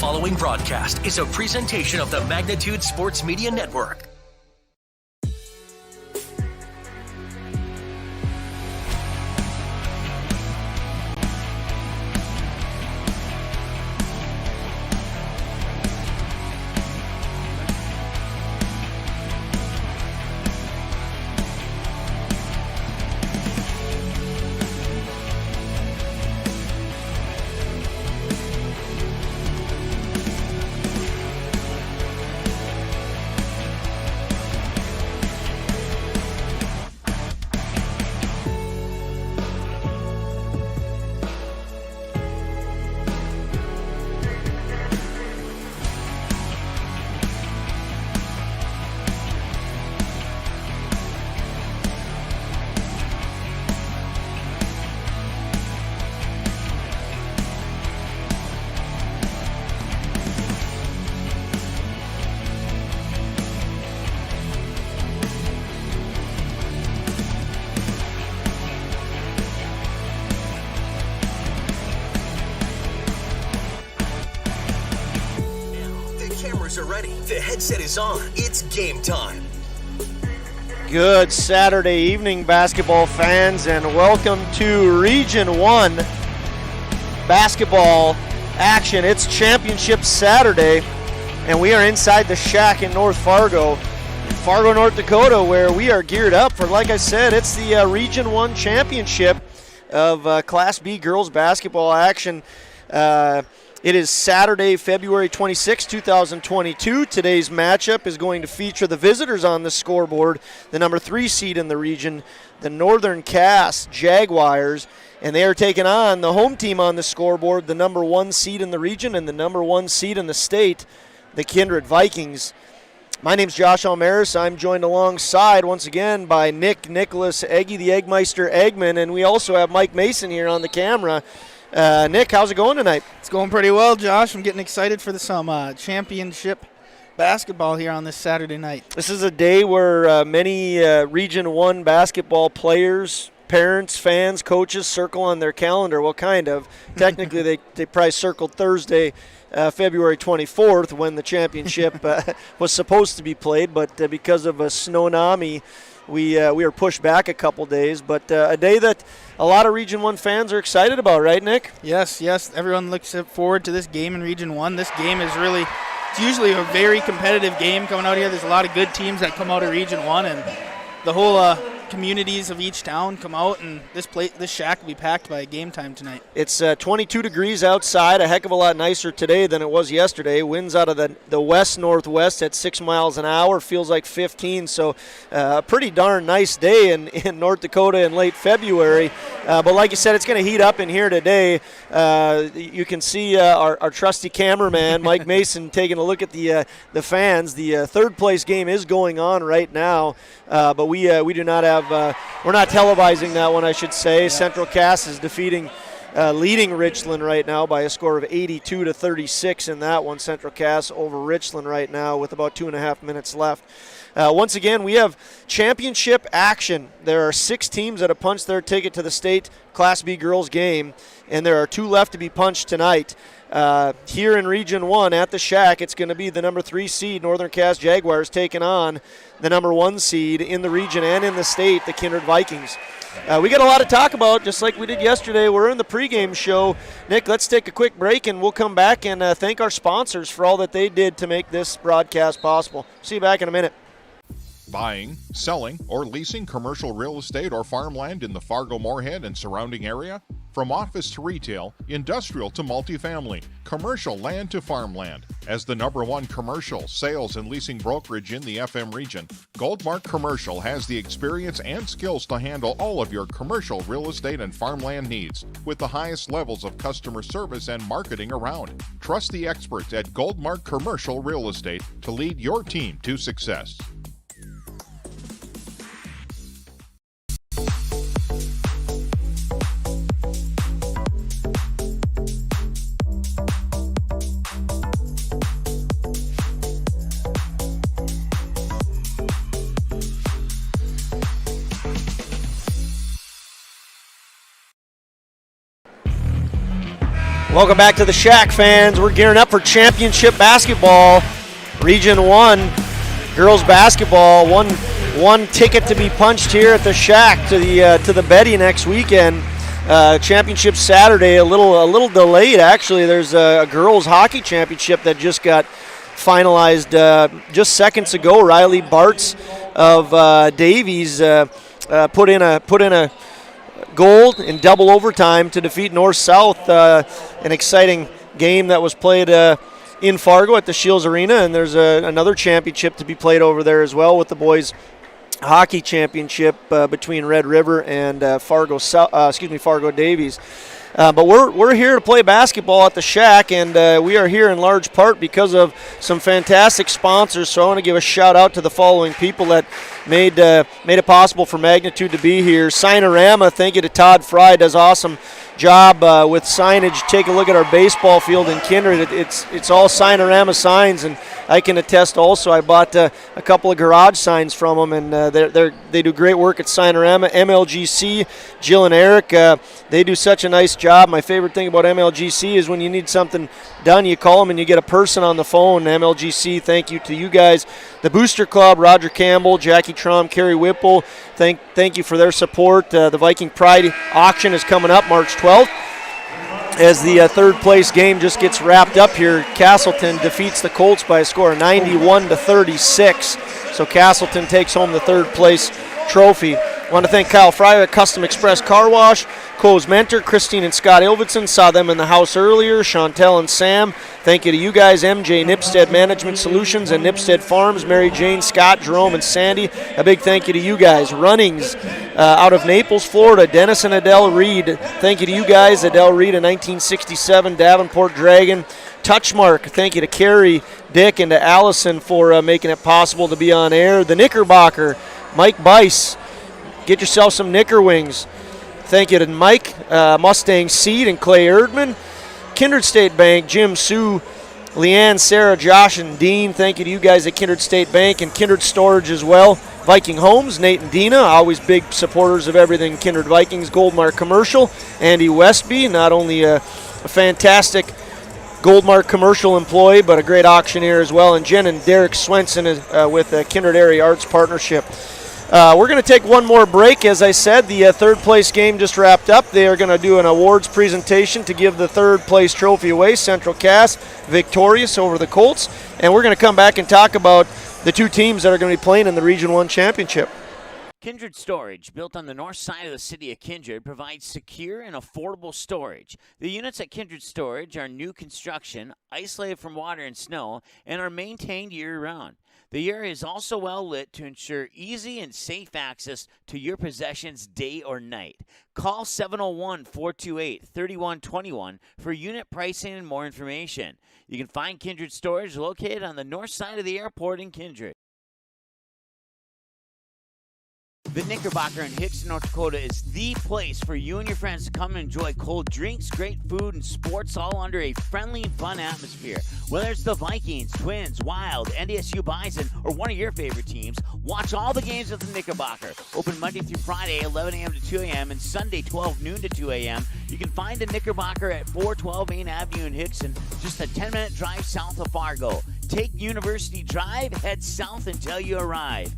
following broadcast is a presentation of the Magnitude Sports Media Network. Are ready. The headset is on. It's game time. Good Saturday evening, basketball fans, and welcome to Region 1 basketball action. It's Championship Saturday, and we are inside the Shack in North Fargo, North Dakota, where we are geared up for, like I said, it's the Region 1 Championship of Class B girls basketball action. It is Saturday, February 26, 2022. Today's matchup is going to feature the visitors on the scoreboard, the number 3 seed in the region, the Northern Cass Jaguars, and they are taking on the home team on the scoreboard, the number 1 seed in the region and the number 1 seed in the state, the Kindred Vikings. My name's Josh Allmaras. I'm joined alongside, once again, by Nicholas Eggy, the Eggmeister Eggman, and we also have Mike Mason here on the camera. Nick, how's it going tonight? It's going pretty well, Josh. I'm getting excited for some championship basketball here on this Saturday night. This is a day where many Region 1 basketball players, parents, fans, coaches circle on their calendar. Well, kind of. Technically, they probably circled Thursday, February 24th, when the championship was supposed to be played, but because of a snownomi, we are pushed back a couple days. But a day that a lot of Region 1 fans are excited about, right, Nick? Yes. Everyone looks forward to this game in Region 1. This game is it's usually a very competitive game coming out here. There's a lot of good teams that come out of Region 1, and the whole communities of each town come out, and this shack will be packed by game time tonight. It's 22 degrees outside, a heck of a lot nicer today than it was yesterday. Winds out of the west-northwest at 6 miles an hour, feels like 15, so a pretty darn nice day in North Dakota in late February. But like you said, it's going to heat up in here today. You can see our trusty cameraman, Mike Mason, taking a look at the fans. The third-place game is going on right now, but we do not have we're not televising that one, I should say. Yeah. Central Cass is leading Richland right now by a score of 82-36 in that one. Central Cass over Richland right now with about 2.5 minutes left. Once again, we have championship action. There are 6 teams that have punched their ticket to the state Class B girls game, and there are 2 left to be punched tonight. Here in Region 1 at the Shack, it's going to be the number 3 seed Northern Cass Jaguars taking on the number 1 seed in the region and in the state, the Kindred Vikings. We got a lot to talk about, just like we did yesterday. We're in the pregame show. Nick, let's take a quick break, and we'll come back and thank our sponsors for all that they did to make this broadcast possible. See you back in a minute. Buying, selling, or leasing commercial real estate or farmland in the Fargo-Moorhead and surrounding area? From office to retail, industrial to multifamily, commercial land to farmland. As the number 1 commercial, sales, and leasing brokerage in the FM region, Goldmark Commercial has the experience and skills to handle all of your commercial real estate and farmland needs with the highest levels of customer service and marketing around. Trust the experts at Goldmark Commercial Real Estate to lead your team to success. Welcome back to the Shack, fans. We're gearing up for championship basketball. Region 1 girls basketball. One ticket to be punched here at the Shack to the Betty next weekend. Championship Saturday, a little delayed actually. There's a girls hockey championship that just got finalized just seconds ago. Riley Bartz of Davies put in a goal in double overtime to defeat North-South. An exciting game that was played in Fargo at the Shields Arena, and there's another championship to be played over there as well with the boys hockey championship between Red River and Fargo Davies. But we're here to play basketball at the Shack, and we are here in large part because of some fantastic sponsors. So I want to give a shout out to the following people that made it possible for Magnitude to be here. Signorama, thank you to Todd Fry, does awesome job with signage. Take a look at our baseball field in Kindred. It's all Signorama signs, and I can attest also I bought a couple of garage signs from them, and they do great work at Signorama. MLGC, Jill and Eric, they do such a nice job. My favorite thing about MLGC is when you need something done, you call them and you get a person on the phone. MLGC, thank you to you guys. The Booster Club, Roger Campbell, Jackie Trom, Kerry Whipple, thank you for their support. The Viking Pride auction is coming up March 12th. As the third place game just gets wrapped up here, Castleton defeats the Colts by a score of 91-36. So Castleton takes home the third place trophy. I want to thank Kyle Fryer at Custom Express Car Wash, Cole's mentor, Christine and Scott Ilvidson. Saw them in the house earlier. Chantel and Sam. Thank you to you guys, MJ Nipstead Management Solutions and Nipstead Farms, Mary Jane, Scott, Jerome, and Sandy. A big thank you to you guys. Runnings out of Naples, Florida, Dennis and Adele Reed. Thank you to you guys. Adele Reed in 1967, Davenport Dragon. Touchmark, thank you to Carrie, Dick, and to Allison for making it possible to be on air. The Knickerbocker, Mike Bice. Get yourself some Knicker wings. Thank you to Mike, Mustang Seed, and Clay Erdman. Kindred State Bank, Jim, Sue, Leanne, Sarah, Josh, and Dean. Thank you to you guys at Kindred State Bank and Kindred Storage as well. Viking Homes, Nate and Dina, always big supporters of everything Kindred Vikings. Goldmark Commercial, Andy Westby, not only a fantastic Goldmark commercial employee, but a great auctioneer as well. And Jen and Derek Swenson with the Kindred Area Arts Partnership. We're going to take one more break. As I said, the third place game just wrapped up. They are going to do an awards presentation to give the third place trophy away. Central Cass victorious over the Colts. And we're going to come back and talk about the two teams that are going to be playing in the Region 1 championship. Kindred Storage, built on the north side of the city of Kindred, provides secure and affordable storage. The units at Kindred Storage are new construction, isolated from water and snow, and are maintained year-round. The area is also well lit to ensure easy and safe access to your possessions day or night. Call 701-428-3121 for unit pricing and more information. You can find Kindred Storage located on the north side of the airport in Kindred. The Knickerbocker in Hickson, North Dakota is the place for you and your friends to come and enjoy cold drinks, great food, and sports all under a friendly and fun atmosphere. Whether it's the Vikings, Twins, Wild, NDSU Bison, or one of your favorite teams, watch all the games at the Knickerbocker. Open Monday through Friday, 11 a.m. to 2 a.m., and Sunday, 12 noon to 2 a.m. You can find the Knickerbocker at 412 Main Avenue in Hickson, just a 10-minute drive south of Fargo. Take University Drive, head south until you arrive.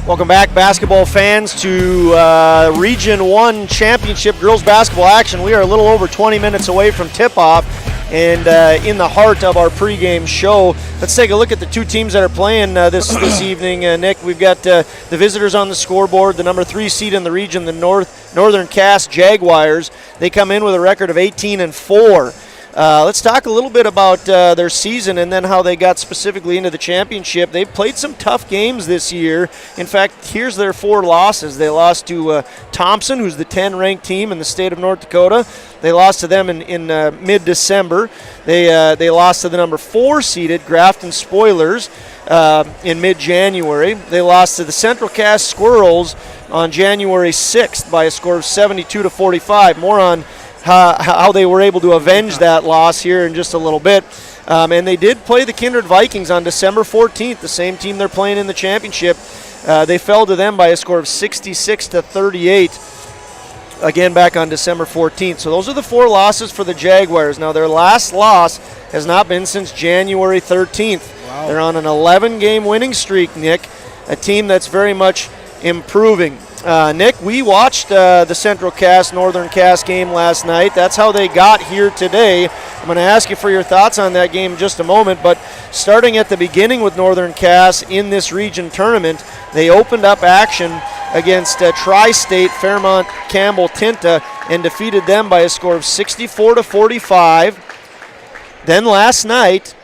Welcome back, basketball fans, to Region 1 Championship girls basketball action. We are a little over 20 minutes away from tip-off and in the heart of our pregame show. Let's take a look at the two teams that are playing this evening. Nick, we've got the visitors on the scoreboard, the number 3 seed in the region, the Northern Cass Jaguars. They come in with a record of 18-4. Let's talk a little bit about their season and then how they got specifically into the championship. They've played some tough games this year. In fact, here's their 4 losses. They lost to Thompson, who's the 10-ranked team in the state of North Dakota. They lost to them in mid-December. They lost to the number 4 seeded Grafton Spoilers. in mid-January. They lost to the Central Cass Squirrels on January 6th by a score of 72-45. More on how they were able to avenge that loss here in just a little bit. And they did play the Kindred Vikings on December 14th, the same team they're playing in the championship. They fell to them by a score of 66-38. Again, back on December 14th. So those are the 4 losses for the Jaguars. Now, their last loss has not been since January 13th. Wow. They're on an 11-game winning streak, Nick, a team that's very much improving. Nick, we watched the Central Cass, Northern Cass game last night. That's how they got here today. I'm going to ask you for your thoughts on that game in just a moment, but starting at the beginning with Northern Cass in this region tournament, they opened up action against Tri-State Fairmont Campbell Tinta and defeated them by a score of 64-45. Then last night,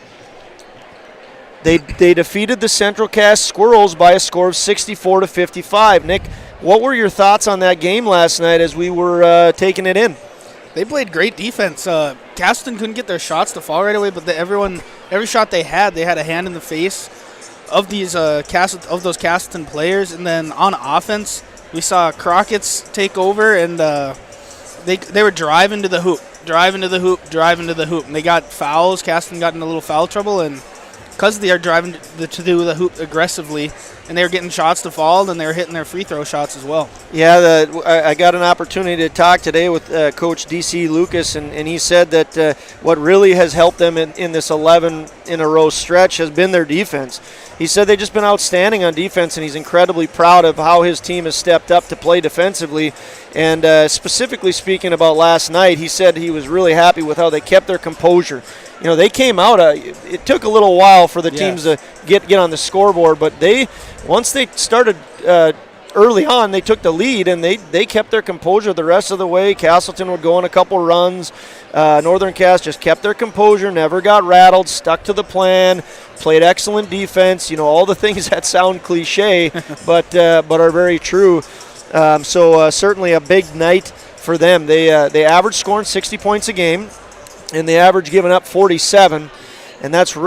they defeated the Central Cass Squirrels by a score of 64-55. Nick, what were your thoughts on that game last night as we were taking it in? They played great defense. Castleton couldn't get their shots to fall right away, but every shot they had a hand in the face of these those Castleton players. And then on offense, we saw Crockett's take over, and they were driving to the hoop, and they got fouls. Castleton got in a little foul trouble, and because they are driving to the hoop aggressively, and they were getting shots to fall, and they were hitting their free throw shots as well. Yeah, I got an opportunity to talk today with Coach D.C. Lucas, and he said that what really has helped them in this 11-in-a-row stretch has been their defense. He said they've just been outstanding on defense, and he's incredibly proud of how his team has stepped up to play defensively. And specifically speaking about last night, he said he was really happy with how they kept their composure. You know, they came out, it took a little while for the teams to get on the scoreboard, but once they started early on, they took the lead, and they kept their composure the rest of the way. Castleton would go on a couple runs. Northern Cass just kept their composure, never got rattled, stuck to the plan, played excellent defense. You know, all the things that sound cliche, but are very true. So certainly a big night for them. They averaged scoring 60 points a game, and they averaged giving up 47, and that's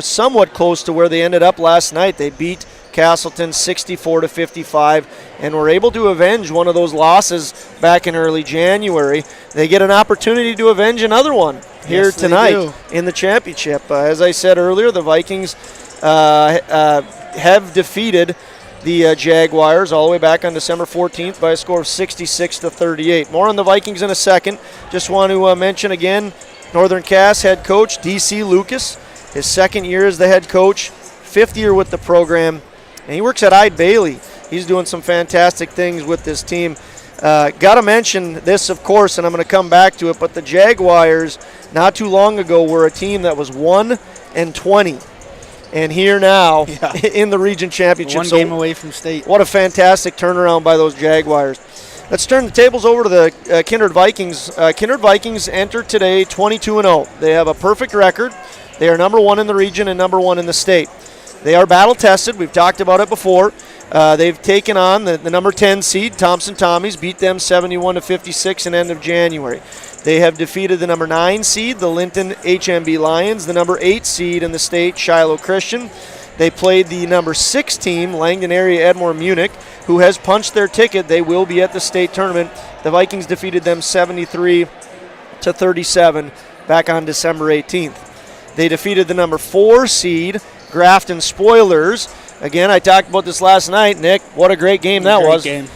somewhat close to where they ended up last night. They beat Castleton 64-55 and were able to avenge one of those losses back in early January. They get an opportunity to avenge another one here tonight in the championship. As I said earlier, the Vikings have defeated the Jaguars all the way back on December 14th by a score of 66-38. More on the Vikings in a second. Just want to mention again, Northern Cass head coach D.C. Lucas, his second year as the head coach, 5th year with the program, and he works at Ide Bailey. He's doing some fantastic things with this team. Got to mention this, of course, and I'm going to come back to it, but the Jaguars not too long ago were a team that was 1-20. And here now in the region championship. One game away from state. What a fantastic turnaround by those Jaguars. Let's turn the tables over to the Kindred Vikings. Kindred Vikings entered today 22-0. They have a perfect record. They are number 1 in the region and number 1 in the state. They are battle-tested. We've talked about it before. They've taken on the number 10 seed, Thompson Tommies, beat them 71-56 in end of January. They have defeated the number 9 seed, the Linton HMB Lions, the number 8 seed in the state, Shiloh Christian. They played the number 6 team, Langdon Area Edmore Munich, who has punched their ticket. They will be at the state tournament. The Vikings defeated them 73-37 back on December 18th. They defeated the number 4 seed, Grafton Spoilers. Again, I talked about this last night, Nick. What a great game that was. Game.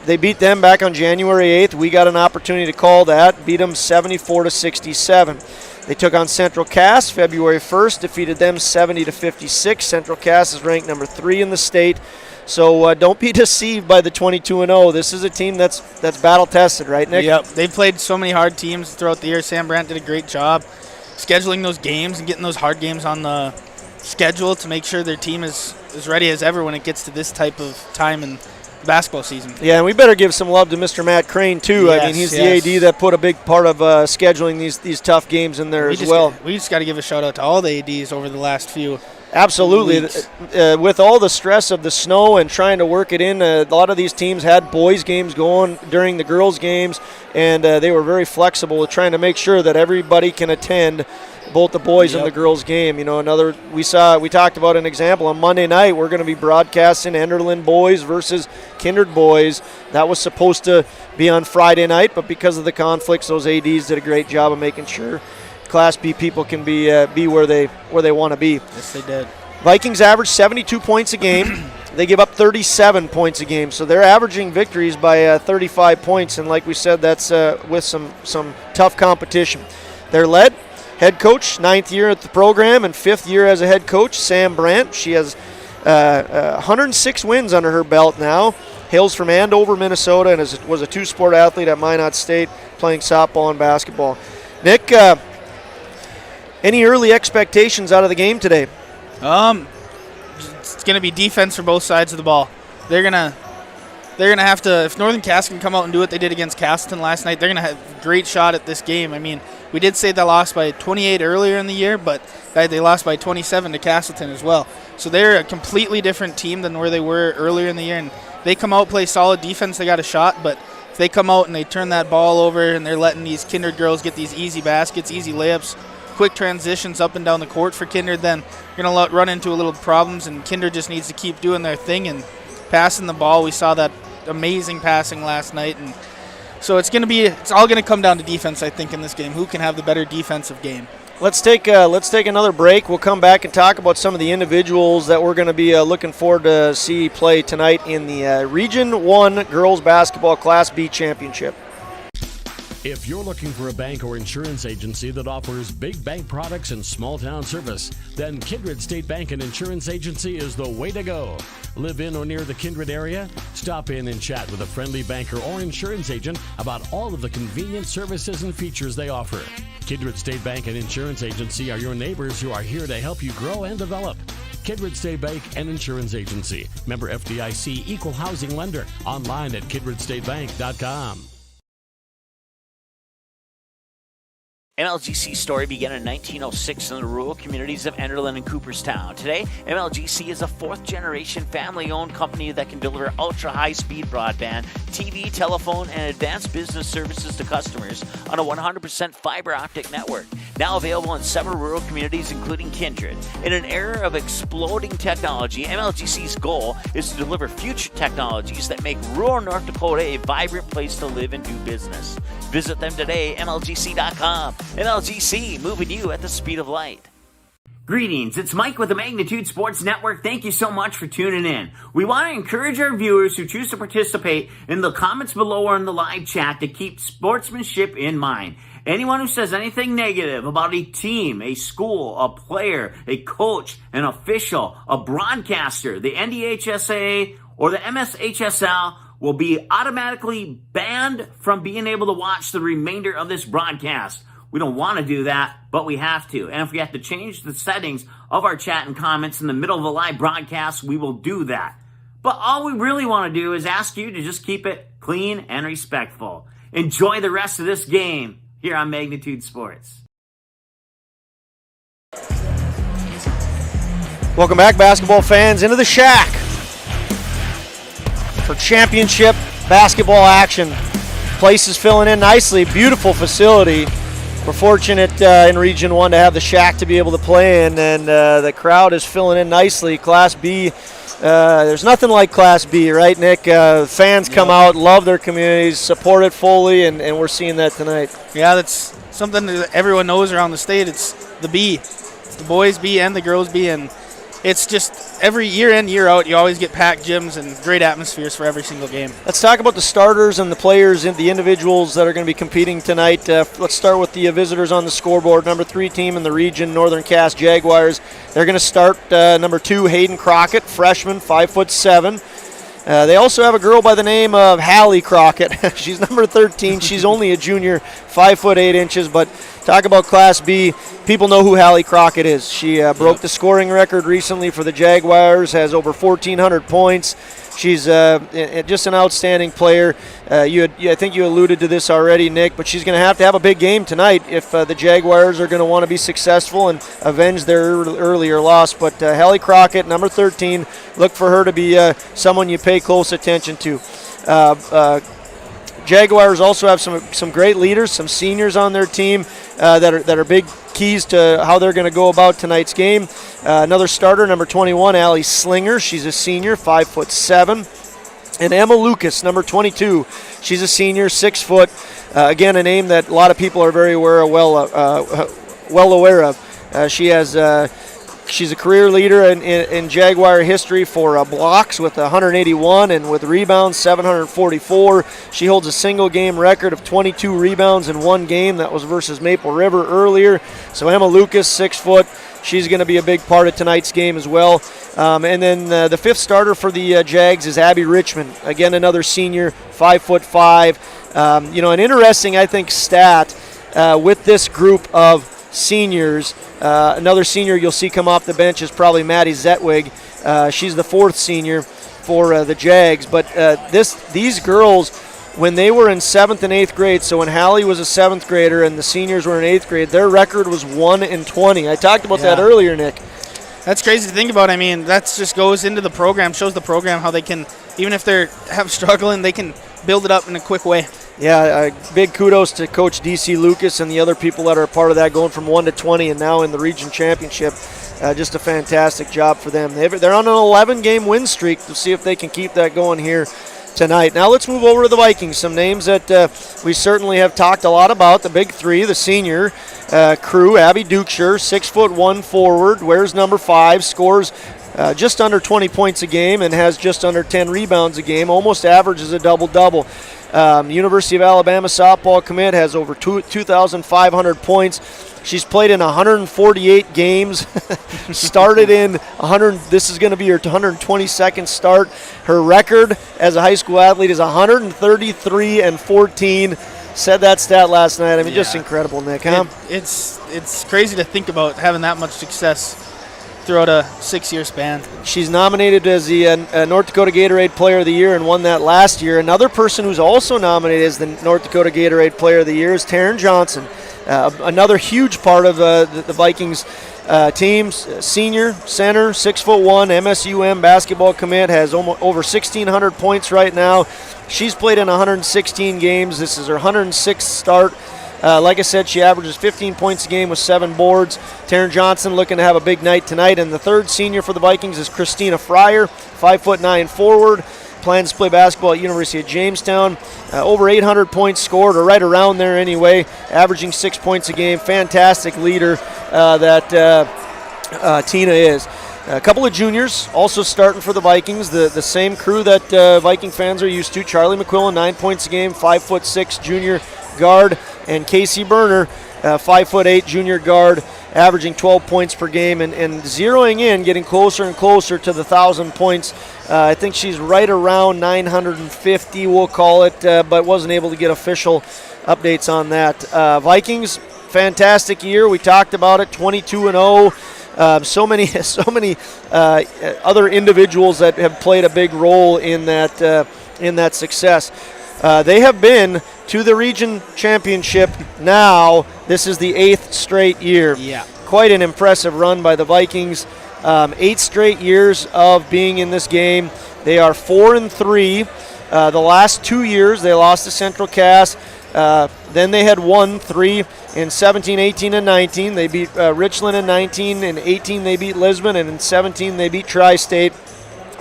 They beat them back on January 8th. We got an opportunity to call that. Beat them 74-67. They took on Central Cass February 1st, defeated them 70-56. Central Cass is ranked number 3 in the state. So don't be deceived by the 22-0. This is a team that's battle-tested, right, Nick? Yep. They've played so many hard teams throughout the year. Sam Brandt did a great job scheduling those games and getting those hard games on the schedule to make sure their team is as ready as ever when it gets to this type of time in basketball season. Yeah, and we better give some love to Mr. Matt Crane, too. Yes, I mean, he's the AD that put a big part of scheduling these tough games in there as well. We just got to give a shout-out to all the ADs over the last few. Absolutely. With all the stress of the snow and trying to work it in, a lot of these teams had boys' games going during the girls' games, and they were very flexible with trying to make sure that everybody can attend both the boys and the girls' game. You know, we talked about an example on Monday night. We're going to be broadcasting Enderlin boys versus Kindred boys. That was supposed to be on Friday night, but because of the conflicts, those ADs did a great job of making sure Class B people can be where they want to be. Yes, they did. Vikings average 72 points a game. They give up 37 points a game, so they're averaging victories by 35 points. And like we said, that's with some tough competition. They're led head coach, 9th year at the program and 5th year as a head coach, Sam Brandt. She has 106 wins under her belt now. Hails from Andover, Minnesota, and was a two-sport athlete at Minot State, playing softball and basketball. Nick, any early expectations out of the game today? It's going to be defense for both sides of the ball. They're gonna have to, if Northern Cass can come out and do what they did against Castleton last night, they're going to have a great shot at this game. I mean, we did say they lost by 28 earlier in the year, but they lost by 27 to Castleton as well. So they're a completely different team than where they were earlier in the year, and they come out, play solid defense, they got a shot, but if they come out and they turn that ball over and they're letting these Kindred girls get these easy baskets, easy layups, quick transitions up and down the court for Kindred, then you're going to run into a little problems, and Kindred just needs to keep doing their thing and passing the ball. We saw that amazing passing last night, and so it's all going to come down to defense, I think, in this game. Who can have the better defensive game? Let's take another break. We'll come back and talk about some of the individuals that we're going to be looking forward to see play tonight in the Region 1 Girls Basketball Class B Championship. If you're looking for a bank or insurance agency that offers big bank products and small town service, then Kindred State Bank and Insurance Agency is the way to go. Live in or near the Kindred area? Stop in and chat with a friendly banker or insurance agent about all of the convenient services and features they offer. Kindred State Bank and Insurance Agency are your neighbors who are here to help you grow and develop. Kindred State Bank and Insurance Agency. Member FDIC, equal housing lender. Online at kindredstatebank.com. MLGC's story began in 1906 in the rural communities of Enderlin and Cooperstown. Today, MLGC is a fourth-generation family-owned company that can deliver ultra-high-speed broadband, TV, telephone, and advanced business services to customers on a 100% fiber optic network. Now available in several rural communities, including Kindred. In an era of exploding technology, MLGC's goal is to deliver future technologies that make rural North Dakota a vibrant place to live and do business. Visit them today, MLGC.com. MLGC, moving you at the speed of light. Greetings, it's Mike with the Magnitude Sports Network. Thank you so much for tuning in. We want to encourage our viewers who choose to participate in the comments below or in the live chat to keep sportsmanship in mind. Anyone who says anything negative about a team, a school, a player, a coach, an official, a broadcaster, the NDHSAA, or the MSHSL will be automatically banned from being able to watch the remainder of this broadcast. We don't want to do that, but we have to. And if we have to change the settings of our chat and comments in the middle of a live broadcast, we will do that. But all we really want to do is ask you to just keep it clean and respectful. Enjoy the rest of this game here on Magnitude Sports. Welcome back, basketball fans, into the Shack for championship basketball action. Place is filling in nicely. Beautiful facility. We're fortunate in Region 1 to have the Shack to be able to play in, and the crowd is filling in nicely. Class B, there's nothing like Class B, right, Nick? Fans come out, love their communities, support it fully, and we're seeing that tonight. Yeah, that's something that everyone knows around the state. It's the B. It's the boys' B and the girls' B, and it's just every year in, year out, you always get packed gyms and great atmospheres for every single game. Let's talk about the starters and the players and the individuals that are going to be competing tonight. Let's start with the visitors on the scoreboard. Number 3 team in the region, Northern Cass Jaguars. They're going to start number 2, Hayden Crockett, freshman, 5'7". They also have a girl by the name of Hallie Crockett. She's number 13. She's only a junior, 5'8", but talk about Class B. People know who Hallie Crockett is. She broke the scoring record recently for the Jaguars, has over 1,400 points. She's just an outstanding player. I think you alluded to this already, Nick, but she's going to have a big game tonight if the Jaguars are going to want to be successful and avenge their earlier loss. But Hallie Crockett, number 13, look for her to be someone you pay close attention to. Jaguars also have some great leaders, some seniors on their team that are big keys to how they're going to go about tonight's game. Another starter, number 21, Allie Slinger. She's a senior, 5'7". And Emma Lucas, number 22. She's a senior, 6 foot. Again, a name that a lot of people are very aware, well aware of. She's a career leader in Jaguar history for blocks with 181 and with rebounds 744. She holds a single game record of 22 rebounds in one game. That was versus Maple River earlier. So Emma Lucas, 6 foot. She's going to be a big part of tonight's game as well. And then the fifth starter for the Jags is Abby Richmond. Again, another senior, 5'5". An interesting, I think, stat with this group of seniors. Another senior you'll see come off the bench is probably Maddie Zetwig. She's the fourth senior for the Jags. But these girls, when they were in 7th and 8th grade, so when Hallie was a 7th grader and the seniors were in 8th grade, their record was 1-20. I talked about that earlier, Nick. That's crazy to think about. I mean, that just goes into the program, shows the program how they can, even if they're struggling, they can build it up in a quick way. Yeah, big kudos to Coach D.C. Lucas and the other people that are a part of that, going from 1-20 and now in the region championship. Just a fantastic job for them. They're on an 11-game win streak. We'll see if they can keep that going here tonight. Now let's move over to the Vikings. Some names that we certainly have talked a lot about. The big three, the senior crew. Abby Duchess, 6'1" forward, wears number 5, scores just under 20 points a game and has just under 10 rebounds a game, almost averages a double-double. University of Alabama softball commit, has over 2,500 points. She's played in 148 games, started in 100. This is going to be her 122nd start. Her record as a high school athlete is 133-14. Said that stat last night. I mean, just incredible, Nick, huh? It's crazy to think about having that much success throughout a 6-year span. She's nominated as the North Dakota Gatorade Player of the Year and won that last year. Another person who's also nominated as the North Dakota Gatorade Player of the Year is Taryn Johnson. Another huge part of the Vikings teams. Senior, center, 6'1", MSUM basketball commit, has over 1,600 points right now. She's played in 116 games. This is her 106th start. Like I said, she averages 15 points a game with 7 boards. Taryn Johnson looking to have a big night tonight. And the third senior for the Vikings is Christina Fryer, 5'9" forward. Plans to play basketball at University of Jamestown. Over 800 points scored, or right around there anyway, averaging 6 points a game. Fantastic leader that Tina is. A couple of juniors also starting for the Vikings, the same crew that Viking fans are used to. Charlie McQuillan, 9 points a game, 5'6" junior guard, and Casey Berner, 5'8" junior guard, averaging 12 points per game and zeroing in, getting closer and closer to the 1,000 points. I think she's right around 950, we'll call it, but wasn't able to get official updates on that. Vikings, fantastic year. We talked about it, 22-0. So many other individuals that have played a big role in that success. They have been to the region championship now. This is the 8th straight year. Yeah. Quite an impressive run by the Vikings. 8 straight years of being in this game. They are 4-3. The last 2 years they lost to Central Cass. Then they had won 3 in 17, 18, and 19. They beat Richland in 19. In 18 they beat Lisbon, and in 17 they beat Tri-State.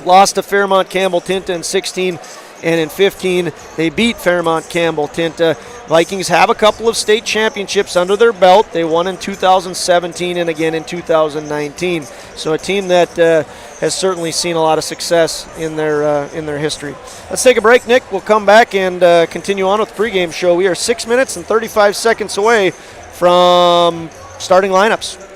Lost to Fairmont Campbell Tinta in 16. And in 15, they beat Fairmont Campbell Tinta. Vikings have a couple of state championships under their belt. They won in 2017 and again in 2019. So a team that has certainly seen a lot of success in their history. Let's take a break, Nick. We'll come back and continue on with the pregame show. We are 6 minutes and 35 seconds away from starting lineups.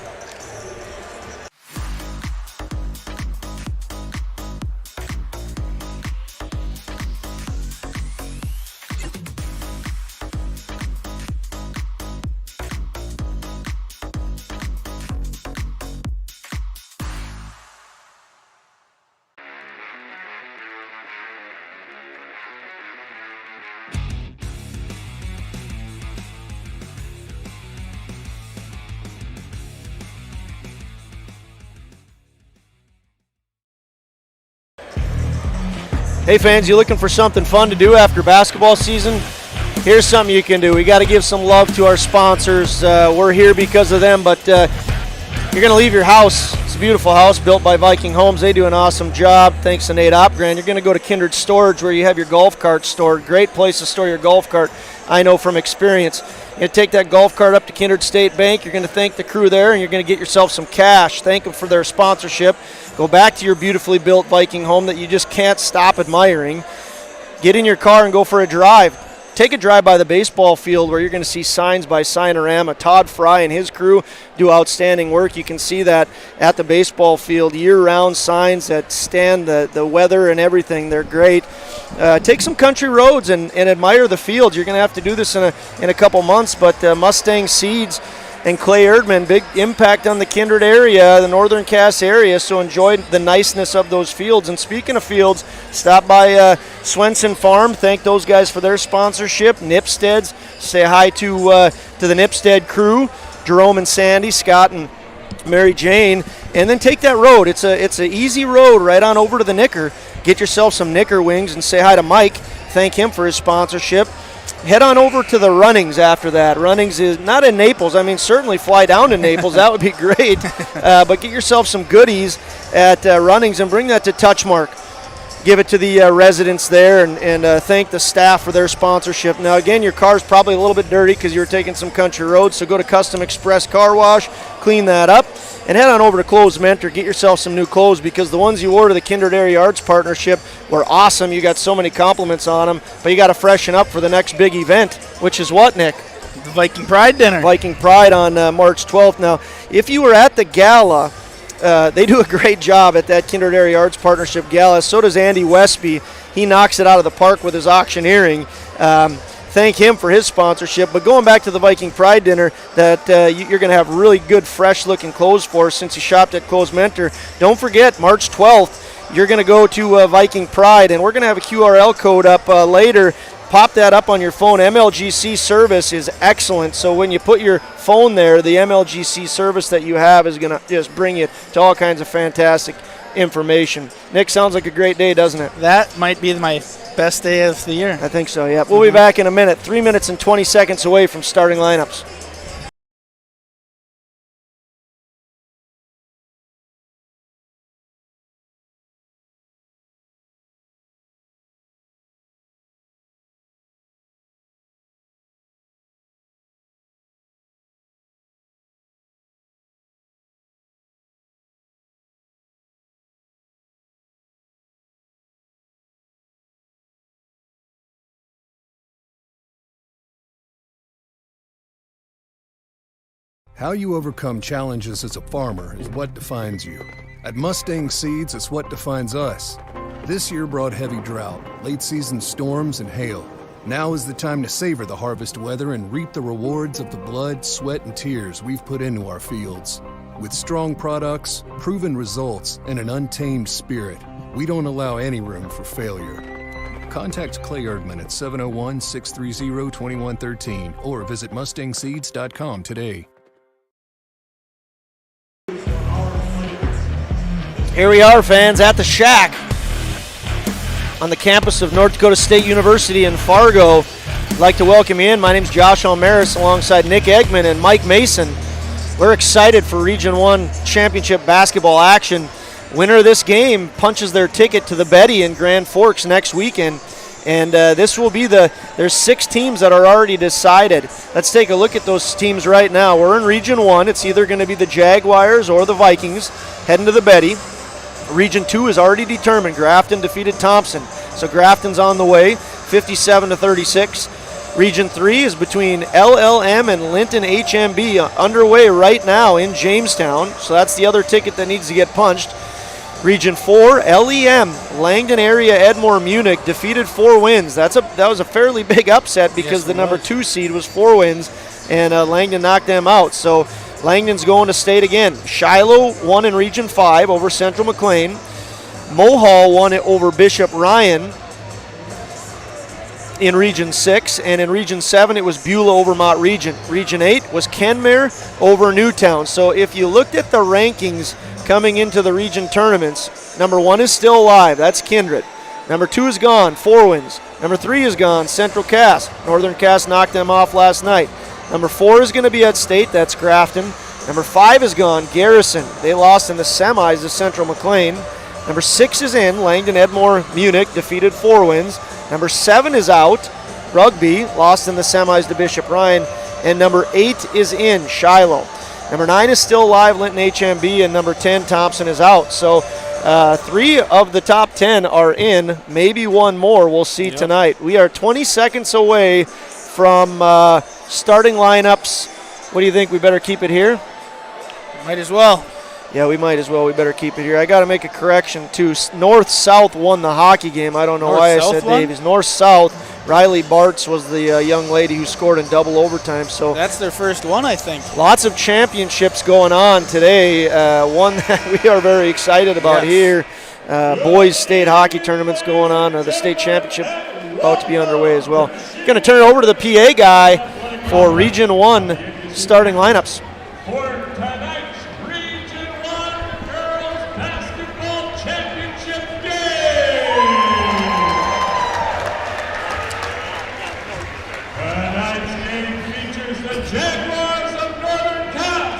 Hey fans, you looking for something fun to do after basketball season? Here's something you can do. We got to give some love to our sponsors. We're here because of them, but you're going to leave your house. It's a beautiful house built by Viking Homes. They do an awesome job. Thanks to Nate Opgren. You're going to go to Kindred Storage where you have your golf cart stored. Great place to store your golf cart, I know from experience. You're going to take that golf cart up to Kindred State Bank. You're going to thank the crew there, and you're going to get yourself some cash. Thank them for their sponsorship. Go back to your beautifully built Viking home that you just can't stop admiring. Get in your car and go for a drive. Take a drive by the baseball field where you're going to see signs by Signorama. Todd Fry and his crew do outstanding work. You can see that at the baseball field, year-round signs that stand the weather and everything. They're great. Take some country roads and admire the field. You're going to have to do this in a couple months, but Mustang Seeds and Clay Erdman, big impact on the Kindred area, the Northern Cass area, so enjoy the niceness of those fields. And speaking of fields, stop by Swenson Farm. Thank those guys for their sponsorship. Nipstead's, say hi to the Nipstead crew, Jerome and Sandy, Scott and Mary Jane, and then take that road. It's an easy road right on over to the Knicker. Get yourself some Knicker wings and say hi to Mike. Thank him for his sponsorship. Head on over to the Runnings after that. Runnings is not in Naples. I mean, certainly fly down to Naples. That would be great. But get yourself some goodies at Runnings and bring that to Touchmark. Give it to the residents there and thank the staff for their sponsorship. Now, again, your car's probably a little bit dirty because you were taking some country roads, so go to Custom Express Car Wash, clean that up, and head on over to Clothes Mentor. Get yourself some new clothes because the ones you wore to the Kindred Area Arts Partnership were awesome. You got so many compliments on them, but you got to freshen up for the next big event, which is what, Nick? The Viking Pride Dinner. Viking Pride on March 12th. Now, if you were at the gala, they do a great job at that Kindred Area Arts Partnership Gala. So does Andy Westby. He knocks it out of the park with his auctioneering. Thank him for his sponsorship. But going back to the Viking Pride Dinner that you're going to have really good, fresh-looking clothes for since you shopped at Clothes Mentor. Don't forget, March 12th, you're going to go to Viking Pride, and we're going to have a QRL code up later. Pop that up on your phone. MLGC service is excellent. So when you put your phone there, the MLGC service that you have is going to just bring you to all kinds of fantastic information. Nick, sounds like a great day, doesn't it? That might be my best day of the year. I think so, yeah. We'll be back in a minute. 3 minutes and 20 seconds away from starting lineups. How you overcome challenges as a farmer is what defines you. At Mustang Seeds, it's what defines us. This year brought heavy drought, late-season storms, and hail. Now is the time to savor the harvest weather and reap the rewards of the blood, sweat, and tears we've put into our fields. With strong products, proven results, and an untamed spirit, we don't allow any room for failure. Contact Clay Erdman at 701-630-2113 or visit mustangseeds.com today. Here we are, fans, at the Shack on the campus of North Dakota State University in Fargo. I'd like to welcome you in. My name's Josh Allmaras alongside Nick Eggman and Mike Mason. We're excited for Region 1 championship basketball action. Winner of this game punches their ticket to the Betty in Grand Forks next weekend. And this will be there's 6 teams that are already decided. Let's take a look at those teams right now. We're in Region 1. It's either going to be the Jaguars or the Vikings heading to the Betty. Region 2 is already determined. Grafton defeated Thompson. So Grafton's on the way, 57-36. Region 3 is between LLM and Linton HMB, underway right now in Jamestown. So that's the other ticket that needs to get punched. Region 4, LEM, Langdon area Edmore Munich, defeated 4 wins. That was a fairly big upset because the number 2 seed was 4 wins, and Langdon knocked them out. So Langdon's going to state again. Shiloh won in Region 5 over Central McLean. Mohall won it over Bishop Ryan in Region 6. And in Region 7, it was Beulah over Mott Region. Region 8 was Kenmare over Newtown. So if you looked at the rankings coming into the region tournaments, number 1 is still alive. That's Kindred. Number 2 is gone, 4 wins. Number 3 is gone, Central Cass. Northern Cass knocked them off last night. Number 4 is going to be at state, that's Grafton. Number 5 is gone, Garrison. They lost in the semis to Central McLean. Number 6 is in, Langdon Edmore Munich, defeated 4 wins. Number 7 is out, Rugby, lost in the semis to Bishop Ryan. And number 8 is in, Shiloh. Number 9 is still alive, Linton HMB, and number 10, Thompson, is out. So 3 of the top 10 are in, maybe one more we'll see tonight. We are 20 seconds away from starting lineups. What do you think? We better keep it here? Might as well. Yeah, we might as well. We better keep it here. I got to make a correction, too. North-South won the hockey game. I don't know why I said Davies. North-South. Riley Bartz was the young lady who scored in double overtime. So that's their first one, I think. Lots of championships going on today. One that we are very excited about here. Boys state hockey tournaments going on. The state championship about to be underway as well. Going to turn it over to the PA guy for Region 1 starting lineups. For tonight's Region 1 Girls Basketball Championship game. Tonight's game features the Jaguars of Northern Cass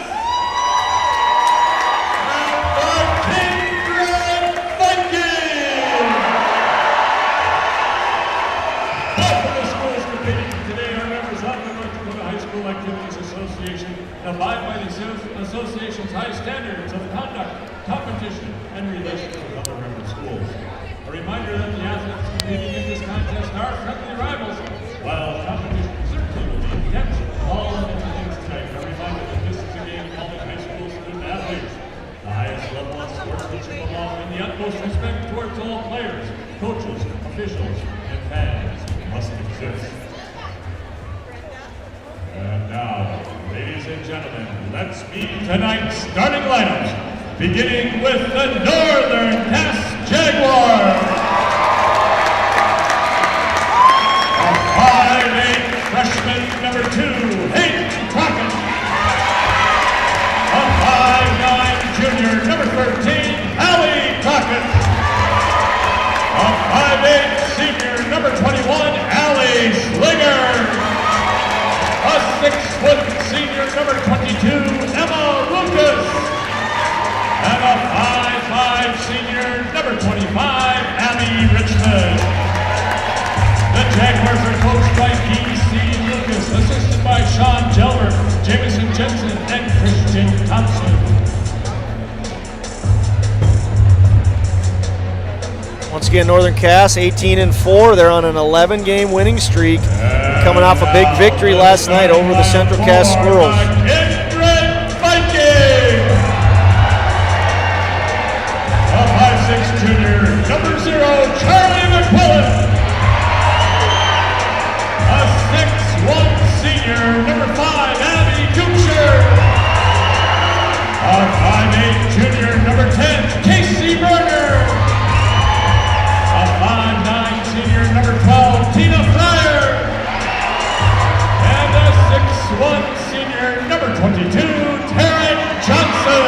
and the Kindred Vikings. Both of the schools competing today are members of the North Dakota High School Activities Association, abide by the association's high standards of conduct, competition, and relations with other member schools. A reminder that the athletes competing in this contest are friendly rivals. While competition certainly will be intense, all of the things tonight are reminded that this is a game involving high school student athletes. The highest level of sportsmanship involving the utmost respect towards all players, coaches, officials, and fans must exist. And now, ladies and gentlemen, let's meet tonight's starting lineups, beginning with the Northern Cass Jaguars. A 5'8" freshman, number 2, Hayden Crockett. A 5'9" junior, number 13, Allie Crockett. A 5'8" senior, number 21, Allie Slinger. A 6-foot senior, number 22, Emma Lucas. And a 5'5" senior, number 25, Abby Richmond. The Jaguars are coached by P.C. Lucas, assisted by Sean Jelmer, Jameson Jensen, and Christian Thompson. Once again, Northern Cass 18-4. They're on an 11-game winning streak, coming off a big victory last night over the Central Cass Squirrels. Kindred Vikings. A 5'6" junior, number 0, Charlie McQuillan. A 6'1" senior, number 5, Abby Duchess. A 5'8" junior, number 10, Casey Berger. A 5'9" senior, number 12, Tina Fryer. And a 6'1" senior, number 22, Taryn Johnson.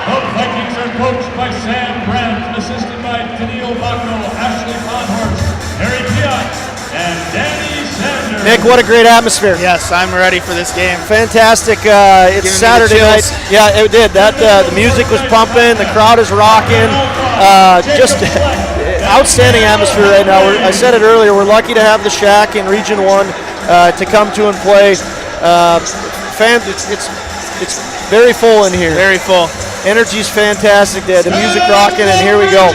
The Vikings are coached by Sam Brandt, assisted by Tennille Bacco, Ashley Bonhorst, Harry Piot, and Danny Sanders. Nick, what a great atmosphere. Yes, I'm ready for this game. Fantastic. It's Saturday night. Yeah, it did. The music was pumping. The crowd is rocking. Just outstanding atmosphere right now. I said it earlier. We're lucky to have the Shack in Region 1 to come to and play. Fans, it's very full in here. Very full. Energy's fantastic. They had the music rocking, and here we go.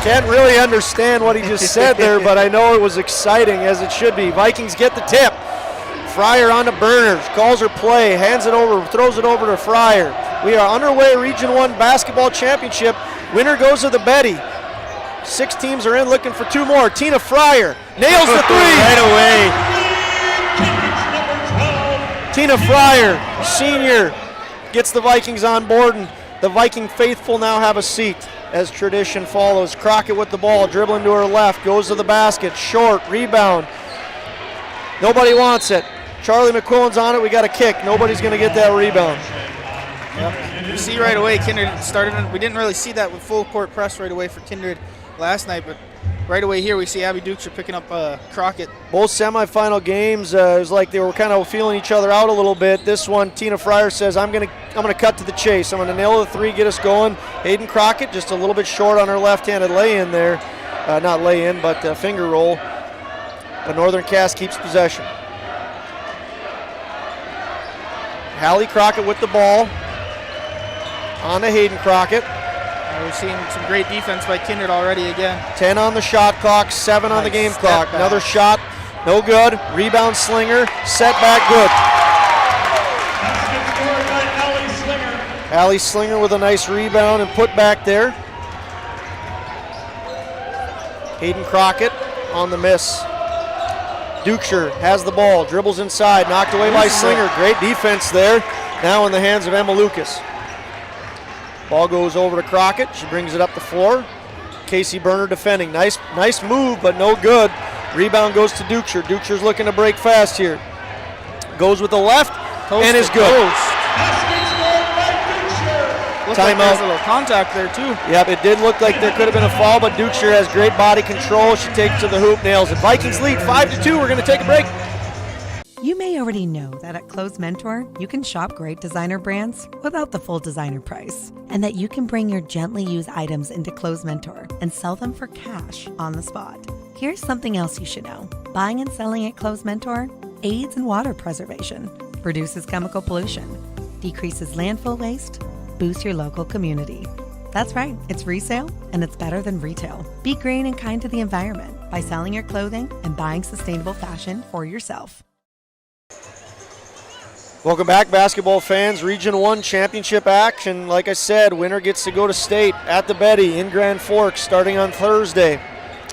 Can't really understand what he just said there, but I know it was exciting, as it should be. Vikings get the tip. Fryer on the burners, calls her play, hands it over, throws it over to Fryer. We are underway, Region 1 Basketball Championship. Winner goes to the Betty. 6 teams are in looking for 2 more. Tina Fryer nails the 3. Right away. Tina Fryer, senior, gets the Vikings on board, and the Viking faithful now have a seat as tradition follows. Crockett with the ball, dribbling to her left, goes to the basket, short, rebound. Nobody wants it. Charlie McQuillan's on it. We got a kick. Nobody's going to get that rebound. Yep. You see right away, Kindred started. We didn't really see that with full court press right away for Kindred last night, but right away here we see Abby Duchess picking up Crockett. Both semifinal games, it was like they were kind of feeling each other out a little bit. This one, Tina Fryer says, I'm gonna cut to the chase. I'm gonna nail the three, get us going. Hayden Crockett just a little bit short on her left-handed lay-in there. Not lay-in, but finger roll. But Northern Cass keeps possession. Hallie Crockett with the ball. On to Hayden Crockett. We're seeing some great defense by Kindred already again. 10 on the shot clock, 7 on the game clock. Back. Another shot, no good. Rebound Slinger, set back good. Basket scored by Allie Slinger. Allie Slinger with a nice rebound and put back there. Hayden Crockett on the miss. Duchess has the ball, dribbles inside, knocked away by Slinger. Great defense there. Now in the hands of Emma Lucas. Ball goes over to Crockett. She brings it up the floor. Casey Berner defending. Nice move, but no good. Rebound goes to Duchess. Duchess looking to break fast here. Goes with the left and is good. Basket scored by Duchess. Looks like Timeout. there's a little contact there too. Yep, it did look like there could have been a foul, but Duchess has great body control. She takes to the hoop, nails it. Vikings lead 5-2. We're going to take a break. You may already know that at Clothes Mentor, you can shop great designer brands without the full designer price, and that you can bring your gently used items into Clothes Mentor and sell them for cash on the spot. Here's something else you should know. Buying and selling at Clothes Mentor aids in water preservation, reduces chemical pollution, decreases landfill waste, boosts your local community. That's right, it's resale, and it's better than retail. Be green and kind to the environment by selling your clothing and buying sustainable fashion for yourself. Welcome back, basketball fans. Region 1 championship action. Like I said, winner gets to go to state at the Betty in Grand Forks starting on Thursday.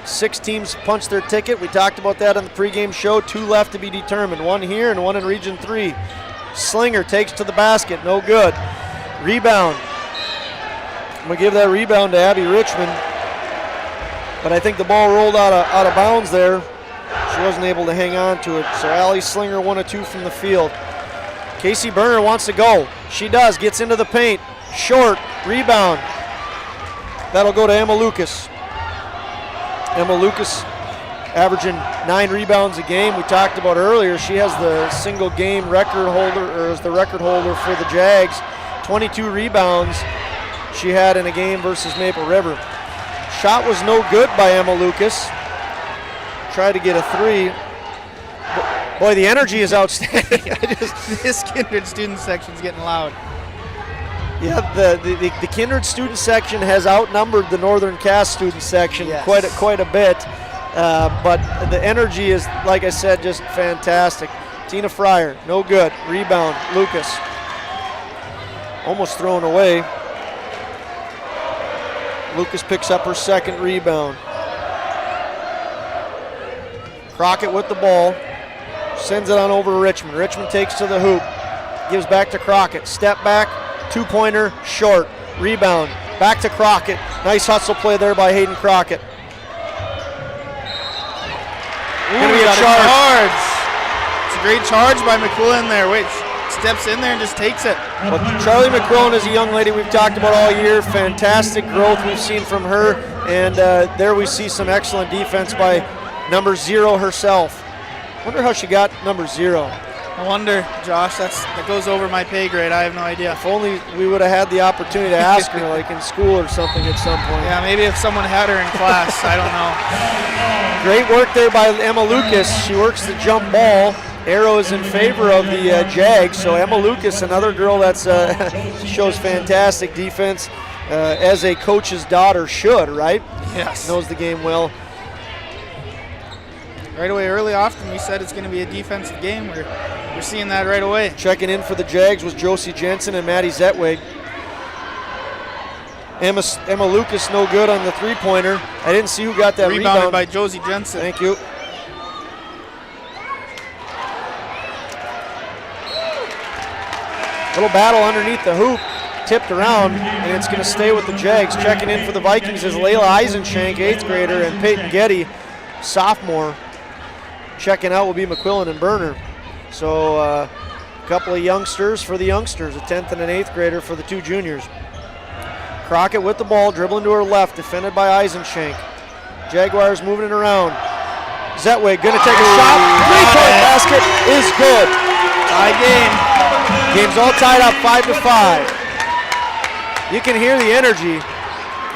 6 teams punched their ticket. We talked about that on the pregame show. 2 left to be determined. 1 here and 1 in Region 3. Slinger takes to the basket. No good. Rebound. I'm going to give that rebound to Abby Richmond. But I think the ball rolled out of bounds there. She wasn't able to hang on to it. So Allie Slinger 1 of 2 from the field. Casey Berner wants to go. She does, gets into the paint. Short, rebound. That'll go to Emma Lucas. Emma Lucas averaging 9 rebounds a game. We talked about earlier, she has the single game record holder, or is the record holder for the Jags. 22 rebounds she had in a game versus Maple River. Shot was no good by Emma Lucas. Tried to get a 3. Boy, the energy is outstanding. This Kindred student section's getting loud. Yeah, the Kindred student section has outnumbered the Northern Cass student section quite a bit. But the energy is, like I said, just fantastic. Tina Fryer, no good. Rebound, Lucas. Almost thrown away. Lucas picks up her second rebound. Crockett with the ball. Sends it on over to Richmond. Richmond takes to the hoop. Gives back to Crockett. Step back, 2-pointer, short. Rebound, back to Crockett. Nice hustle play there by Hayden Crockett. Gonna be a charge. It's a great charge by McQuillan there. Wait, steps in there and just takes it. Well, Charlie McQuillan is a young lady we've talked about all year. Fantastic growth we've seen from her. And there we see some excellent defense by number 0 herself. Wonder how she got number 0. I wonder, Josh, that goes over my pay grade. I have no idea. If only we would have had the opportunity to ask her, like in school or something at some point. Yeah, maybe if someone had her in class. I don't know. Great work there by Emma Lucas. She works the jump ball. Arrow is in favor of the Jags. So Emma Lucas, another girl that's shows fantastic defense, as a coach's daughter should, right? Yes. Knows the game well. Right away, early often we said it's going to be a defensive game. We're seeing that right away. Checking in for the Jags was Josie Jensen and Maddie Zetwig. Emma Lucas no good on the 3-pointer. I didn't see who got that rebound. Rebounded by Josie Jensen. Thank you. Little battle underneath the hoop. Tipped around, and it's going to stay with the Jags. Checking in for the Vikings is Layla Eisenshank, 8th grader, and Peyton Getty, sophomore. Checking out will be McQuillan and Berner. So a couple of youngsters for the youngsters, a 10th and an 8th grader for the two juniors. Crockett with the ball, dribbling to her left, defended by Eisenshank. Jaguars moving it around. Zetwig gonna take a shot. Three-point basket is good. Tie game. Game's all tied up 5-5. You can hear the energy.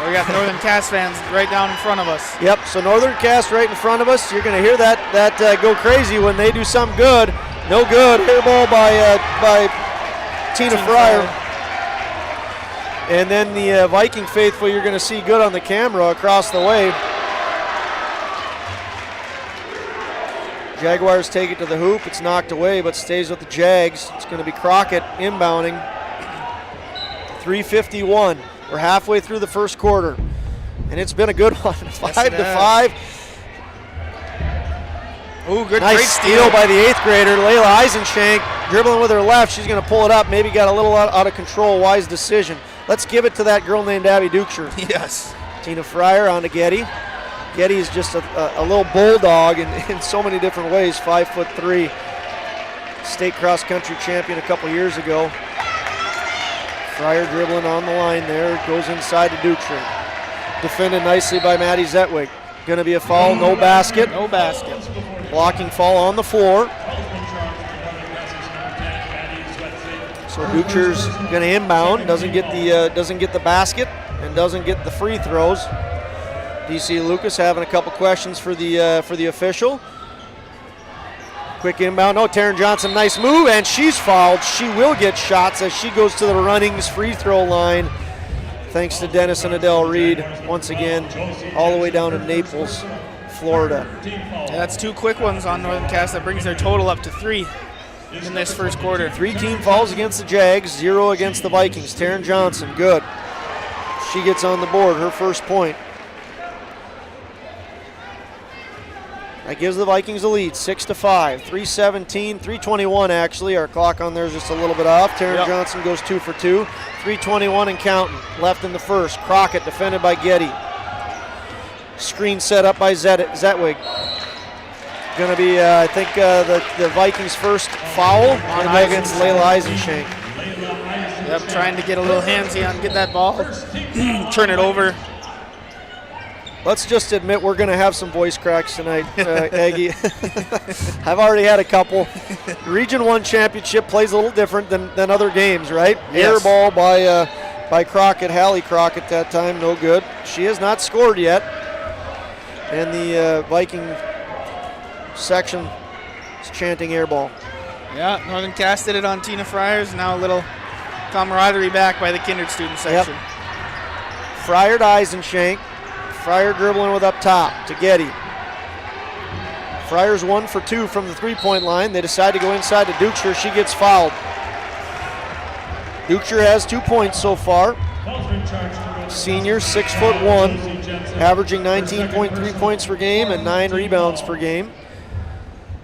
We got Northern Cass fans right down in front of us. Yep, so Northern Cass right in front of us. You're gonna hear that go crazy when they do something good. No good. Air ball by Tina Fryer. And then the Viking faithful, you're going to see good on the camera across the way. Jaguars take it to the hoop. It's knocked away, but stays with the Jags. It's going to be Crockett inbounding. 3:51. We're halfway through the first quarter, and it's been a good one. 5-5. Ooh, good, nice great steal by the 8th grader, Layla Eisenshank, dribbling with her left. She's going to pull it up. Maybe got a little out of control. Wise decision. Let's give it to that girl named Abby Duchess. Yes. Tina Fryer on to Getty. Getty is just a little bulldog in so many different ways. 5'3", state cross country champion a couple years ago. Fryer dribbling on the line there, goes inside to Duchess. Defended nicely by Maddie Zetwig. Going to be a foul, no basket. No basket. Blocking foul on the floor. So Duchess going to inbound, doesn't get the basket and doesn't get the free throws. DC Lucas having a couple questions for the official. Quick inbound. Oh, Taryn Johnson, nice move, and she's fouled. She will get shots as she goes to the Runnings free throw line. Thanks to Dennis and Adele Reed once again, all the way down in Naples, Florida. Yeah, that's two quick ones on Northern Cass. That brings their total up to 3 in this first quarter. 3 team fouls against the Jags, 0 against the Vikings. Taryn Johnson, good. She gets on the board, her first point. That gives the Vikings a lead, 6-5, 3:17, 3:21 actually. Our clock on there is just a little bit off. Taryn Johnson goes 2 for 2, 3:21 and counting. Left in the first. Crockett defended by Getty. Screen set up by Zetwig. Going to be, I think, the Vikings' first foul against Layla Eisenshank. Yep, trying to get a little handsy on, get that ball, turn it over. Let's just admit we're going to have some voice cracks tonight, Aggie. I've already had a couple. Region 1 championship plays a little different than other games, right? Yes. Air ball by Crockett, Hallie Crockett that time, no good. She has not scored yet. And the Viking section is chanting air ball. Yeah, Northern Cass did it on Tina Fryer's. Now a little camaraderie back by the Kindred student section. Yep. Fryer to Eisenshank. Fryer dribbling with up top to Getty. Fryer's 1 for 2 from the three-point line. They decide to go inside to Duchess. She gets fouled. Duchess has 2 points so far. Senior, 6'1", averaging 19.3 points per game and 9 rebounds per game.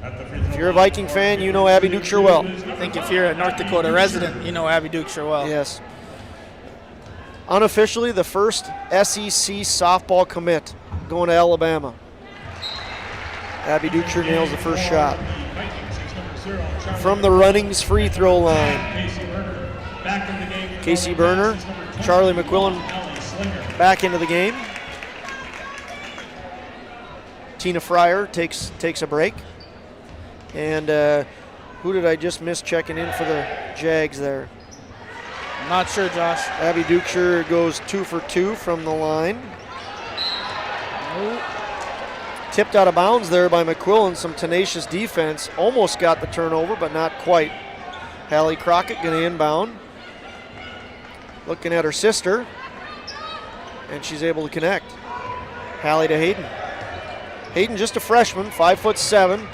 If you're a Viking fan, you know Abby Duchess well. I think if you're a North Dakota resident, you know Abby Duchess well. Yes. Unofficially, the first SEC softball commit going to Alabama. Abby Duchess nails the first shot. From the Runnings free throw line. Casey Berner, Charlie McQuillan back into the game. Tina Fryer takes a break. And who did I just miss checking in for the Jags there? I'm not sure, Josh. Abby Duchess goes 2 for 2 from the line. Nope. Tipped out of bounds there by McQuillan. Some tenacious defense. Almost got the turnover, but not quite. Hallie Crockett going to inbound. Looking at her sister. And she's able to connect. Hallie to Hayden. Hayden just a freshman, 5'7".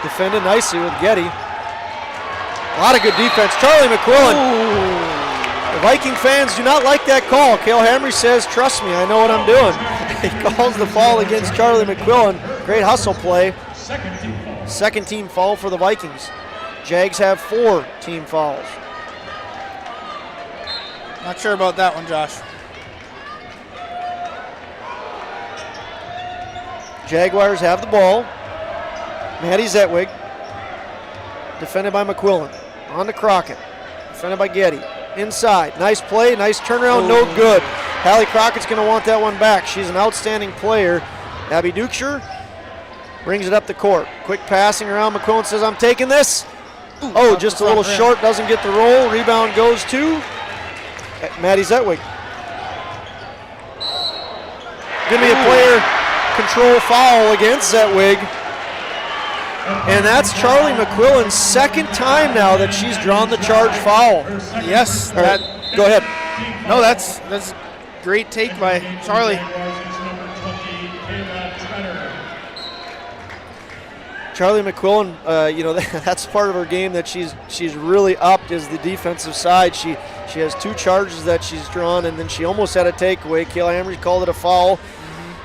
Defended nicely with Getty. A lot of good defense. Charlie McQuillan. Ooh. The Viking fans do not like that call. Cale Hamry says, trust me, I know what I'm doing. He calls the foul against Charlie McQuillan. Great hustle play. Second team foul for the Vikings. Jags have 4 team fouls. Not sure about that one, Josh. Jaguars have the ball. Maddie Zetwig, defended by McQuillan. On to Crockett, defended by Getty. Inside, nice play, nice turnaround, no good. Hallie Crockett's going to want that one back. She's an outstanding player. Abby Duchess brings it up the court. Quick passing around. McQuillan says, I'm taking this. Just a little short, doesn't get the roll. Rebound goes to Maddie Zetwig. Give me a player control foul against Zetwig. And that's Charlie McQuillan's second time now that she's drawn the charge foul. Yes. Go ahead. No, that's great take by Charlie. Charlie McQuillan, that's part of her game that she's really upped is the defensive side. She has 2 charges that she's drawn, and then she almost had a takeaway. Kayla Hamry called it a foul.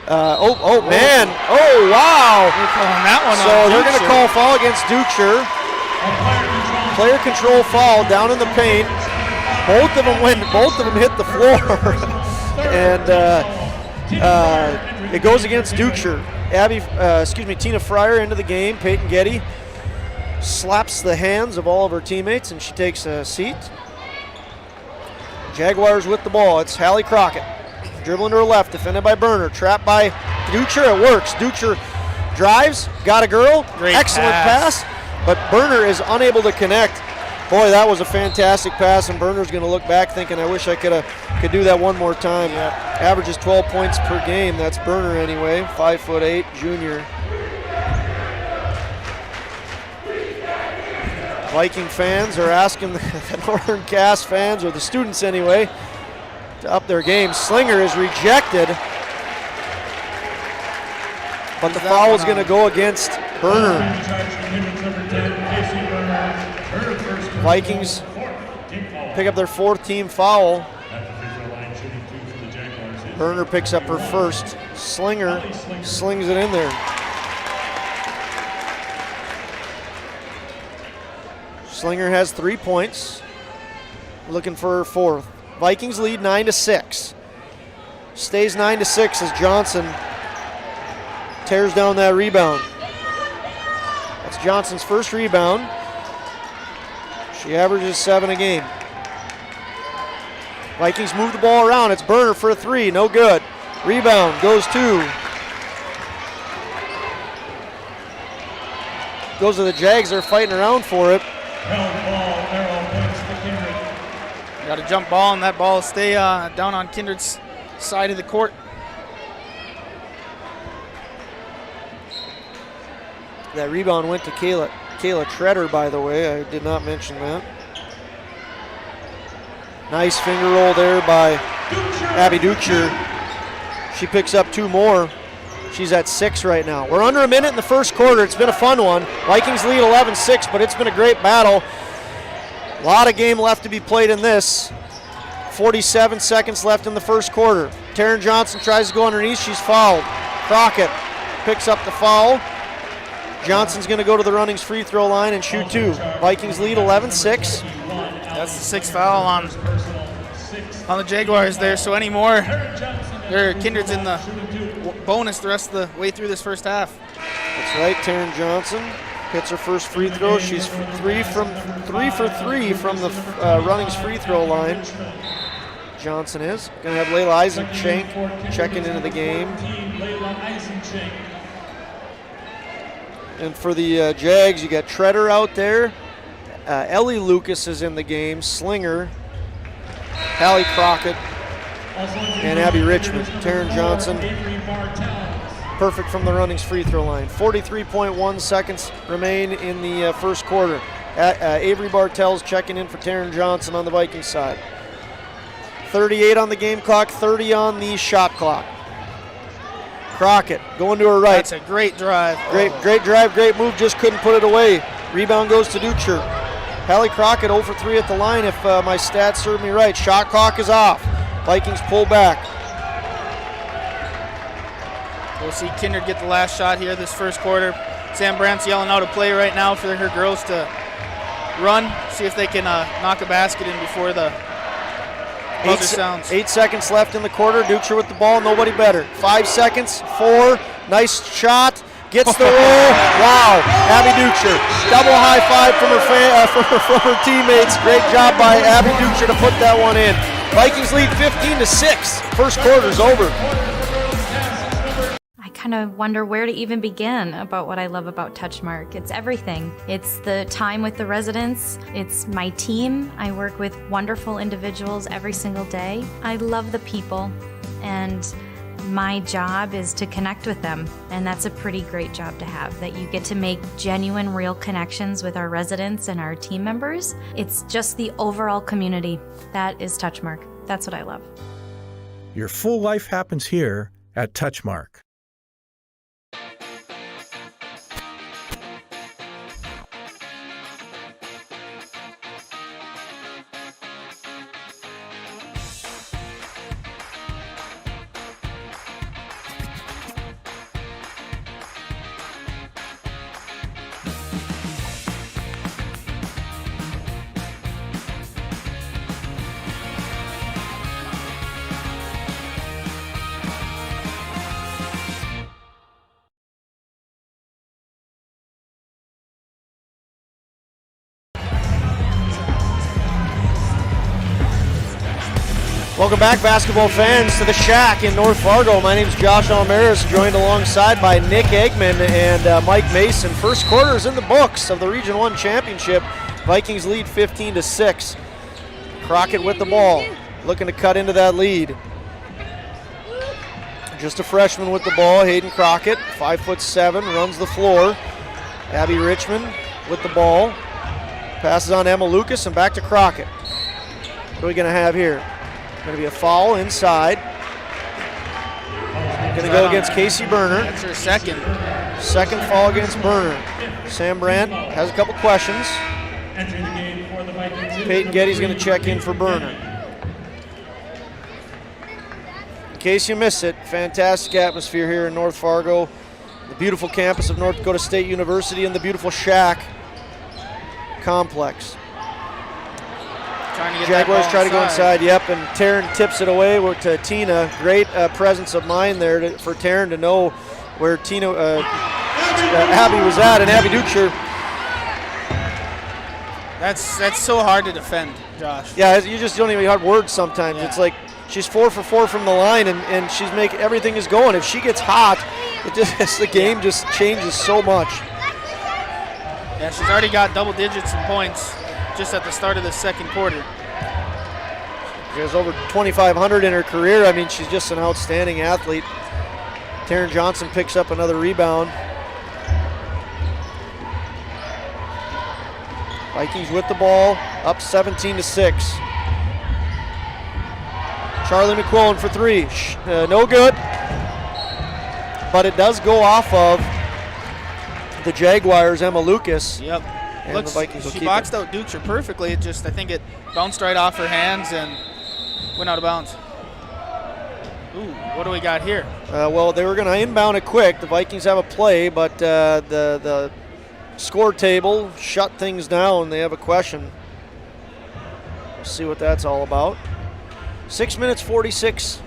Man. Oh, wow. They're calling that one so they're going to call foul against Duchess. Player control foul down in the paint. Both of them hit the floor. And it goes against Duchess. Tina Fryer into the game. Peyton Getty slaps the hands of all of her teammates, and she takes a seat. Jaguars with the ball. It's Hallie Crockett. Dribbling to her left, defended by Berner. Trapped by Duchess. It works. Duchess drives. Got a girl. Great excellent pass. But Berner is unable to connect. Boy, that was a fantastic pass, and Berner's going to look back thinking, I wish I could do that one more time. Yeah. Averages 12 points per game. That's Berner anyway, 5'8", junior. Viking fans are asking the Northern Cass fans, or the students anyway, to up their game. Slinger is rejected, but the foul is going to go against Berner. Vikings pick up their 4th team foul. Berner picks up her first. Slinger slings it in there. Slinger has 3 points, looking for her 4th. Vikings lead 9-6. Stays 9-6 as Johnson tears down that rebound. That's Johnson's first rebound. She averages 7 a game. Vikings move the ball around. It's Berner for a 3. No good. Rebound goes to the Jags. They're fighting around for it. Got a jump ball, and that ball will stay down on Kindred's side of the court. That rebound went to Kayla Treader, by the way. I did not mention that. Nice finger roll there by Abby Duchess. She picks up 2 more. She's at 6 right now. We're under a minute in the first quarter. It's been a fun one. Vikings lead 11-6, but it's been a great battle. A lot of game left to be played in this. 47 seconds left in the first quarter. Taryn Johnson tries to go underneath. She's fouled. Crockett picks up the foul. Johnson's going to go to the Runnings free throw line and shoot 2. Vikings lead 11-6. That's the 6th foul on the Jaguars there. So any more, Kindred's in the bonus the rest of the way through this first half. That's right. Taryn Johnson hits her first free throw. She's 3 for 3 from the Runnings free throw line. Johnson is going to have Layla Eisenchenk checking into the game. And for the Jags, you got Treader out there. Ellie Lucas is in the game. Slinger, Hallie Crockett, and Abby Richmond. Taryn Johnson, perfect from the Runnings free throw line. 43.1 seconds remain in the first quarter. Avery Bartels checking in for Taryn Johnson on the Vikings side. 38 on the game clock, 30 on the shot clock. Crockett going to her right. That's a great drive. Great drive, great move, just couldn't put it away. Rebound goes to Duchess. Hallie Crockett 0 for 3 at the line if my stats serve me right. Shot clock is off. Vikings pull back. We'll see Kindred get the last shot here this first quarter. Sam Brandt's yelling out a play right now for her girls to run, see if they can knock a basket in before the buzzer sounds. 8 seconds left in the quarter. Duchess with the ball, nobody better. 5 seconds, 4, nice shot. gets the roll. Wow, Abby Duchess, double high five from her teammates. Great job by Abby Duchess to put that one in. Vikings lead 15-6. First quarter's over. I kind of wonder where to even begin about what I love about Touchmark. It's everything. It's the time with the residents. It's my team. I work with wonderful individuals every single day. I love the people, and my job is to connect with them, and that's a pretty great job to have, that you get to make genuine, real connections with our residents and our team members. It's just the overall community. That is Touchmark. That's what I love. Your full life happens here at Touchmark. Welcome back, basketball fans, to the Shack in North Fargo. My name is Josh Allmaras, joined alongside by Nick Eggman and Mike Mason. First quarter is in the books of the Region 1 Championship. Vikings lead 15-6. Crockett with the ball, looking to cut into that lead. Just a freshman with the ball, Hayden Crockett, 5'7", runs the floor. Abby Richmond with the ball. Passes on Emma Lucas and back to Crockett. What are we going to have here? Going to be a foul inside. Going to go against Casey Berner. That's her second. Second foul against Berner. Sam Brandt has a couple questions. Peyton Getty's going to check in for Berner. In case you miss it, fantastic atmosphere here in North Fargo. The beautiful campus of North Dakota State University and the beautiful Shack complex. Jaguars try to go inside, yep, and Taryn tips it away to Tina. Great presence of mind there for Taryn to know where Abby was at, and Abby Duchess. That's so hard to defend, Josh. Yeah, you just don't even have words sometimes. Yeah. It's like she's 4 for 4 from the line, and she's making everything is going. If she gets hot, the game just changes so much. Yeah, she's already got double digits in points just at the start of the second quarter. She has over 2,500 in her career. I mean, she's just an outstanding athlete. Taryn Johnson picks up another rebound. Vikings with the ball, up 17-6. Charlie McQuillan for three. No good. But it does go off of the Jaguars, Emma Lucas. Yep. And the Vikings will she keep boxed it. out Duchess perfectly. I think it bounced right off her hands and went out of bounds. Ooh, what do we got here? Well, they were going to inbound it quick. The Vikings have a play, but the score table shut things down. They have a question. We'll see what that's all about. 6 minutes 46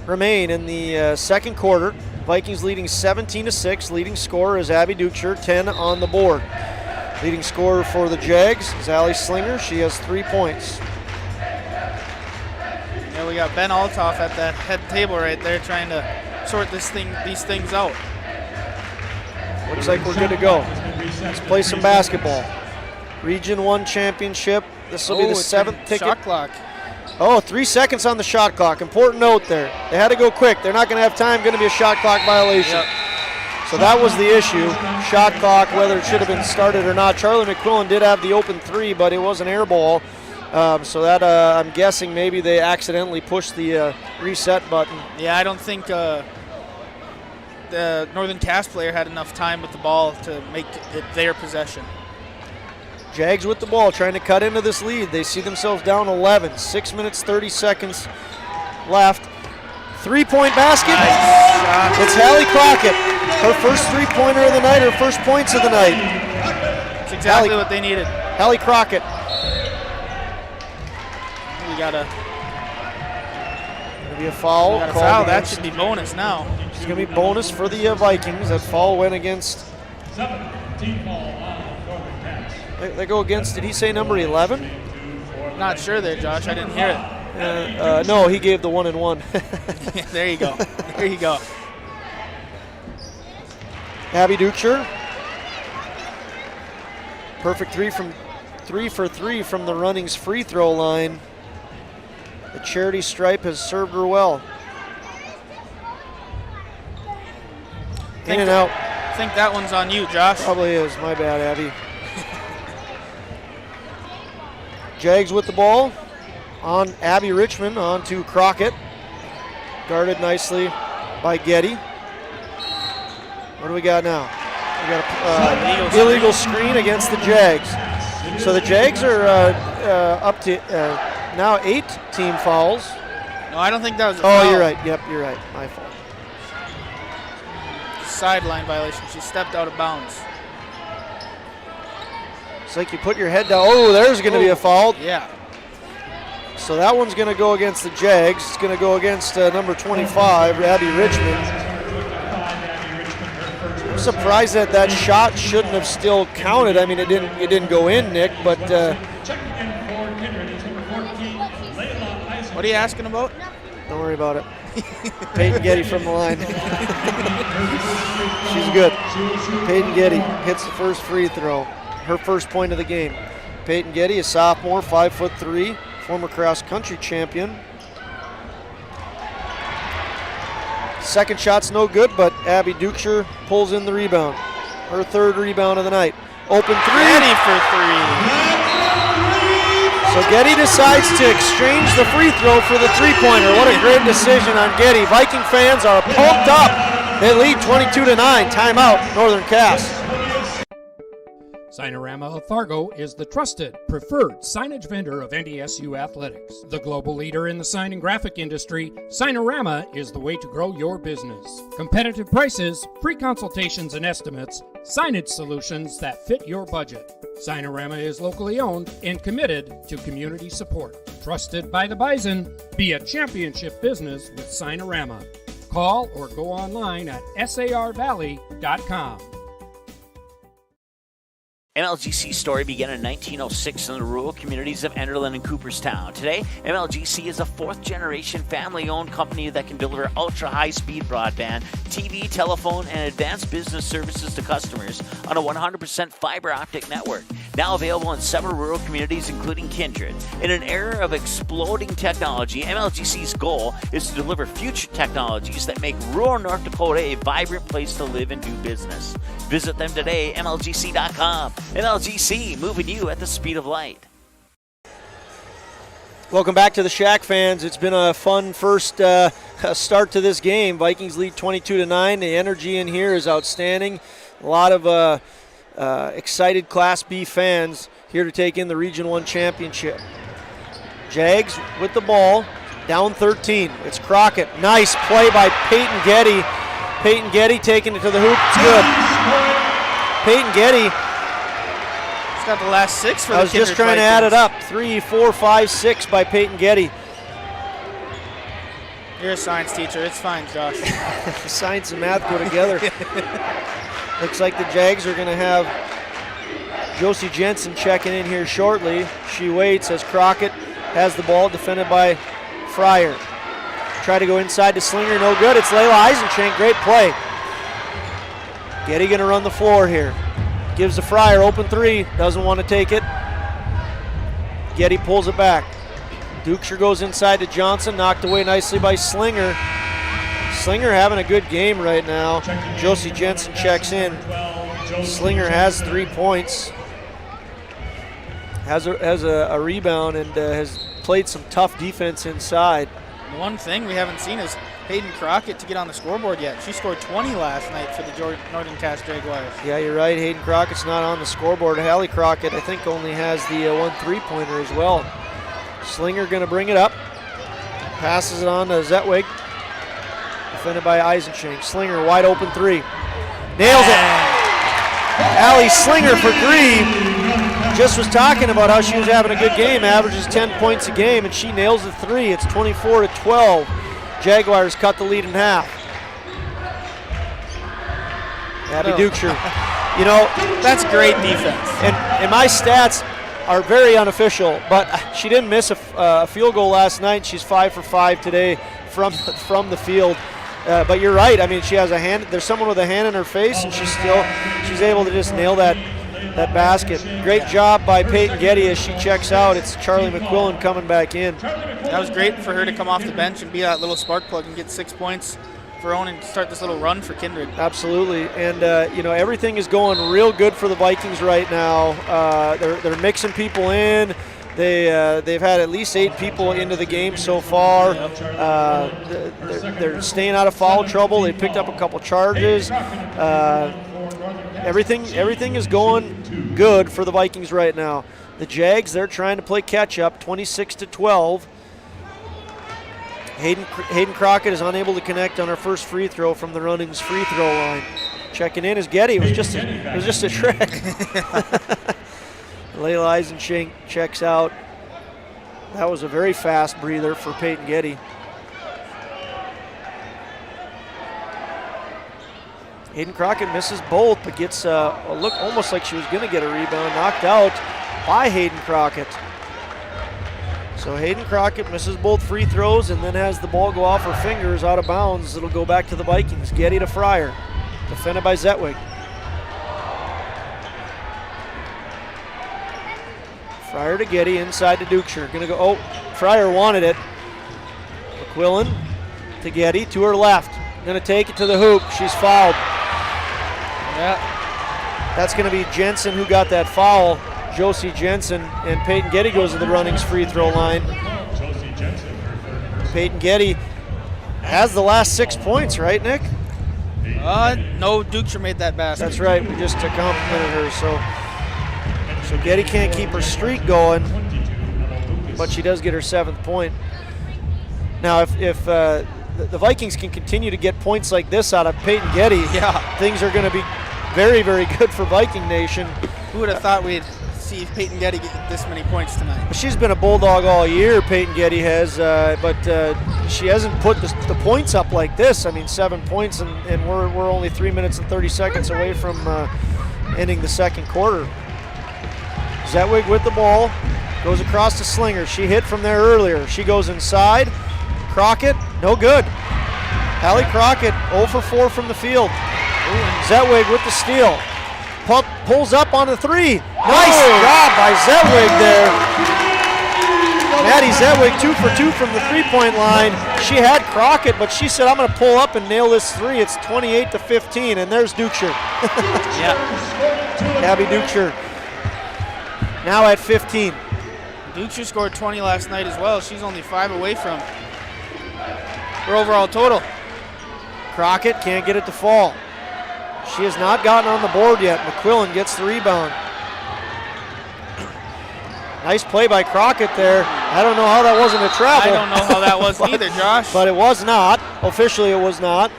remain in the second quarter. Vikings leading 17-6. Leading scorer is Abby Duchess, 10 on the board. Leading scorer for the Jags is Allie Slinger. She has 3 points. Yeah, we got Ben Altoff at that head table right there trying to sort these things out. Looks like we're good to go. Let's play some basketball. Region 1 Championship. This will be the 7th ticket. Shot clock. Oh, 3 seconds on the shot clock. Important note there. They had to go quick. They're not going to have time. Going to be a shot clock violation. Yep. So that was the issue. Shot clock, whether it should have been started or not. Charlie McQuillan did have the open three, but it was an air ball. So that I'm guessing maybe they accidentally pushed the reset button. Yeah, I don't think the Northern Cass player had enough time with the ball to make it their possession. Jags with the ball, trying to cut into this lead. They see themselves down 11. 6 minutes, 30 seconds left. 3-point basket. Nice. It's Hallie Crockett. Her first three-pointer of the night, her first points of the night. That's exactly what they needed. Hallie Crockett. We got Gonna be a foul. That should be bonus now. It's going to be bonus for the Vikings. That foul went against. 7-team foul on Northern Cass. They go against, did he say number 11? Not sure there, Josh. I didn't hear it. No, he gave the 1-1. There you go. There you go. Abby Duchess. Perfect 3 for 3 from the Runnings free throw line. The charity stripe has served her well. In and out. I think that one's on you, Josh. Probably is. My bad, Abby. Jags with the ball. On Abby Richmond, on to Crockett. Guarded nicely by Getty. What do we got now? We got an illegal screen against the Jags. So the Jags are up to now 8 team fouls. No, I don't think that was a foul. Oh, you're right. Yep, you're right. My fault. Sideline violation. She stepped out of bounds. It's like you put your head down. Oh, there's going to be a foul. Yeah. So that one's going to go against the Jags. It's going to go against number 25, Abby Richmond. I'm surprised that shot shouldn't have still counted. I mean, it didn't go in, Nick, but what are you asking about? Don't worry about it. Peyton Getty from the line. She's good. Peyton Getty hits the first free throw. Her first point of the game. Peyton Getty, a sophomore, 5'3", former cross-country champion. Second shot's no good, but Abby Duchess pulls in the rebound. Her third rebound of the night. Open 3. Getty for 3. So Getty decides to exchange the free throw for the three-pointer. What a great decision on Getty. Viking fans are pumped up. They lead 22-9. Timeout, Northern Cass. Signorama of Fargo is the trusted, preferred signage vendor of NDSU athletics. The global leader in the sign and graphic industry, Signorama is the way to grow your business. Competitive prices, free consultations and estimates, signage solutions that fit your budget. Signorama is locally owned and committed to community support. Trusted by the Bison, be a championship business with Signorama. Call or go online at sarvalley.com. MLGC's story began in 1906 in the rural communities of Enderlin and Cooperstown. Today, MLGC is a fourth-generation family-owned company that can deliver ultra-high-speed broadband, TV, telephone, and advanced business services to customers on a 100% fiber optic network. Now available in several rural communities, including Kindred. In an era of exploding technology, MLGC's goal is to deliver future technologies that make rural North Dakota a vibrant place to live and do business. Visit them today, MLGC.com. MLGC, moving you at the speed of light. Welcome back to the Shack, fans. It's been a fun first start to this game. Vikings lead 22-9. The energy in here is outstanding. A lot of excited Class B fans here to take in the Region 1 championship. Jags with the ball, down 13. It's Crockett. Nice play by Peyton Getty. Peyton Getty taking it to the hoop. It's good. Peyton Getty. He's got the last 6 for the I was just trying to add it up. 3, 4, 5, 6 by Peyton Getty. You're a science teacher. It's fine, Josh. Science and math go together. Looks like the Jags are going to have Josie Jensen checking in here shortly. She waits as Crockett has the ball, defended by Fryer. Try to go inside to Slinger, no good. It's Layla Eisenschenk, great play. Getty going to run the floor here. Gives to Fryer, open 3, doesn't want to take it. Getty pulls it back. Duchess goes inside to Johnson, knocked away nicely by Slinger. Slinger having a good game right now. Josie Jensen checks in. Slinger has 3 points. Has a rebound and has played some tough defense inside. The one thing we haven't seen is Hayden Crockett to get on the scoreboard yet. She scored 20 last night for the Northern Cass Jaguars. Yeah, you're right. Hayden Crockett's not on the scoreboard. Hallie Crockett, I think, only has the 1 3-pointer as well. Slinger going to bring it up. Passes it on to Zetwig. Defended by Eisenschenk. Slinger, wide open 3. Nails it. Allie Slinger for 3. Just was talking about how she was having a good game. Averages 10 points a game, and she nails the 3. It's 24-12. Jaguars cut the lead in half. Abby Duchess. You know, that's great defense. And my stats are very unofficial, but she didn't miss a field goal last night. She's 5 for 5 today from the field. But you're right. I mean, she has a hand. There's someone with a hand in her face, and she's able to just nail that basket. Great job by Peyton Getty as she checks out. It's Charlie McQuillan coming back in. That was great for her to come off the bench and be that little spark plug and get 6 points for her own and start this little run for Kindred. Absolutely, and you know, everything is going real good for the Vikings right now. They're mixing people in. They've had at least 8 people into the game so far. They're staying out of foul trouble. They picked up a couple charges. Everything is going good for the Vikings right now. The Jags, they're trying to play catch up, 26-12. Hayden Crockett is unable to connect on her first free throw from the Runnings free throw line. Checking in is Getty. It was just a trick. Layla Eisenschenk checks out. That was a very fast breather for Peyton Getty. Hayden Crockett misses both, but gets a look almost like she was going to get a rebound. Knocked out by Hayden Crockett. So Hayden Crockett misses both free throws and then has the ball go off her fingers out of bounds. It'll go back to the Vikings. Getty to Fryer. Defended by Zetwig. Fryer to Getty, inside to Duchess. Gonna go, oh, Fryer wanted it. McQuillan to Getty, to her left. Gonna take it to the hoop, she's fouled. Yeah, that's gonna be Jensen who got that foul. Josie Jensen, and Peyton Getty goes to the Runnings free throw line. Peyton Getty has the last 6 points, right, Nick? No, Duchess made that basket. That's right, we just complimented her, so Getty can't keep her streak going, but she does get her 7th point. Now, if the Vikings can continue to get points like this out of Peyton Getty, things are going to be very, very good for Viking Nation. Who would have thought we'd see Peyton Getty get this many points tonight? She's been a Bulldog all year, Peyton Getty has, but she hasn't put the points up like this. I mean, 7 points, and we're only 3 minutes and 30 seconds away from ending the second quarter. Zetwig with the ball, goes across to Slinger. She hit from there earlier. She goes inside. Crockett, no good. Hallie Crockett, 0 for 4 from the field. Zetwig with the steal. Pulls up on the 3. Nice job by Zetwig there. Maddie Zetwig 2 for 2 from the three-point line. She had Crockett, but she said, I'm going to pull up and nail this 3. It's 28-15, and there's Duchess. Abby Duchess now at 15. Duchess scored 20 last night as well. She's only 5 away from her overall total. Crockett can't get it to fall. She has not gotten on the board yet. McQuillan gets the rebound. Nice play by Crockett there. I don't know how that wasn't a travel. I don't know how that was either, Josh. But it was not. Officially, it was not.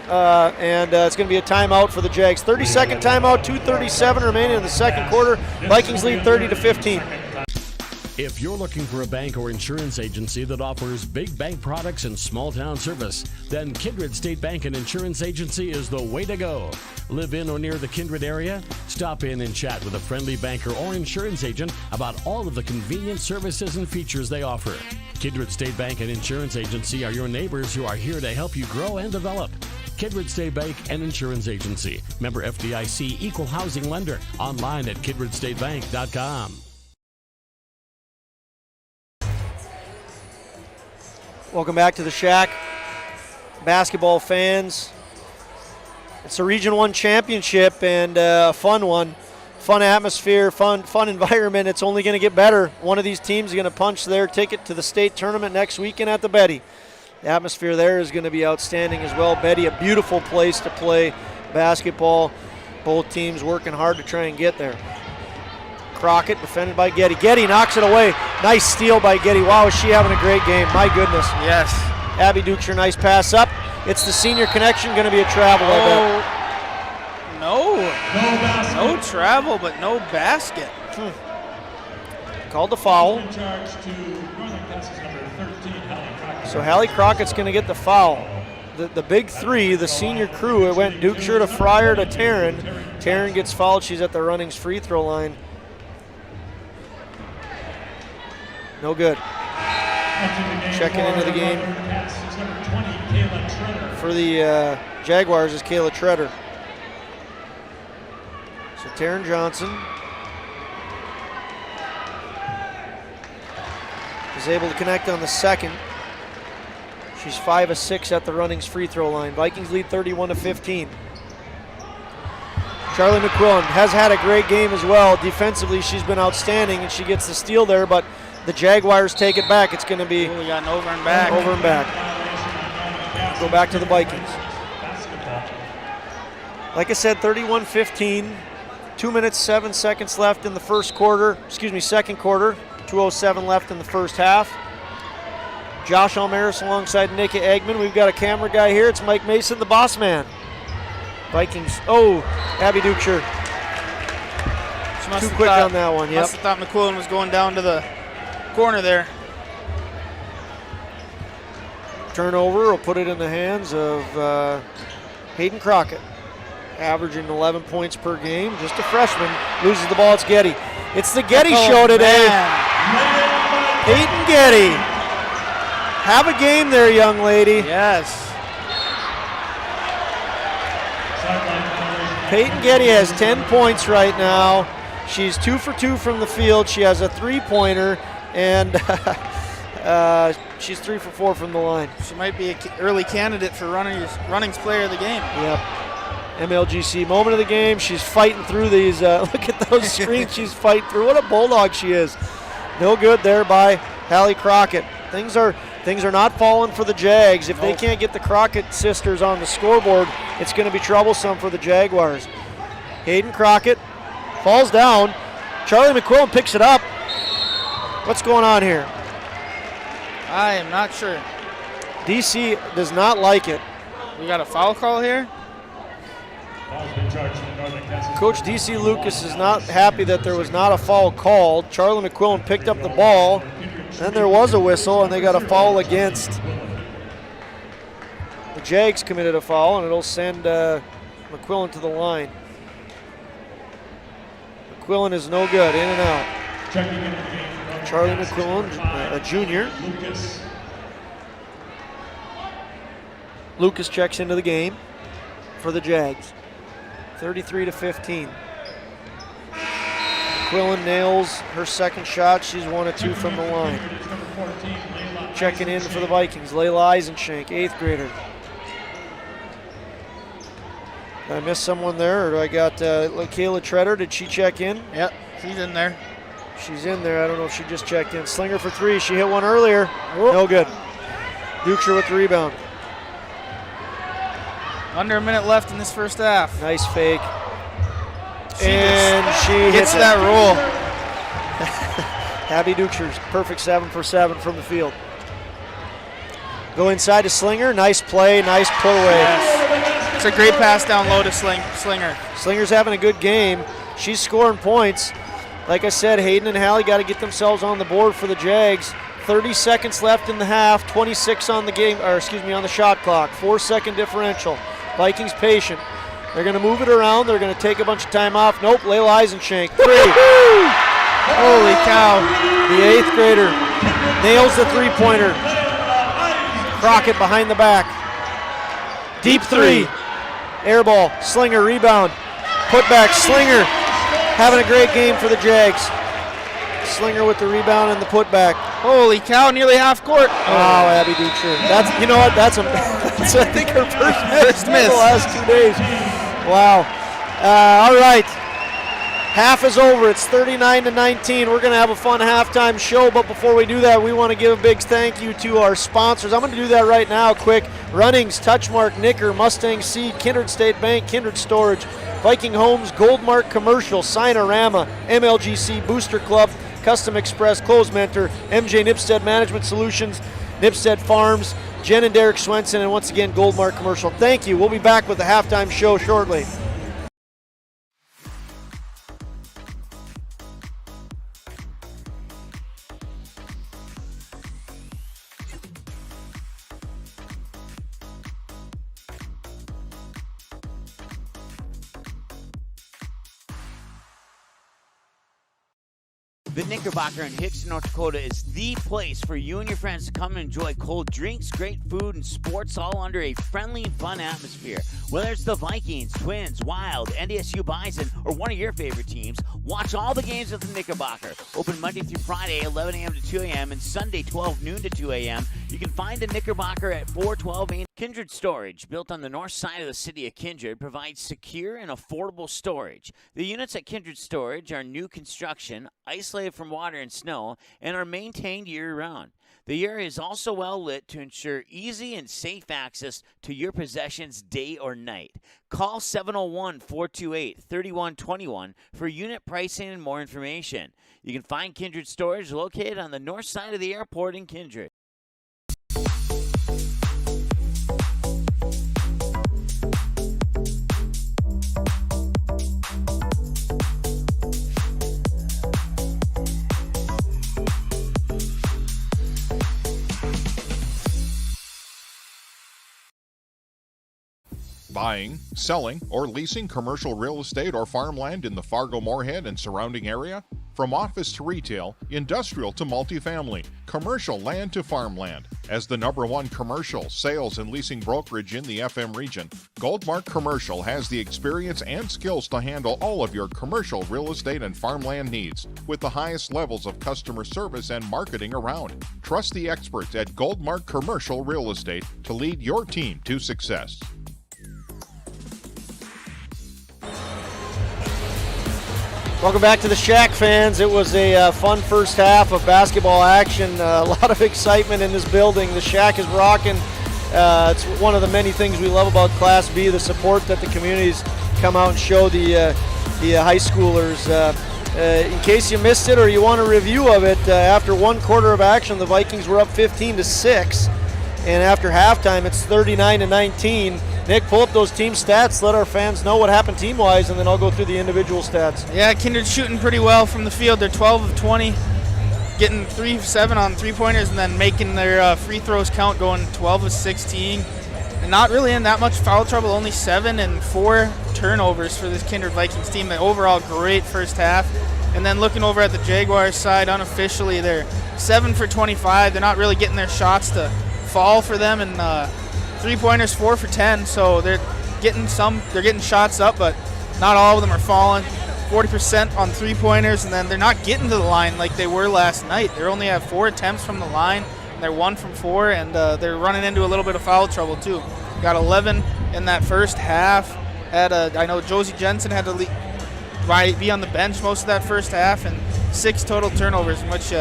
And it's going to be a timeout for the Jags. 30-second timeout, 2:37 remaining in the second quarter. Vikings lead 30-15. If you're looking for a bank or insurance agency that offers big bank products and small town service, then Kindred State Bank and Insurance Agency is the way to go. Live in or near the Kindred area? Stop in and chat with a friendly banker or insurance agent about all of the convenient services and features they offer. Kindred State Bank and Insurance Agency are your neighbors who are here to help you grow and develop. Kindred State Bank and Insurance Agency. Member FDIC, equal housing lender. Online at kindredstatebank.com. Welcome back to the Shack. Basketball fans, it's a Region 1 championship and a fun one. Fun atmosphere, fun environment. It's only going to get better. One of these teams is going to punch their ticket to the state tournament next weekend at the Betty. The atmosphere there is going to be outstanding as well. Betty, a beautiful place to play basketball. Both teams working hard to try and get there. Crockett defended by Getty. Getty knocks it away. Nice steal by Getty. Wow, is she having a great game. My goodness. Yes. Abby Duchess, nice pass up. It's the senior connection, going to be a travel, I bet. No travel, but no basket. Called the foul. So Hallie Crockett's going to get the foul. the big three, the senior crew. It went Duchess to Fryer to Taryn. Taryn gets fouled. She's at the Runnings free throw line. No good. Checking into the game for the Jaguars is Kayla Treader. So Taryn Johnson is able to connect on the second. She's 5 of 6 at the Runnings free throw line. Vikings lead 31-15. Charlie McQuillan has had a great game as well. Defensively, she's been outstanding, and she gets the steal there, but the Jaguars take it back. It's going to be we got an over and back. Over and back. Go back to the Vikings. Like I said, 31-15. 2 minutes, 7 seconds left in the second quarter. 2:07 left in the first half. Josh Allmaras alongside Nikki Eggman. We've got a camera guy here. It's Mike Mason, the boss man. Vikings. Oh, Abby Duchess. Too quick on that one. Yep. Must have thought McQuillan was going down to the corner there. Turnover will put it in the hands of Hayden Crockett. Averaging 11 points per game. Just a freshman. Loses the ball. It's Getty. It's the Getty show today. Peyton Getty. Have a game there, young lady. Yes. Peyton Getty has 10 points right now. She's 2 for 2 from the field. She has a three-pointer, and she's 3 for 4 from the line. She might be an early candidate for Runnings player of the game. Yep. MLGC moment of the game. She's fighting through these. Look at those screens she's fighting through. What a bulldog she is. No good there by Hallie Crockett. Things are not falling for the Jags. If they can't get the Crockett sisters on the scoreboard, it's going to be troublesome for the Jaguars. Hayden Crockett falls down. Charlie McQuillan picks it up. What's going on here? I am not sure. DC does not like it. We got a foul call here? Coach DC Lucas is not happy that there was not a foul called. Charlie McQuillan picked up the ball. Then there was a whistle, and they got a foul against. The Jags committed a foul, and it'll send McQuillan to the line. McQuillan is no good, in and out. Charlie McQuillan, a junior. Lucas checks into the game for the Jags. 33-15. McQuillan nails her second shot. She's 1 of 2 from the line. Checking in for the Vikings, Layla Eisenshank, 8th grader. Did I miss someone there, or do I got Kayla Treader? Did she check in? Yep, she's in there. She's in there. I don't know if she just checked in. Slinger for 3. She hit one earlier. No good. Duchess with the rebound. Under a minute left in this first half. Nice fake. She hits that roll. Abby Duchess, perfect 7 for 7 from the field. Go inside to Slinger. Nice play, nice pull away. Yes. It's a great pass down low to Slinger. Slinger's having a good game. She's scoring points. Like I said, Hayden and Hallie got to get themselves on the board for the Jags. 30 seconds left in the half, 26 on the game, or excuse me, on the shot clock. 4-second differential. Vikings patient. They're going to move it around. They're going to take a bunch of time off. Nope, Layla Eisenshank. 3. Holy cow. The 8th grader nails the three-pointer. Crockett behind the back. Deep 3. Air ball. Slinger rebound. Put back. Slinger having a great game for the Jags. Slinger with the rebound and the putback. Holy cow, nearly half court. Wow, Abby Duchess. That's, you know what, that's I think her first miss the last 2 days. Wow. All right. Half is over. It's 39-19. We're going to have a fun halftime show, but before we do that, we want to give a big thank you to our sponsors. I'm going to do that right now, quick. Runnings, Touchmark, Nicker, Mustang Seed, Kindred State Bank, Kindred Storage, Viking Homes, Goldmark Commercial, Sinorama, MLGC Booster Club, Custom Express, Close Mentor, MJ Nipstead Management Solutions, Nipstead Farms, Jen and Derek Swenson, and once again, Goldmark Commercial. Thank you. We'll be back with the halftime show shortly. The Knickerbocker in Hickson, North Dakota is the place for you and your friends to come and enjoy cold drinks, great food, and sports all under a friendly and fun atmosphere. Whether it's the Vikings, Twins, Wild, NDSU Bison, or one of your favorite teams, watch all the games at the Knickerbocker. Open Monday through Friday, 11 a.m. to 2 a.m., and Sunday, 12 noon to 2 a.m. You can find the Knickerbocker at 412 Main. Kindred Storage, built on the north side of the city of Kindred, provides secure and affordable storage. The units at Kindred Storage are new construction, isolated from water and snow, and are maintained year-round. The area is also well lit to ensure easy and safe access to your possessions day or night. Call 701-428-3121 for unit pricing and more information. You can find Kindred Storage located on the north side of the airport in Kindred. Buying, selling, or leasing commercial real estate or farmland in the Fargo-Moorhead and surrounding area? From office to retail, industrial to multifamily, commercial land to farmland. As the #1 commercial, sales, and leasing brokerage in the FM region, Goldmark Commercial has the experience and skills to handle all of your commercial real estate and farmland needs with the highest levels of customer service and marketing around. Trust the experts at Goldmark Commercial Real Estate to lead your team to success. Welcome back to the Shack, fans. It was a fun first half of basketball action. A lot of excitement in this building. The Shack is rocking. It's one of the many things we love about Class B, the support that the communities come out and show the high schoolers. In case you missed it or you want a review of it, after one quarter of action, the Vikings were up 15-6. And after halftime, it's 39-19. Nick, pull up those team stats. Let our fans know what happened team-wise, and then I'll go through the individual stats. Yeah, Kindred's shooting pretty well from the field. They're 12 of 20, getting 3 of 7 on three-pointers, and then making their free throws count, going 12 of 16. And not really in that much foul trouble, only 7 and 4 turnovers for this Kindred Vikings team. The overall great first half. And then looking over at the Jaguars side, unofficially, they're 7 for 25. They're not really getting their shots to fall for them, and three-pointers 4 for 10, so they're getting shots up, but not all of them are falling. 40% on three-pointers, and then they're not getting to the line like they were last night. They only have 4 attempts from the line, and they're 1 from 4, and they're running into a little bit of foul trouble too. Got 11 in that first half. I know Josie Jensen had to be on the bench most of that first half, and 6 total turnovers, which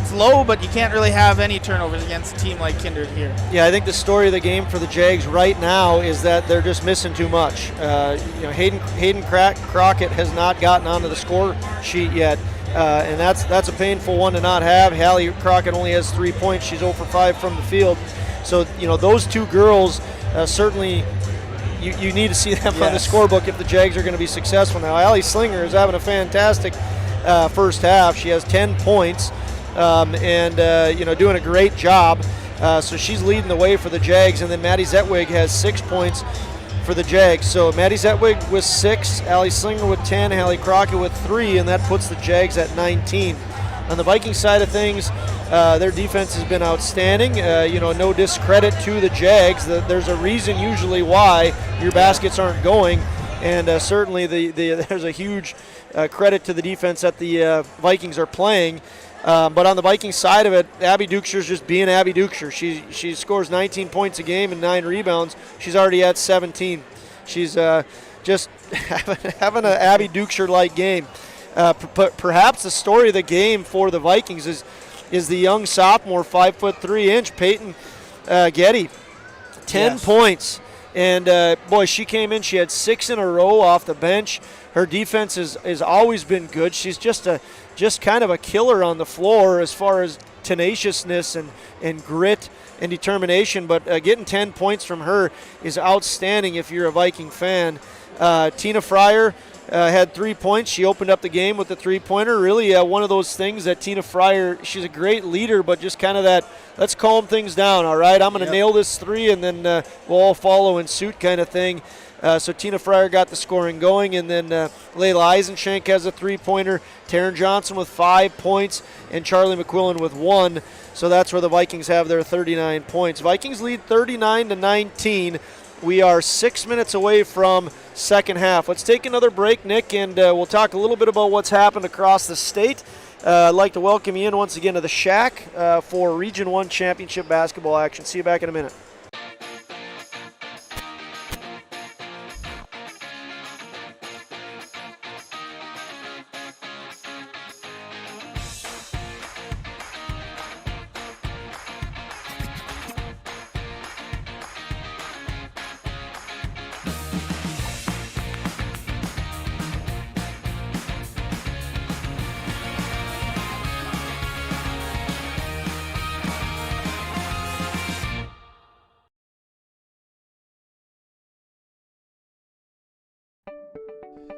it's low, but you can't really have any turnovers against a team like Kindred here. Yeah, I think the story of the game for the Jags right now is that they're just missing too much. Hayden Crockett has not gotten onto the score sheet yet, and that's a painful one to not have. Hallie Crockett only has 3 points. She's 0 for 5 from the field. So, those two girls certainly you need to see them on the scorebook if the Jags are going to be successful now. Allie Slinger is having a fantastic first half. She has 10 points. Doing a great job. So she's leading the way for the Jags. And then Maddie Zetwig has 6 points for the Jags. So Maddie Zetwig with 6, Allie Slinger with 10, Hallie Crockett with 3, and that puts the Jags at 19. On the Viking side of things, their defense has been outstanding. No discredit to the Jags. There's a reason usually why your baskets aren't going. And certainly there's a huge credit to the defense that the Vikings are playing. But on the Vikings side of it, Abby Duches's just being Abby Duchess. She scores 19 points a game and 9 rebounds. She's already at 17. She's just having an Abby Duchess-like game. Perhaps the story of the game for the Vikings is the young sophomore, 5'3" Peyton Getty, 10 points. And, she came in. She had 6 in a row off the bench. Her defense has always been good. She's just kind of a killer on the floor as far as tenaciousness and grit and determination. But getting 10 points from her is outstanding if you're a Viking fan. Tina Fryer had 3 points. She opened up the game with the three-pointer. Really one of those things that Tina Fryer, she's a great leader, but just kind of that, let's calm things down, all right? I'm going to nail this 3, and then we'll all follow in suit kind of thing. So Tina Fryer got the scoring going, and then Layla Eisenshank has a three-pointer, Taryn Johnson with 5 points, and Charlie McQuillan with 1. So that's where the Vikings have their 39 points. Vikings lead 39-19. We are 6 minutes away from second half. Let's take another break, Nick, and we'll talk a little bit about what's happened across the state. I'd like to welcome you in once again to the Shack for Region 1 Championship basketball action. See you back in a minute.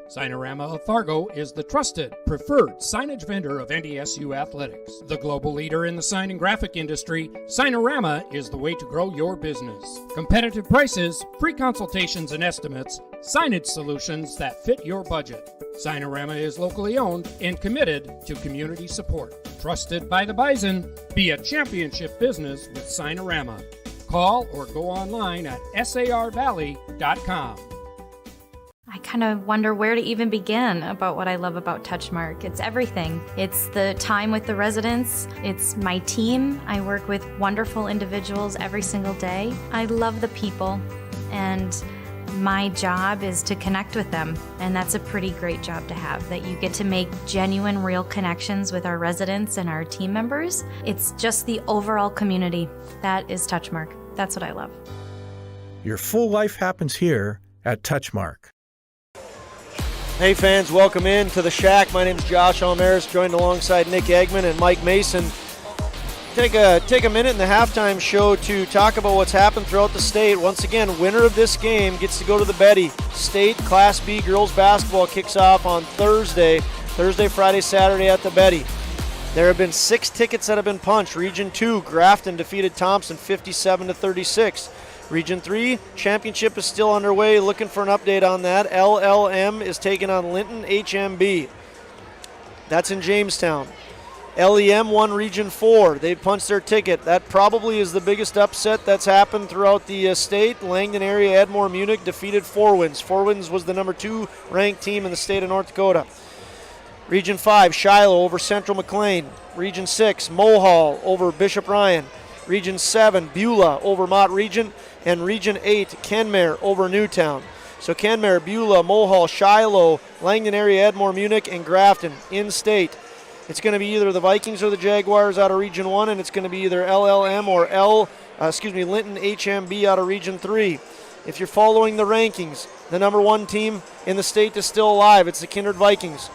Signorama of Fargo is the trusted, preferred signage vendor of NDSU athletics. The global leader in the sign and graphic industry, Signorama is the way to grow your business. Competitive prices, free consultations and estimates, signage solutions that fit your budget. Signorama is locally owned and committed to community support. Trusted by the Bison, be a championship business with Signorama. Call or go online at sarvalley.com. I kind of wonder where to even begin about what I love about Touchmark. It's everything. It's the time with the residents. It's my team. I work with wonderful individuals every single day. I love the people, and my job is to connect with them. And that's a pretty great job to have, that you get to make genuine, real connections with our residents and our team members. It's just the overall community. That is Touchmark. That's what I love. Your full life happens here at Touchmark. Hey fans, welcome in to the Shack. My name is Josh Allmaras, joined alongside Nick Eggman and Mike Mason. Take a minute in the halftime show to talk about what's happened throughout the state. Once again, winner of this game gets to go to the Betty. State Class B girls basketball kicks off on Thursday, Friday, Saturday at the Betty. There have been 6 tickets that have been punched. Region 2, Grafton defeated Thompson 57-36. Region 3 championship is still underway. Looking for an update on that. LLM is taking on Linton HMB. That's in Jamestown. LEM won Region 4. They punched their ticket. That probably is the biggest upset that's happened throughout the state. Langdon area Edmore Munich defeated Four Winds. Four Winds was the number 2 ranked team in the state of North Dakota. Region 5, Shiloh over Central McLean. Region 6, Mohall over Bishop Ryan. Region 7, Beulah over Mott Region. And Region 8, Kenmare over Newtown. So Kenmare, Beulah, Mohall, Shiloh, Langdon area, Edmore, Munich, and Grafton in state. It's going to be either the Vikings or the Jaguars out of Region 1, and it's going to be either LLM or Linton HMB out of Region 3. If you're following the rankings, the number 1 team in the state is still alive. It's the Kindred Vikings.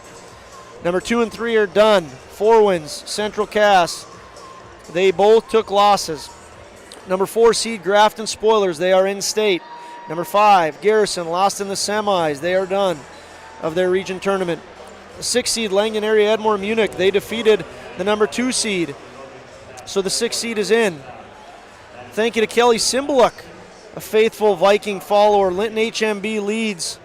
Number 2 and 3 are done. Four Winds, Central Cass. They both took losses. Number 4 seed Grafton Spoilers, they are in state. Number 5, Garrison, lost in the semis. They are done of their region tournament. The 6 seed Langdon area Edmore Munich, they defeated the number 2 seed. So the 6 seed is in. Thank you to Kelly Simbaluk, a faithful Viking follower. Linton HMB leads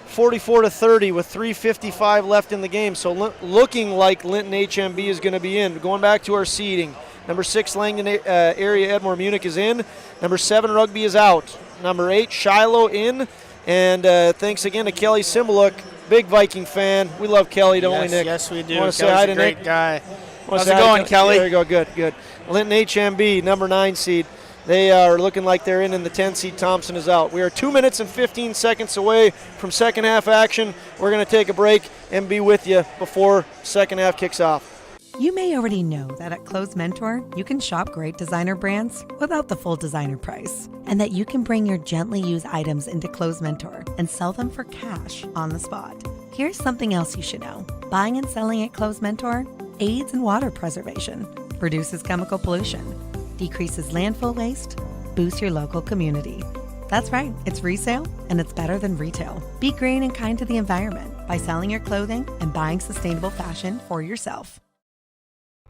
44-30 with 3:55 left in the game. So looking like Linton HMB is going to be in. Going back to our seeding. Number 6, Langdon area Edmore Munich is in. Number 7, Rugby is out. Number 8, Shiloh in. And thanks again to Kelly Simbaluk, big Viking fan. We love Kelly, don't we, Nick? Yes, we do. Kelly's a great Nick? Guy. How's it going, Kelly? There you go, good. Linton HMB, number 9 seed. They are looking like they're in, and the 10 seed Thompson is out. We are 2 minutes and 15 seconds away from second half action. We're going to take a break and be with you before second half kicks off. You may already know that at Clothes Mentor, you can shop great designer brands without the full designer price, and that you can bring your gently used items into Clothes Mentor and sell them for cash on the spot. Here's something else you should know. Buying and selling at Clothes Mentor aids in water preservation, reduces chemical pollution, decreases landfill waste, boosts your local community. That's right, it's resale, and it's better than retail. Be green and kind to the environment by selling your clothing and buying sustainable fashion for yourself.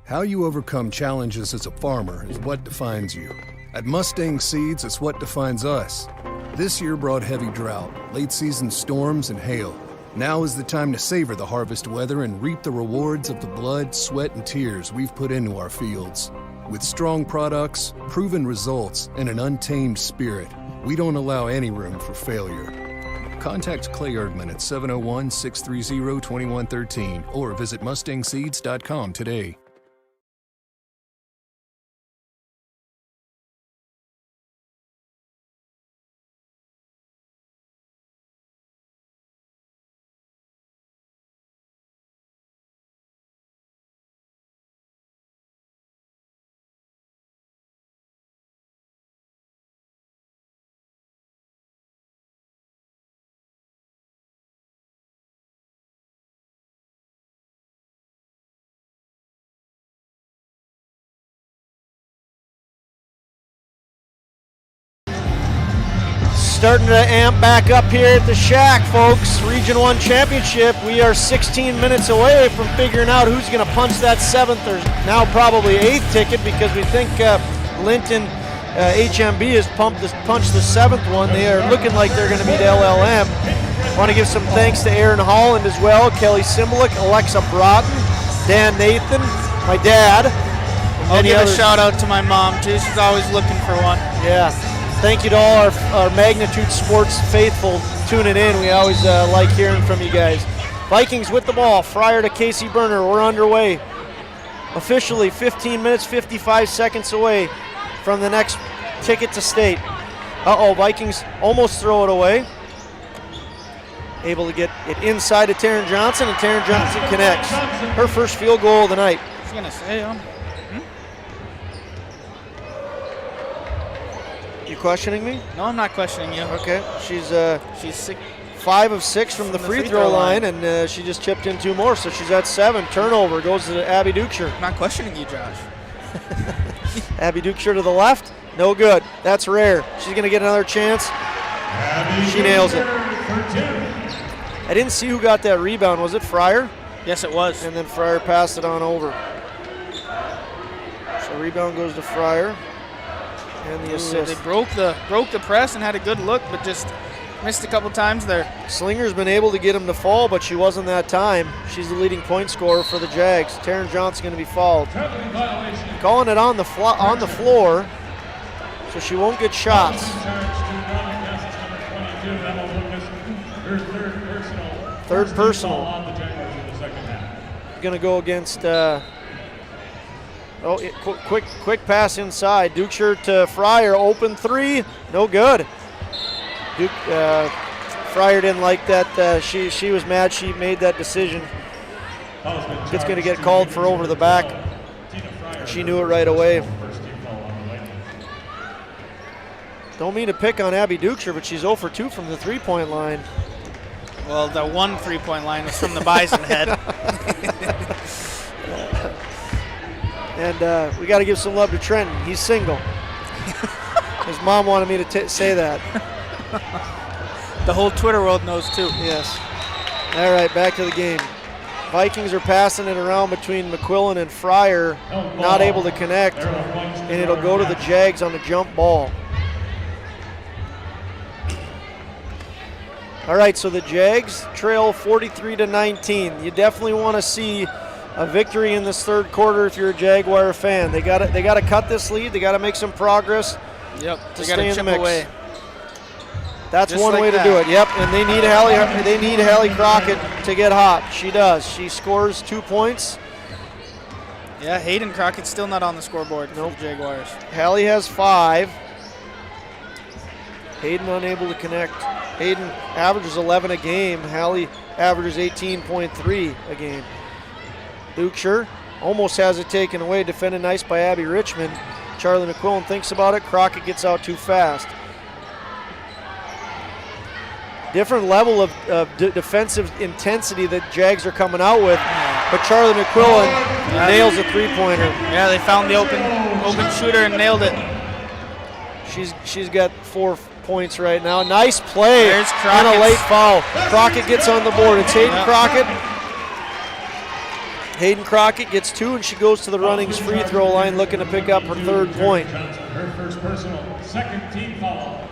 How you overcome challenges as a farmer is what defines you. At Mustang Seeds, it's what defines us. This year brought heavy drought, late season storms, and hail. Now is the time to savor the harvest weather and reap the rewards of the blood, sweat, and tears we've put into our fields. With strong products, proven results, and an untamed spirit, we don't allow any room for failure. Contact Clay Erdman at 701-630-2113 or visit mustangseeds.com today. Starting to amp back up here at the Shack, folks. Region 1 Championship. We are 16 minutes away from figuring out who's going to punch that 7th or now probably 8th ticket, because we think Linton HMB has punched the 7th one. They are looking like they're going to beat LLM. I want to give some thanks to Aaron Holland as well, Kelly Simlick, Alexa Broughton, Dan Nathan, my dad. I'll give a shout out to my mom too. She's always looking for one. Yeah. Thank you to all our Magnitude Sports faithful tuning in. We always like hearing from you guys. Vikings with the ball. Fryer to Casey Berner. We're underway. Officially 15 minutes, 55 seconds away from the next ticket to state. Vikings almost throw it away. Able to get it inside to Taryn Johnson, and Taryn Johnson connects. Her first field goal of the night. I was going to say, You questioning me? No, I'm not questioning you. Okay. She's 5 of 6 from the free throw line, and she just chipped in 2 more, so she's at 7. Turnover goes to Abby Duchess. I'm not questioning you, Josh. Abby Duchess to the left. No good. That's rare. She's going to get another chance. She nails it. I didn't see who got that rebound. Was it Fryer? Yes, it was. And then Fryer passed it on over. So rebound goes to Fryer. And the assist. They broke the press and had a good look, but just missed a couple times there. Slinger's been able to get him to fall, but she wasn't that time. She's the leading point scorer for the Jags. Taryn Johnson going to be fouled. Calling it on the floor, so she won't get shots. Third personal. Going to go against. Quick pass inside. Duchess to Fryer, open 3, no good. Fryer didn't like that. She was mad she made that decision. It's going to get called for over the back. She knew it right away. Don't mean to pick on Abby Duchess, but she's 0 for 2 from the three-point line. Well, the one three-point line was from the Bison head. And we got to give some love to Trenton. He's single. His mom wanted me to say that. The whole Twitter world knows too. Yes. All right, back to the game. Vikings are passing it around between McQuillan and Fryer, not able to connect, and it'll go to the Jags on the jump ball. All right, so the Jags trail 43-19. You definitely want to see a victory in this third quarter if you're a Jaguar fan. They got to cut this lead. They got to make some progress. Yep. To they stay in the mix. away. That's Just one like way that. to do it. Yep. And they need Hallie Crockett to get hot. She does. She scores 2 points. Yeah. Hayden Crockett's still not on the scoreboard for the Jaguars. Hallie has 5. Hayden unable to connect. Hayden averages 11 a game. Hallie averages 18.3 a game. Duchess almost has it taken away, defended nice by Abby Richmond. Charlie McQuillan thinks about it. Crockett gets out too fast. Different level of defensive intensity that Jags are coming out with, but Charlie McQuillan nails a three-pointer. Yeah, they found the open shooter and nailed it. She's got 4 points right now. Nice play. There's and a late foul. Crockett gets on the board. It's Hayden Crockett. Hayden Crockett gets 2, and she goes to the Runnings free throw line looking to pick up her 3rd point. Her first personal, 2nd team foul.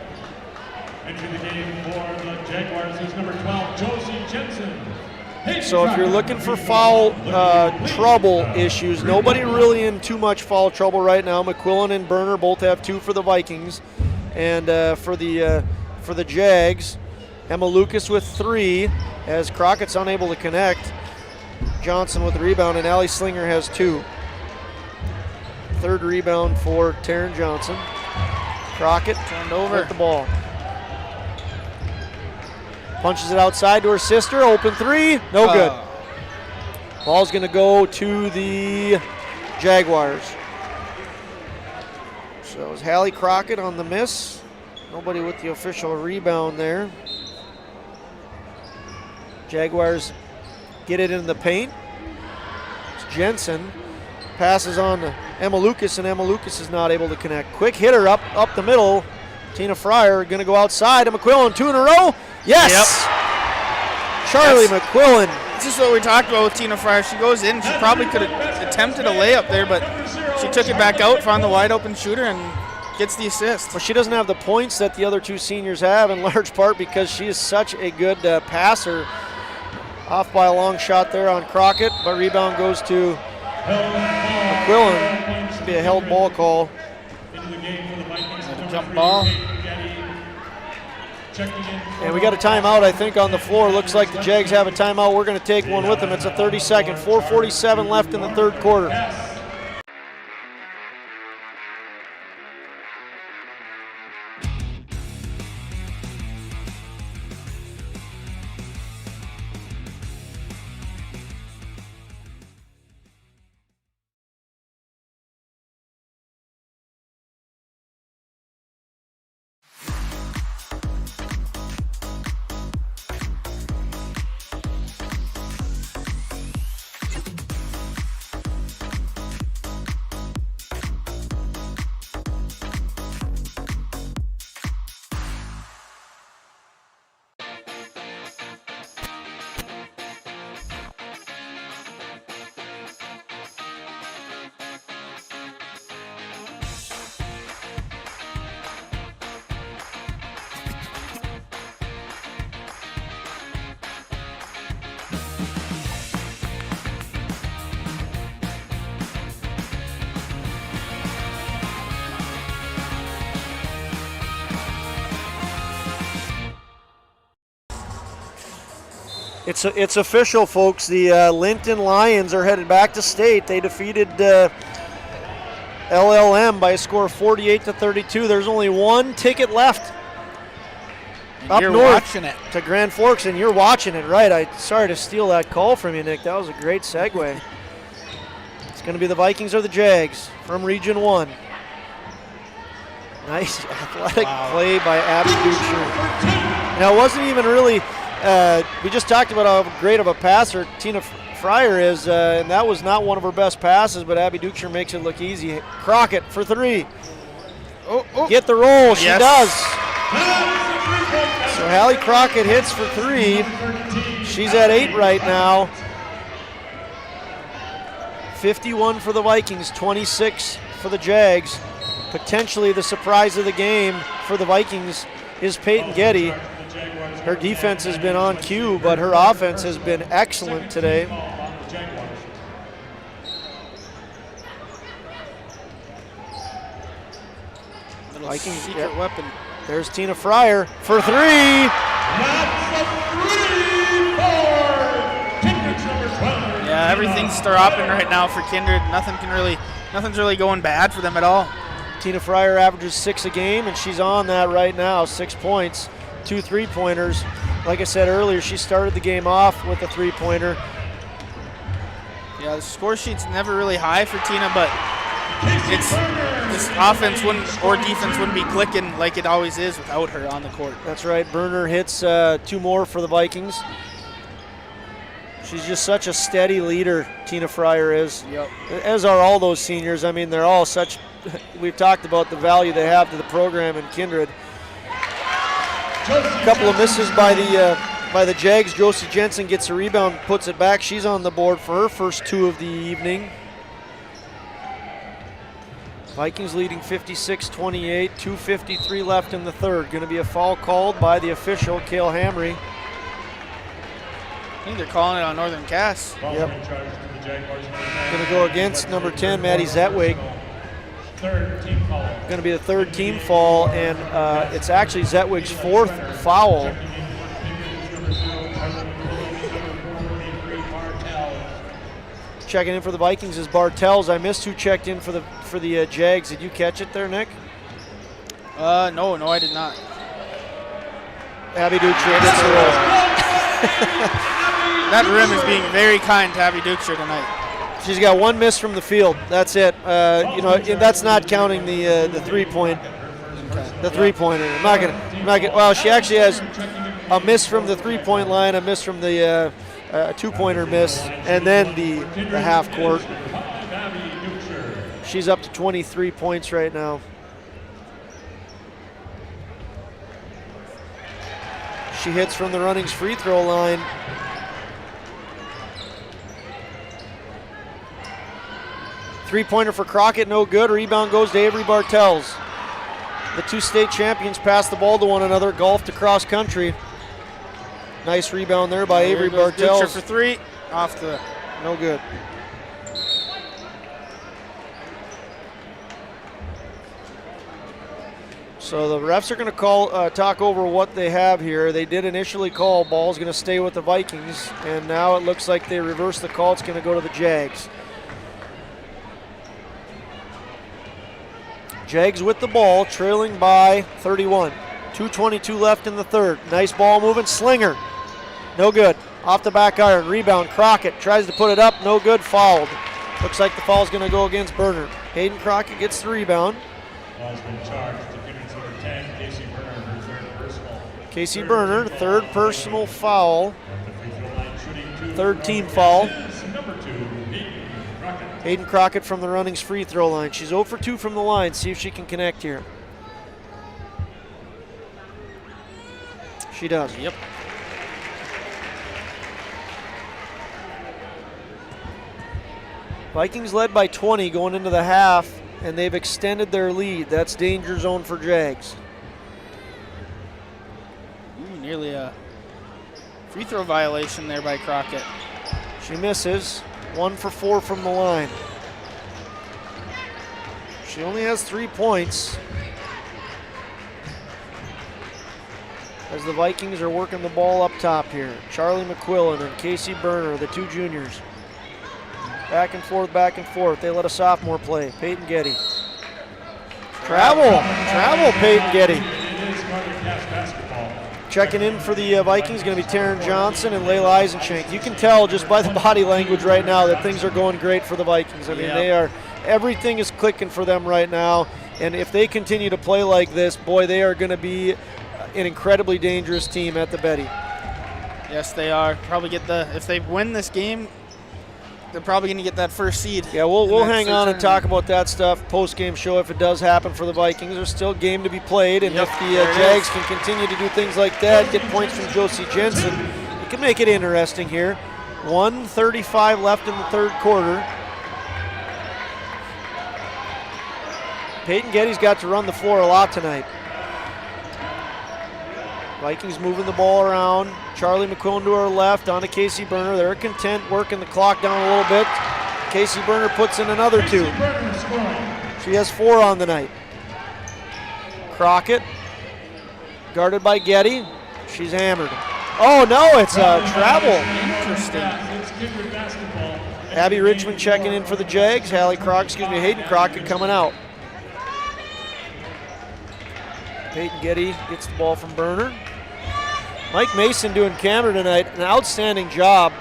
Entering the game for the Jaguars is number 12, Josie Jensen. So if you're looking for foul trouble issues, nobody really in too much foul trouble right now. McQuillan and Berner both have 2 for the Vikings. And for the Jags, Emma Lucas with 3, as Crockett's unable to connect. Johnson with the rebound, and Allie Slinger has 2. 3rd rebound for Taryn Johnson. Crockett turned over with the ball. Punches it outside to her sister. Open 3. No good. Ball's going to go to the Jaguars. So it was Hallie Crockett on the miss. Nobody with the official rebound there. Jaguars get it in the paint. It's Jensen. Passes on to Emma Lucas, and Emma Lucas is not able to connect. Quick hitter up the middle. Tina Fryer going to go outside. And McQuillan 2 in a row. Yes! Yep. Charlie McQuillan. This is what we talked about with Tina Fryer. She goes in. She probably could have attempted a layup there, but she took it back out, found the wide open shooter, and gets the assist. Well, she doesn't have the points that the other 2 seniors have, in large part because she is such a good passer. Off by a long shot there on Crockett, but rebound goes to McQuillan. Should be a held ball call. Jump ball. And we got a timeout, I think, on the floor. Looks like the Jags have a timeout. We're going to take one with them. It's a 30-second, 4:47 left in the 3rd quarter. It's official, folks. The Linton Lions are headed back to state. They defeated LLM by a score of 48-32. There's only 1 ticket left up you're north watching it. to Grand Forks, and you're watching it, right? Sorry to steal that call from you, Nick. That was a great segue. It's going to be the Vikings or the Jags from Region 1. Nice athletic play by Abby Duchess. Now, it wasn't even really... we just talked about how great of a passer Tina Fryer is, and that was not one of her best passes, but Abby Duchess makes it look easy. Crockett for 3. Get the roll. She does. So Hallie Crockett hits for 3. She's at 8 right now. 51 for the Vikings, 26 for the Jags. Potentially the surprise of the game for the Vikings is Peyton Getty. Her defense has been on cue, but her offense has been excellent today. Vikings secret weapon. There's Tina Fryer for 3. Yeah, everything's stir-hopping right now for Kindred. Nothing's really going bad for them at all. Tina Fryer averages 6 a game, and she's on that right now. 6 points, 2 3-pointers. Like I said earlier, she started the game off with a 3-pointer. Yeah, the score sheet's never really high for Tina, but it's this offense or defense wouldn't be clicking like it always is without her on the court. That's right. Berner hits 2 more for the Vikings. She's just such a steady leader, Tina Fryer is. Yep. As are all those seniors. I mean, they're all such – we've talked about the value they have to the program in Kindred. A couple of misses by the Jags. Josie Jensen gets a rebound, puts it back. She's on the board for her first 2 of the evening. Vikings leading 56-28, 2:53 left in the third. Going to be a foul called by the official, Cale Hamry. I think they're calling it on Northern Cass. Yep. Going to go against number 10, Maddie Zetwig. Third team foul. Going to be the third team foul, and it's actually Zetwig's fourth foul. Checking in for the Vikings is Bartels. I missed who checked in for the Jags. Did you catch it there, Nick? No, I did not. Abby Duchess gets the roll. That rim is being very kind to Abby Duchess tonight. She's got one miss from the field. That's it. That's not counting the three-pointer. I'm not gonna. Well, she actually has a miss from the three-point line, a miss from the two-pointer miss, and then the half court. She's up to 23 points right now. She hits from the Runnings free throw line. Three-pointer for Crockett, no good. Rebound goes to Avery Bartels. The two state champions pass the ball to one another, golfed across country. Nice rebound there by Avery Bartels. For three, off the. No good. So the refs are going to talk over what they have here. They did initially call ball's going to stay with the Vikings, and now it looks like they reversed the call. It's going to go to the Jags. Jags with the ball, trailing by 31. 2:22 left in the third. Nice ball moving. Slinger. No good. Off the back iron. Rebound. Crockett tries to put it up. No good. Fouled. Looks like the foul's going to go against Berner. Hayden Crockett gets the rebound. Ball's been charged to Kindred's number 10, Casey Berner, her third personal. Casey Berner, third personal foul. Third team foul. Hayden Crockett from the Runnings free throw line. She's 0 for 2 from the line. See if she can connect here. She does. Yep. Vikings led by 20 going into the half, and they've extended their lead. That's danger zone for Jags. Ooh, nearly a free throw violation there by Crockett. She misses. 1 for 4 from the line. She only has 3 points. As the Vikings are working the ball up top here. Charlie McQuillan and Casey Berner, the two juniors. Back and forth, back and forth. They let a sophomore play. Peyton Getty. Travel, Peyton Getty. Checking in for the Vikings going to be Taryn Johnson and Layla Eisenschenk. You can tell just by the body language right now that things are going great for the Vikings. I mean, everything is clicking for them right now. And if they continue to play like this, boy, they are going to be an incredibly dangerous team at the Betty. Yes, they are. Probably if they win this game, they're probably going to get that first seed. Yeah, we'll hang on and talk about that stuff post-game show if it does happen for the Vikings. There's still a game to be played, and if the Jags can continue to do things like that, get points from Josie Jensen, it can make it interesting here. 1:35 left in the third quarter. Peyton Getty's got to run the floor a lot tonight. Vikings moving the ball around. Charlie McQuillan to her left, on to Casey Berner. They're content working the clock down a little bit. Casey Berner puts in another 2. She has 4 on the night. Crockett, guarded by Getty. She's hammered. Oh no, it's a travel. Interesting. Abby Richmond checking in for the Jags. Hayden Crockett coming out. Peyton Getty gets the ball from Berner. Mike Mason doing camera tonight, an outstanding job.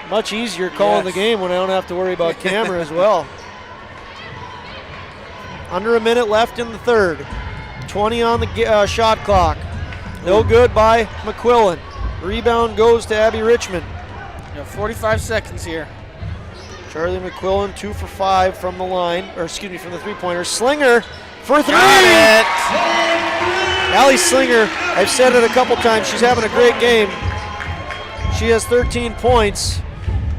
Much easier calling the game when I don't have to worry about camera as well. Under a minute left in the third. 20 on the shot clock. No good by McQuillan. Rebound goes to Abby Richmond. 45 seconds here. Charlie McQuillan 2 for 5 from the line, from the three-pointer. Slinger for 3. Allie Slinger, I've said it a couple times, she's having a great game. She has 13 points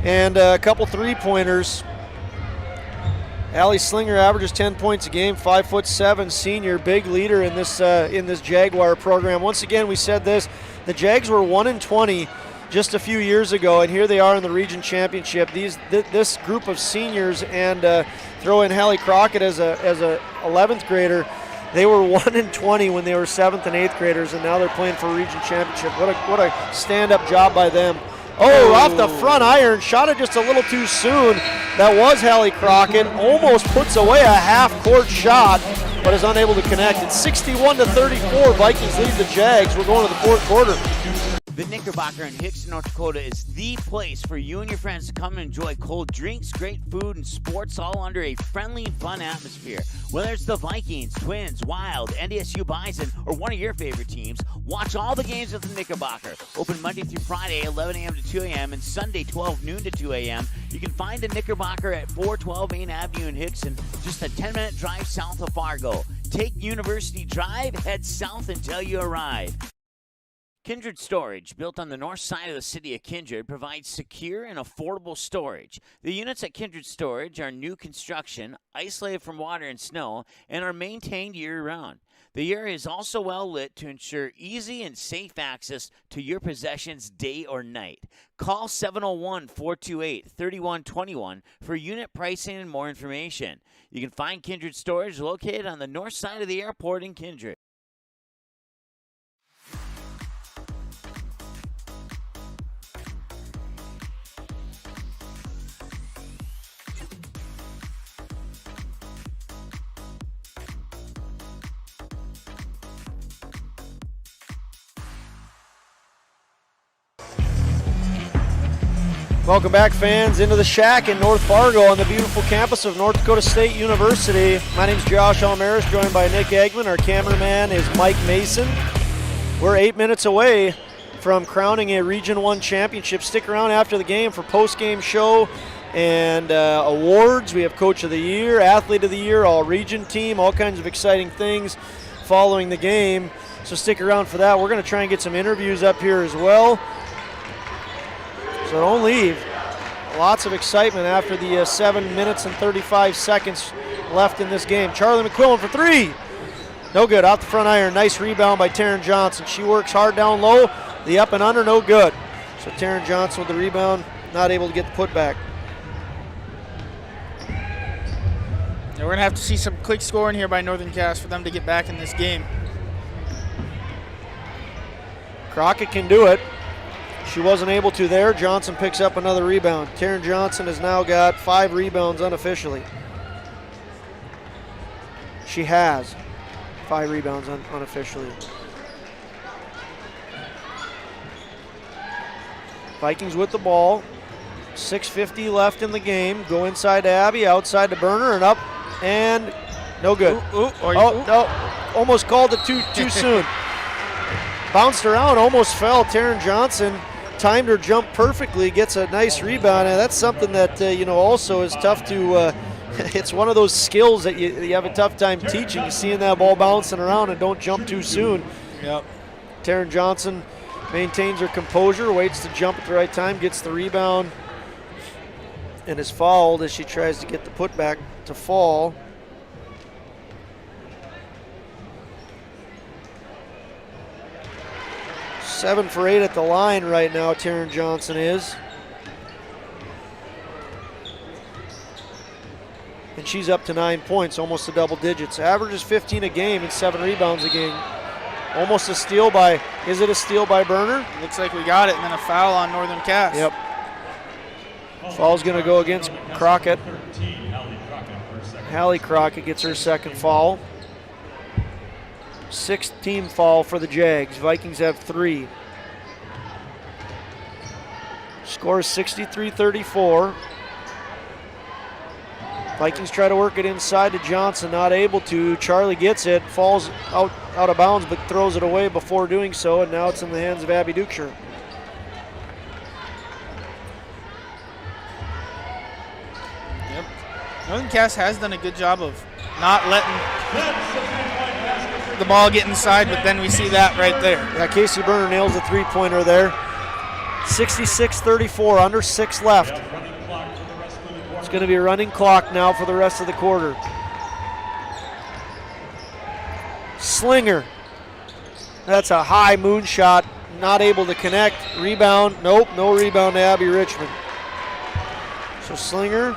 and a couple three-pointers. Allie Slinger averages 10 points a game, 5'7", senior, big leader in this Jaguar program. Once again, we said this, the Jags were 1-20 just a few years ago, and here they are in the region championship. This group of seniors, and throw in Hallie Crockett as a 11th grader, they were 1-20 when they were 7th and 8th graders, and now they're playing for a region championship. What a stand-up job by them. Oh, off the front iron, shot it just a little too soon. That was Hallie Crockett. Almost puts away a half-court shot, but is unable to connect. It's 61-34. Vikings lead the Jags. We're going to the fourth quarter. The Knickerbocker in Hickson, North Dakota is the place for you and your friends to come and enjoy cold drinks, great food, and sports all under a friendly and fun atmosphere. Whether it's the Vikings, Twins, Wild, NDSU Bison, or one of your favorite teams, watch all the games at the Knickerbocker. Open Monday through Friday, 11 a.m. to 2 a.m., and Sunday, 12 noon to 2 a.m. You can find the Knickerbocker at 412 Main Avenue in Hickson, just a 10-minute drive south of Fargo. Take University Drive, head south until you arrive. Kindred Storage, built on the north side of the city of Kindred, provides secure and affordable storage. The units at Kindred Storage are new construction, isolated from water and snow, and are maintained year-round. The area is also well lit to ensure easy and safe access to your possessions day or night. Call 701-428-3121 for unit pricing and more information. You can find Kindred Storage located on the north side of the airport in Kindred. Welcome back, fans, into the Shack in North Fargo on the beautiful campus of North Dakota State University. My name's Josh Allmaras, joined by Nick Eggman. Our cameraman is Mike Mason. We're 8 minutes away from crowning a Region 1 championship. Stick around after the game for post-game show and awards. We have Coach of the Year, Athlete of the Year, All-Region team, all kinds of exciting things following the game. So stick around for that. We're going to try and get some interviews up here as well. So don't leave. Lots of excitement after the 7 minutes and 35 seconds left in this game. Charlie McQuillan for three. No good. Off the front iron. Nice rebound by Taryn Johnson. She works hard down low. The up and under, no good. So Taryn Johnson with the rebound, not able to get the putback. Yeah, we're going to have to see some quick scoring here by Northern Cass for them to get back in this game. Crockett can do it. She wasn't able to there. Johnson picks up another rebound. Taryn Johnson has now got 5 rebounds unofficially. She has 5 rebounds unofficially. Vikings with the ball. 6:50 left in the game. Go inside to Abby, outside to Burner, and up, and no good. No, almost called it too soon. Bounced around, almost fell. Taryn Johnson timed her jump perfectly, gets a nice rebound, and that's something that also is tough to. It's one of those skills that you have a tough time teaching. Seeing that ball bouncing around and don't jump too soon. Yep. Taryn Johnson maintains her composure, waits to jump at the right time, gets the rebound, and is fouled as she tries to get the putback to fall. Seven for 8 at the line right now, Taryn Johnson is. And she's up to 9 points, almost to double digits. Averages 15 a game and 7 rebounds a game. Almost a steal by, is it a steal by Burner? Looks like we got it, and then a foul on Northern Cass. Yep. Foul's going to go against Crockett. Hallie Crockett gets her second foul. 6th team foul for the Jags. Vikings have 3. Score is 63-34. Vikings try to work it inside to Johnson, not able to. Charlie gets it, falls out of bounds, but throws it away before doing so, and now it's in the hands of Abby Duchess. Yep. Northern Cass has done a good job of not letting the ball get inside, but then we see that right there. Yeah, Casey Burner nails a three-pointer there. 66-34, under 6 left. It's going to be a running clock now for the rest of the quarter. Slinger. That's a high moon shot. Not able to connect. Rebound. Nope, no rebound to Abby Richmond. So Slinger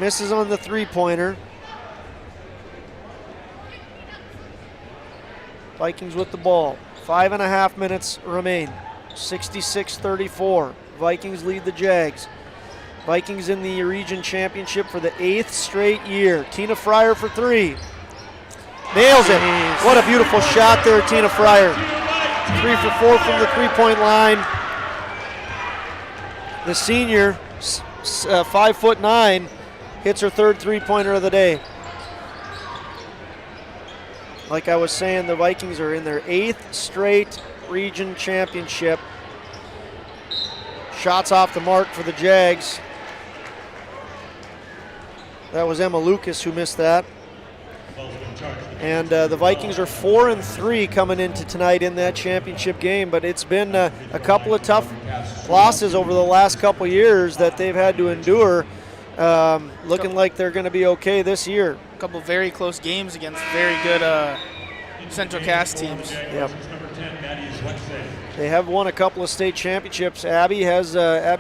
misses on the three-pointer. Vikings with the ball. 5.5 minutes remain. 66-34. Vikings lead the Jags. Vikings in the region championship for the 8th straight year. Tina Fryer for three. Nails it. What a beautiful shot there, Tina Fryer. 3 for 4 from the three-point line. The senior, 5'9", hits her third three-pointer of the day. Like I was saying, the Vikings are in their 8th straight region championship. Shots off the mark for the Jags. That was Emma Lucas who missed that. And the Vikings are 4-3 coming into tonight in that championship game, but it's been a couple of tough losses over the last couple years that they've had to endure. Looking like they're going to be okay this year. A couple very close games against very good Central Cass teams. Yep. They have won a couple of state championships. Abby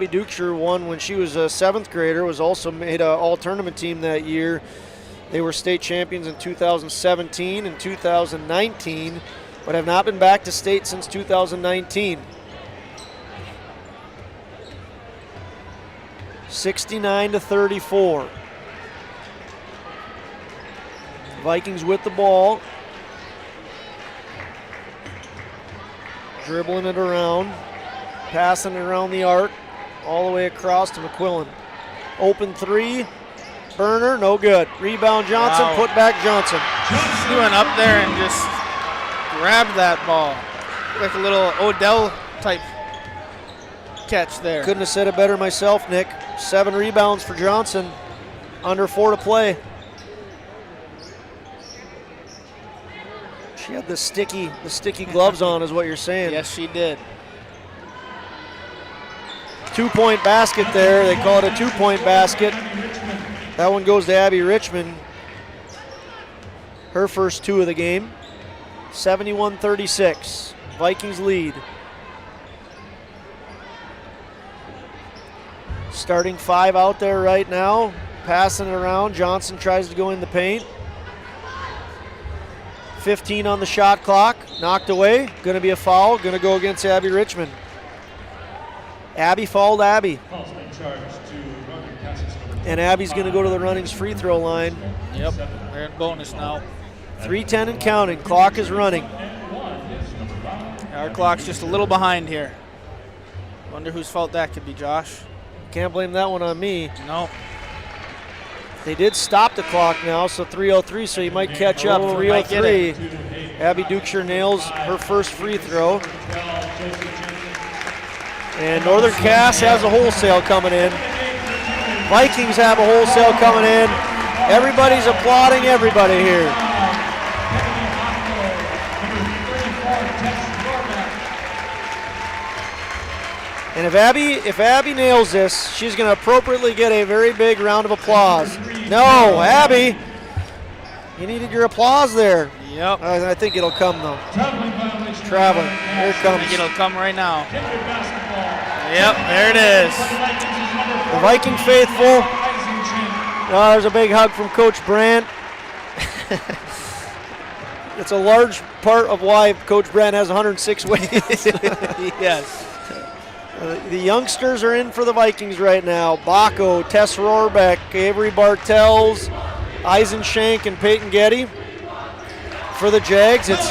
Duchess won when she was a 7th grader, was also made an all-tournament team that year. They were state champions in 2017 and 2019, but have not been back to state since 2019. 69-34. Vikings with the ball. Dribbling it around, passing it around the arc, all the way across to McQuillan. Open three, burner, no good. Rebound Johnson, Wow. put back Johnson. She went up there and just grabbed that ball. Like a little Odell type catch there. Couldn't have said it better myself, Nick. 7 rebounds for Johnson, under 4 to play. She had the sticky gloves on is what you're saying. Yes, she did. 2-point basket there. They call it a 2-point basket. That one goes to Abby Richmond. Her first 2 of the game. 71-36. Vikings lead. Starting 5 out there right now. Passing it around. Johnson tries to go in the paint. 15 on the shot clock. Knocked away. Going to be a foul. Going to go against Abby Richmond. Abby fouled Abby. And Abby's going to go to the Runnings free throw line. Yep, they're in bonus now. 3:10 and counting. Clock is running. Our clock's just a little behind here. Wonder whose fault that could be, Josh. Can't blame that one on me. No. They did stop the clock now, so 3:03, so you might catch up. 3:03. Abby Duchess nails her first free throw. And Northern Cass has a wholesale coming in. Vikings have a wholesale coming in. Everybody's applauding everybody here. And if Abby nails this, she's going to appropriately get a very big round of applause. No, Abby, you needed your applause there. Yep. I think it'll come though. Traveling. Here it comes. I think it'll come right now. Yep, there it is. The Viking faithful. Oh, there's a big hug from Coach Brandt. It's a large part of why Coach Brandt has 106 wins. Yes. The youngsters are in for the Vikings right now. Baco, Tess Rohrbeck, Avery Bartels, Eisenshank, and Peyton Getty. For the Jags, it's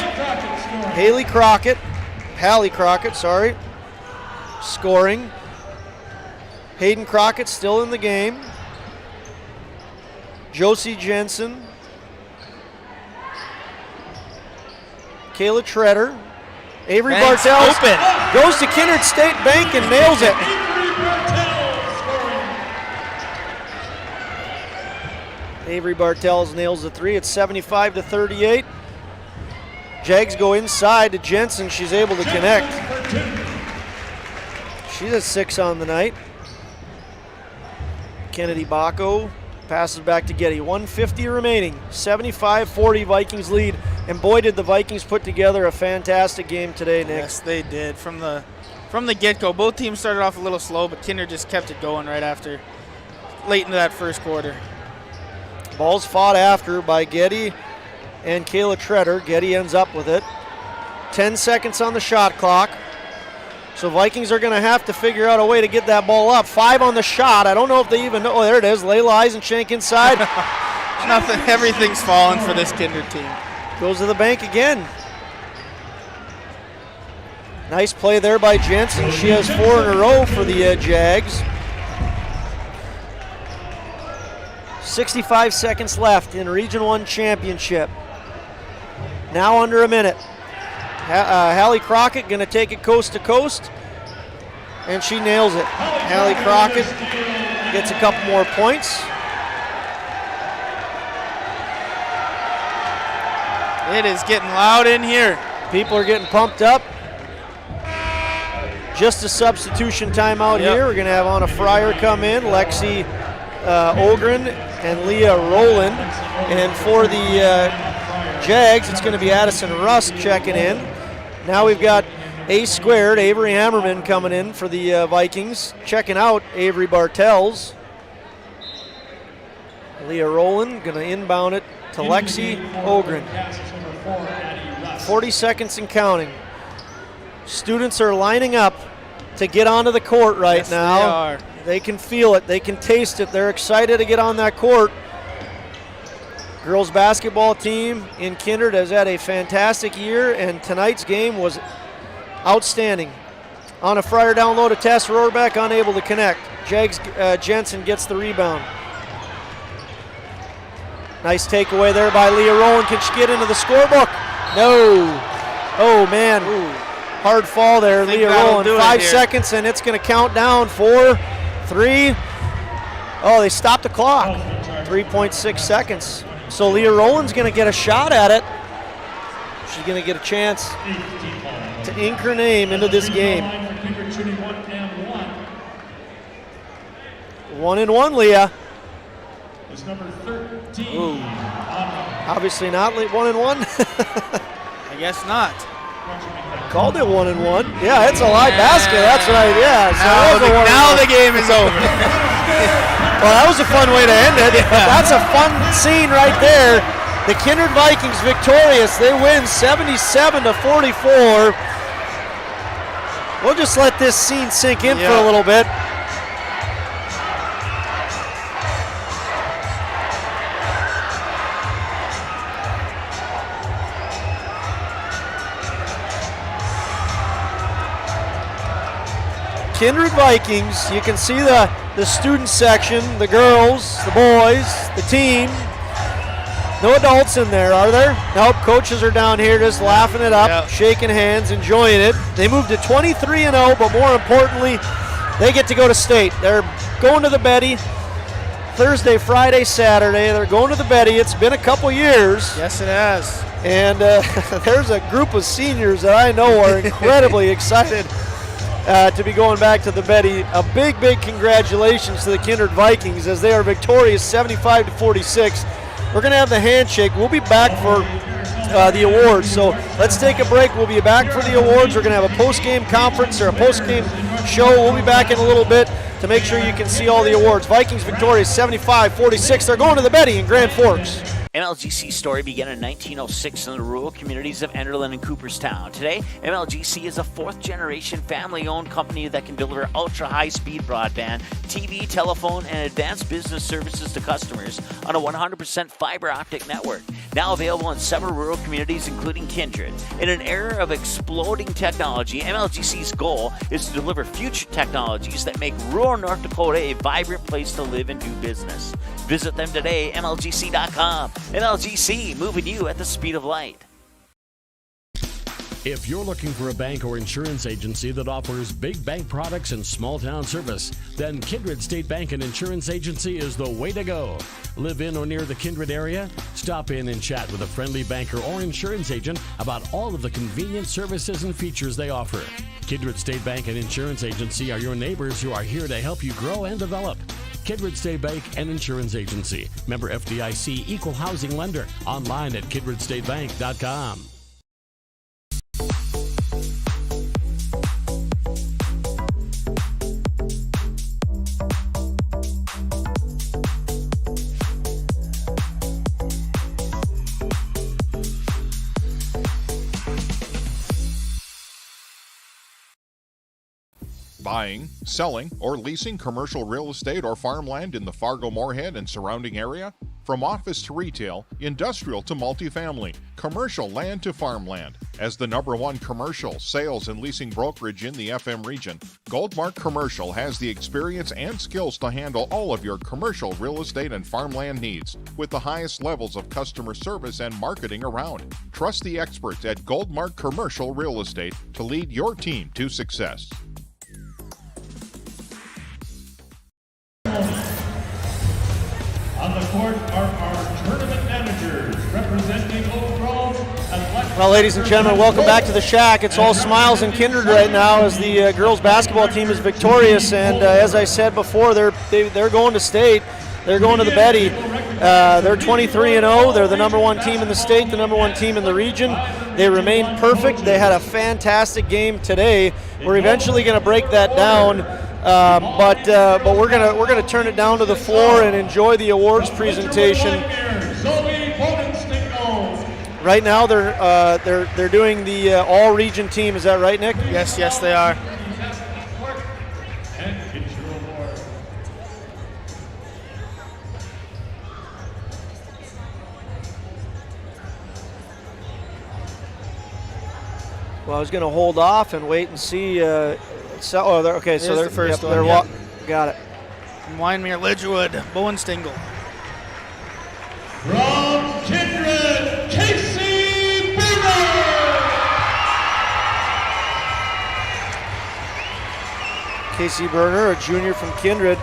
Hallie Crockett, scoring. Hayden Crockett still in the game. Josie Jensen. Kayla Treader. Avery Bartels goes to Kindred State Bank and nails it. Avery Bartels nails the three. It's 75-38. Jags go inside to Jensen. She's able to connect. She's at 6 on the night. Kennedy Bacco passes back to Getty. 1:50 remaining. 75-40 Vikings lead. And boy, did the Vikings put together a fantastic game today, Nick. Yes, they did. From the get-go, both teams started off a little slow, but Kindred just kept it going right after, late into that first quarter. Ball's fought after by Getty and Kayla Treader. Getty ends up with it. 10 seconds on the shot clock. So Vikings are going to have to figure out a way to get that ball up. 5 on the shot. I don't know if they even know. Oh, there it is. Layla Eisenshank inside. Nothing. Everything's falling for this Kindred team. Goes to the bank again. Nice play there by Jensen. She has 4 in a row for the Jags. 65 seconds left in Region 1 championship. Now under a minute. Hallie Crockett going to take it coast to coast, and she nails it. Hallie Crockett gets a couple more points. It is getting loud in here. People are getting pumped up. Just a substitution timeout here. We're going to have Anna Fryer come in, Lexi Ogren, and Leah Rowland. And for the Jags, it's going to be Addison Rust checking in. Now we've got A squared, Avery Hammerman coming in for the Vikings. Checking out Avery Bartels. Leah Rowland going to inbound it to Lexi Ogren. 40 seconds and counting. Students are lining up to get onto the court right now. They are. They can feel it. They can taste it. They're excited to get on that court. Girls basketball team in Kindred has had a fantastic year, and tonight's game was outstanding. Anna Fryer down low to Tess Rohrbeck, unable to connect. Jags Jensen gets the rebound. Nice takeaway there by Leah Rowland. Can she get into the scorebook? No. Oh, man. Ooh. Hard fall there, Leah Rowland. 5 seconds, and it's going to count down. 4, 3. Oh, they stopped the clock. 3.6 seconds. So Leah Rowland's going to get a shot at it. She's going to get a chance to ink her name into this game. 1-1, Leah. Ooh. Obviously not 1-1. I guess not. Called it 1-1. Yeah, it's a live basket. That's right. Yeah. So now the game is over. Well, that was a fun way to end it. Yeah. That's a fun scene right there. The Kindred Vikings victorious. They win 77-44. We'll just let this scene sink in for a little bit. Kindred Vikings, you can see the student section, the girls, the boys, the team. No adults in there, are there? Nope, coaches are down here just laughing it up, shaking hands, enjoying it. They moved to 23-0, but more importantly, they get to go to state. They're going to the Betty Thursday, Friday, Saturday. They're going to the Betty. It's been a couple years. Yes, it has. And there's a group of seniors that I know are incredibly excited to be going back to the Betty. A big, big congratulations to the Kindred Vikings as they are victorious 75-46. We're going to have the handshake. We'll be back for the awards. So let's take a break. We'll be back for the awards. We're going to have a post-game conference or a post-game show. We'll be back in a little bit to make sure you can see all the awards. Vikings victorious 75-46. They're going to the Betty in Grand Forks. MLGC's story began in 1906 in the rural communities of Enderlin and Cooperstown. Today, MLGC is a fourth-generation family-owned company that can deliver ultra-high-speed broadband, TV, telephone, and advanced business services to customers on a 100% fiber optic network. Now available in several rural communities, including Kindred. In an era of exploding technology, MLGC's goal is to deliver future technologies that make rural North Dakota a vibrant place to live and do business. Visit them today, MLGC.com. MLGC, moving you at the speed of light. If you're looking for a bank or insurance agency that offers big bank products and small town service, then Kindred State Bank and Insurance Agency is the way to go. Live in or near the Kindred area? Stop in and chat with a friendly banker or insurance agent about all of the convenient services and features they offer. Kindred State Bank and Insurance Agency are your neighbors who are here to help you grow and develop. Kindred State Bank and Insurance Agency. Member FDIC, Equal Housing Lender. Online at kindredstatebank.com. Buying, selling, or leasing commercial real estate or farmland in the Fargo-Moorhead and surrounding area? From office to retail, industrial to multifamily, commercial land to farmland. As the #1 commercial sales and leasing brokerage in the FM region, Goldmark Commercial has the experience and skills to handle all of your commercial real estate and farmland needs with the highest levels of customer service and marketing around. Trust the experts at Goldmark Commercial Real Estate to lead your team to success. On the court are our tournament managers representing overall athletic. Well, ladies and gentlemen, welcome back to the Shack. It's all smiles and Kindred right now as the girls basketball team is victorious. And as I said before, they're going to state. They're going to the Betty. They're 23-0. They're the #1 team in the state, the #1 team in the region. They remain perfect. They had a fantastic game today. We're eventually going to break that down. But we're gonna turn it down to the floor and enjoy the awards presentation. Right now they're doing the all-region team. Is that right, Nick? Yes, they are. Well, I was gonna hold off and wait and see. Okay, so they're the first one. Yep. Got it. Winemere, Lidgewood, Bowenstengel. From Kindred, Casey Burner. Casey Burner, a junior from Kindred.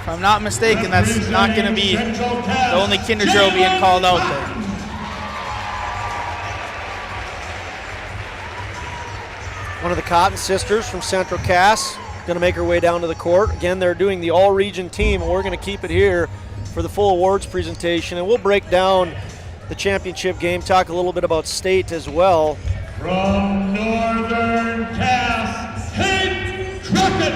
If I'm not mistaken, that's not going to be the only Kindred girl being called out there. One of the Cotton sisters from Central Cass, going to make her way down to the court. Again, they're doing the all-region team, and we're going to keep it here for the full awards presentation. And we'll break down the championship game, talk a little bit about state as well. From Northern Cass, Hayden Crockett.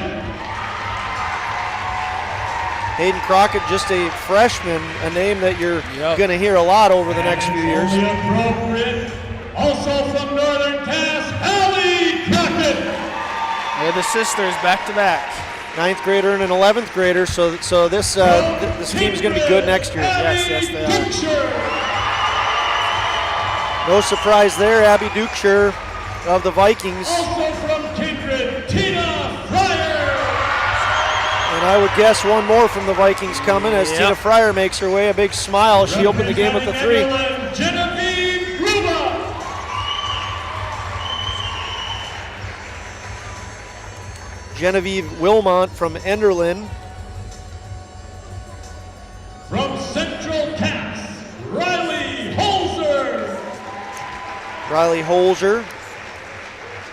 Hayden Crockett, just a freshman, a name that you're going to hear a lot over the next few years. Also from Northern Cass, Allie Crockett. They're the sisters back to back. 9th grader and an 11th grader, so this team is going to be good next year. Yes, they are. No surprise there, Abby Duchess of the Vikings. Also from Kindred, Tina Fryer. And I would guess one more from the Vikings coming as Tina Fryer makes her way. A big smile. She opened the game with a 3. Genevieve Gruba. Genevieve Wilmont from Enderlin. From Central Cass, Riley Holzer. Riley Holzer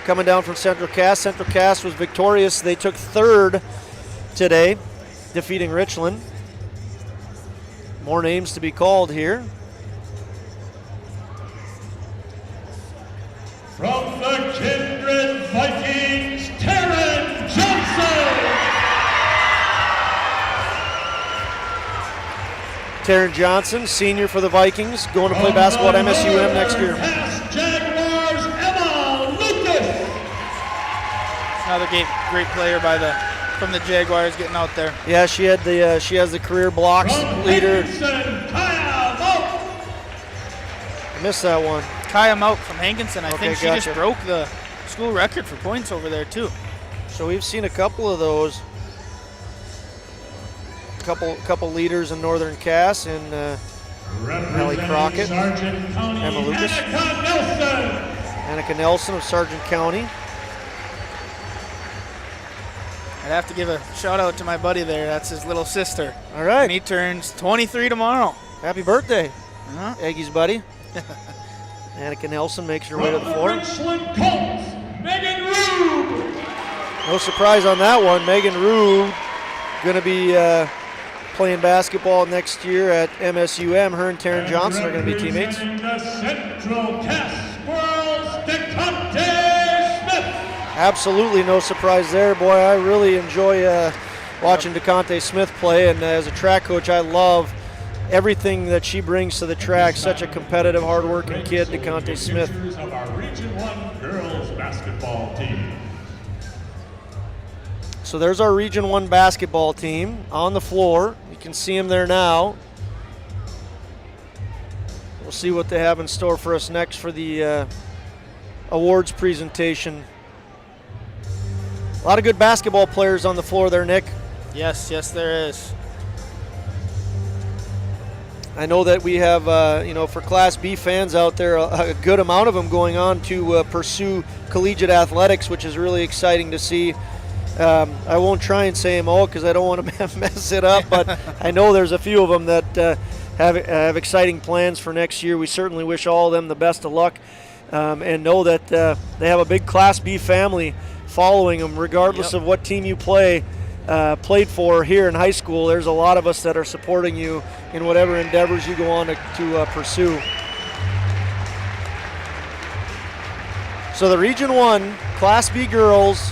coming down from Central Cass. Central Cass was victorious. They took 3rd today, defeating Richmond. More names to be called here. From the Kindred Vikings, Taryn Johnson. Taryn Johnson, senior for the Vikings, going to play basketball at MSUM next year. Cass Jaguars, Emma Lucas. Another great player from the Jaguars getting out there. Yeah, she has the career blocks leader. I missed that one. Kaya Mout from Hankinson. I think she gotcha. just broke the school record for points over there too. So we've seen a couple of those. Couple leaders in Northern Cass and Ellie Crockett, Emma Lucas, Annika Nelson of Sargent County. I'd have to give a shout out to my buddy there. That's his little sister. All right. And he turns 23 tomorrow. Happy birthday, Uh-huh. Aggie's buddy. Annika Nelson makes her way to the floor. Richland Colts, Megan Rube. No surprise on that one. Megan Rue going to be playing basketball next year at MSUM. Her and Taryn Johnson are going to be teammates. The Central Cass Girls, DeConte Smith. Absolutely no surprise there. Boy, I really enjoy watching DeConte Smith play, and as a track coach, I love everything that she brings to the track. Such a competitive, hard-working kid, DeConte Smith. Of our Region 1 girls basketball team. So there's our Region 1 basketball team on the floor. You can see them there now. We'll see what they have in store for us next for the awards presentation. A lot of good basketball players on the floor there, Nick. Yes, there is. I know that we have, for Class B fans out there, a good amount of them going on to pursue collegiate athletics, which is really exciting to see. I won't try and say them all because I don't want to mess it up, but I know there's a few of them that have exciting plans for next year. We certainly wish all of them the best of luck, and know that they have a big Class B family following them, regardless of what team you played for here in high school. There's a lot of us that are supporting you in whatever endeavors you go on to pursue. So the Region 1 Class B girls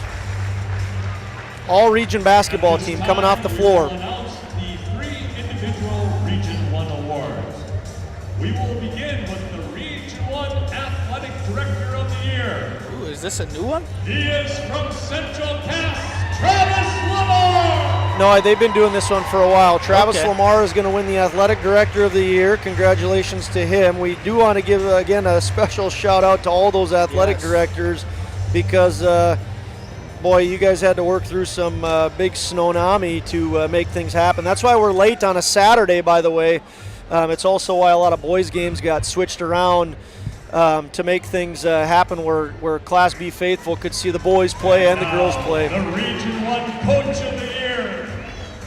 all-region basketball team coming off the floor. Announce the 3 individual Region 1 awards. We will begin with the Region 1 Athletic Director of the Year. Ooh, is this a new one? He is from Central Cass, Travis Lamar. No, they've been doing this one for a while. Travis Okay. Lamar is going to win the Athletic Director of the Year. Congratulations to him. We do want to give, again, a special shout out to all those athletic directors because boy, you guys had to work through some big tsunami to make things happen. That's why we're late on a Saturday, by the way. It's also why a lot of boys' games got switched around to make things happen where Class B faithful could see the boys play and the girls play. The Region 1 Coach of the Year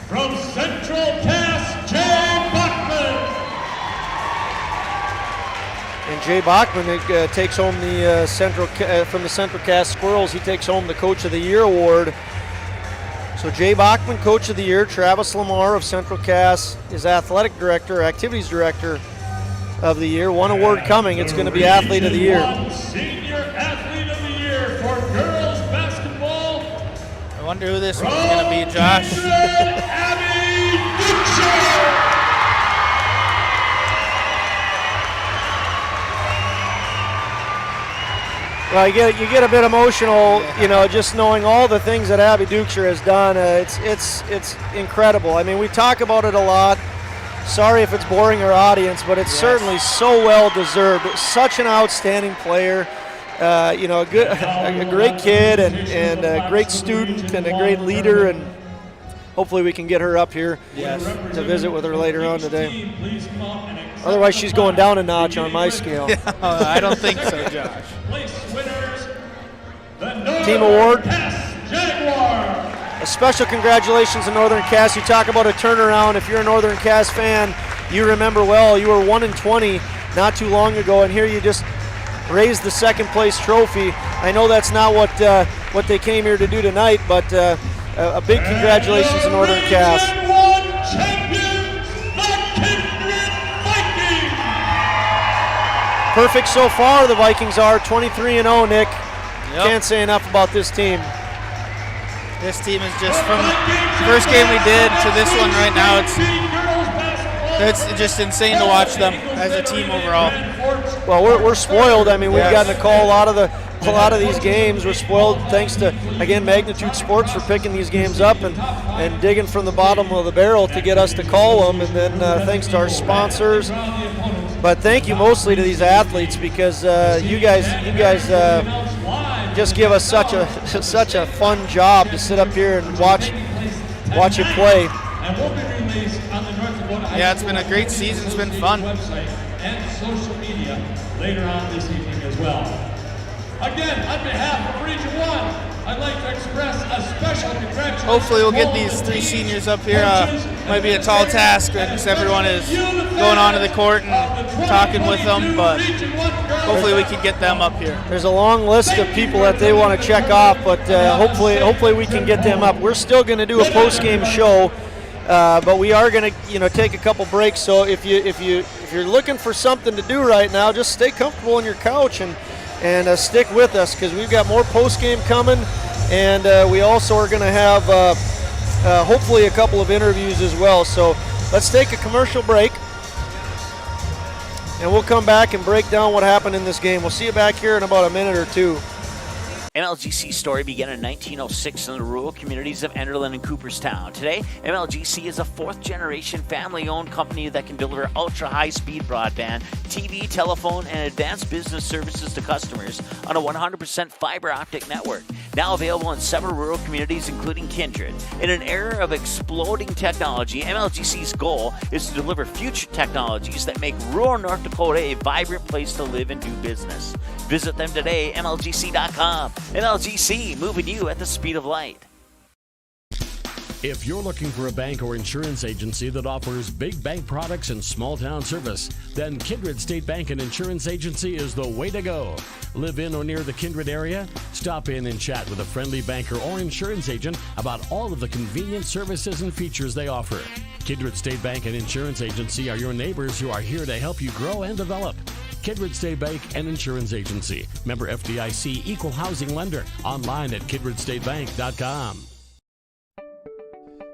from Central Cass, Jay Bachman. And Jay Bachman takes home the from the Central Cass Squirrels. He takes home the Coach of the Year award. So Jay Bachman, Coach of the Year. Travis Lamar of Central Cass is Athletic Director, Activities Director of the Year. One award coming. It's going to be Athlete of the Year. Senior Athlete of the Year for girls basketball. I wonder who this one's going to be, Josh. Abby Duchess. Well, you get a bit emotional, just knowing all the things that Abby Duchess has done. It's incredible. I mean, we talk about it a lot. Sorry if it's boring our audience, but it's certainly so well deserved. Such an outstanding player, a great kid and a great student and a great leader, and hopefully we can get her up here to visit with her later on today. Otherwise, she's going down a notch on my scale. I don't think so, Josh. Team award. Jaguars. A special congratulations to Northern Cass. You talk about a turnaround. If you're a Northern Cass fan, you remember well. You were 1-20 not too long ago, and here you just raised the second place trophy. I know that's not what they came here to do tonight, but a big congratulations to Northern Cass. Region 1 champions, the Kindred Vikings. Perfect so far. The Vikings are 23-0. Nick, can't say enough about this team. This team is just from the first game we did to this one right now. It's just insane to watch them as a team overall. Well, we're spoiled. I mean, we've gotten to call a lot of these games. We're spoiled thanks to, again, Magnitude Sports for picking these games up and digging from the bottom of the barrel to get us to call them. And then thanks to our sponsors. But thank you mostly to these athletes because you guys just give us such a fun job to sit up here and watch you play. Yeah, it's been a great season. It's been fun. And social media later on this evening as well. Again, on behalf of Region 1, I'd like to express a special congratulations. Hopefully we'll get these 3 seniors up here. Might be a tall task because everyone is going onto the court and talking with them, but hopefully we can get them up here. There's a long list of people that they want to check off, but hopefully we can get them up. We're still going to do a post-game show But we are going to, take a couple breaks. So if you're looking for something to do right now, just stay comfortable on your couch and stick with us, because we've got more post game coming, and we also are going to have hopefully a couple of interviews as well. So let's take a commercial break, and we'll come back and break down what happened in this game. We'll see you back here in about a minute or two. MLGC's story began in 1906 in the rural communities of Enderlin and Cooperstown. Today, MLGC is a fourth-generation family-owned company that can deliver ultra-high-speed broadband, TV, telephone, and advanced business services to customers on a 100% fiber optic network. Now available in several rural communities, including Kindred. In an era of exploding technology, MLGC's goal is to deliver future technologies that make rural North Dakota a vibrant place to live and do business. Visit them today, MLGC.com. MLGC, moving you at the speed of light. If you're looking for a bank or insurance agency that offers big bank products and small town service, then Kindred State Bank and Insurance Agency is the way to go. Live in or near the Kindred area? Stop in and chat with a friendly banker or insurance agent about all of the convenient services and features they offer. Kindred State Bank and Insurance Agency are your neighbors who are here to help you grow and develop. Kindred State Bank and Insurance Agency. Member FDIC, Equal Housing Lender. Online at kindredstatebank.com.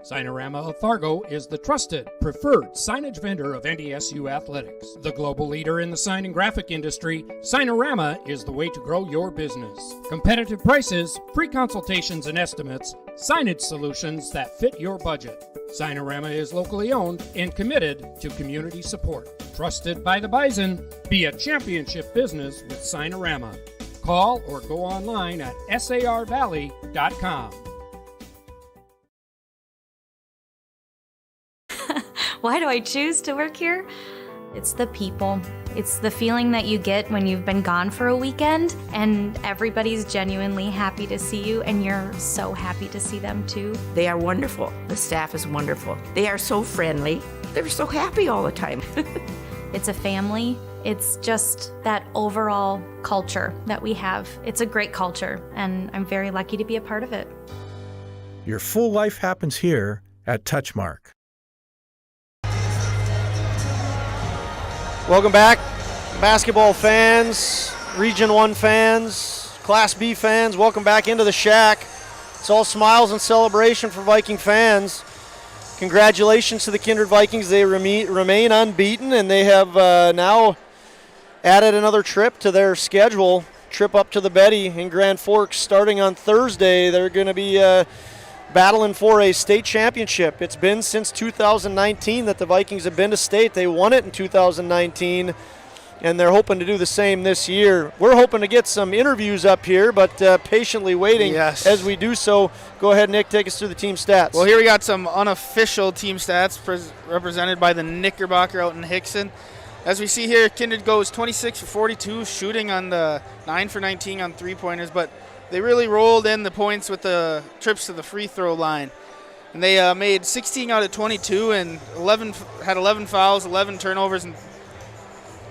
Signorama of Fargo is the trusted, preferred signage vendor of NDSU athletics. The global leader in the sign and graphic industry, Signorama is the way to grow your business. Competitive prices, free consultations and estimates, signage solutions that fit your budget. Signorama is locally owned and committed to community support. Trusted by the Bison, be a championship business with Signorama. Call or go online at sarvalley.com. Why do I choose to work here? It's the people. It's the feeling that you get when you've been gone for a weekend and everybody's genuinely happy to see you and you're so happy to see them too. They are wonderful. The staff is wonderful. They are so friendly. They're so happy all the time. It's a family. It's just that overall culture that we have. It's a great culture and I'm very lucky to be a part of it. Your full life happens here at Touchmark. Welcome back, basketball fans, Region 1 fans, Class B fans. Welcome back into the Shack. It's all smiles and celebration for Viking fans. Congratulations to the Kindred Vikings. They remain unbeaten, and they have now added another trip to their schedule, trip up to the Betty in Grand Forks starting on Thursday. They're going to be battling for a state championship. It's been since 2019 that the Vikings have been to state. They won it in 2019, and they're hoping to do the same this year. We're hoping to get some interviews up here, but patiently waiting as we do so. Go ahead, Nick, take us through the team stats. Well, here we got some unofficial team stats represented by the Knickerbocker out in Hickson. As we see here, Kindred goes 26 for 42, shooting on the 9 for 19 on three-pointers, but they really rolled in the points with the trips to the free throw line. And they made 16 out of 22 and had 11 fouls, 11 turnovers. And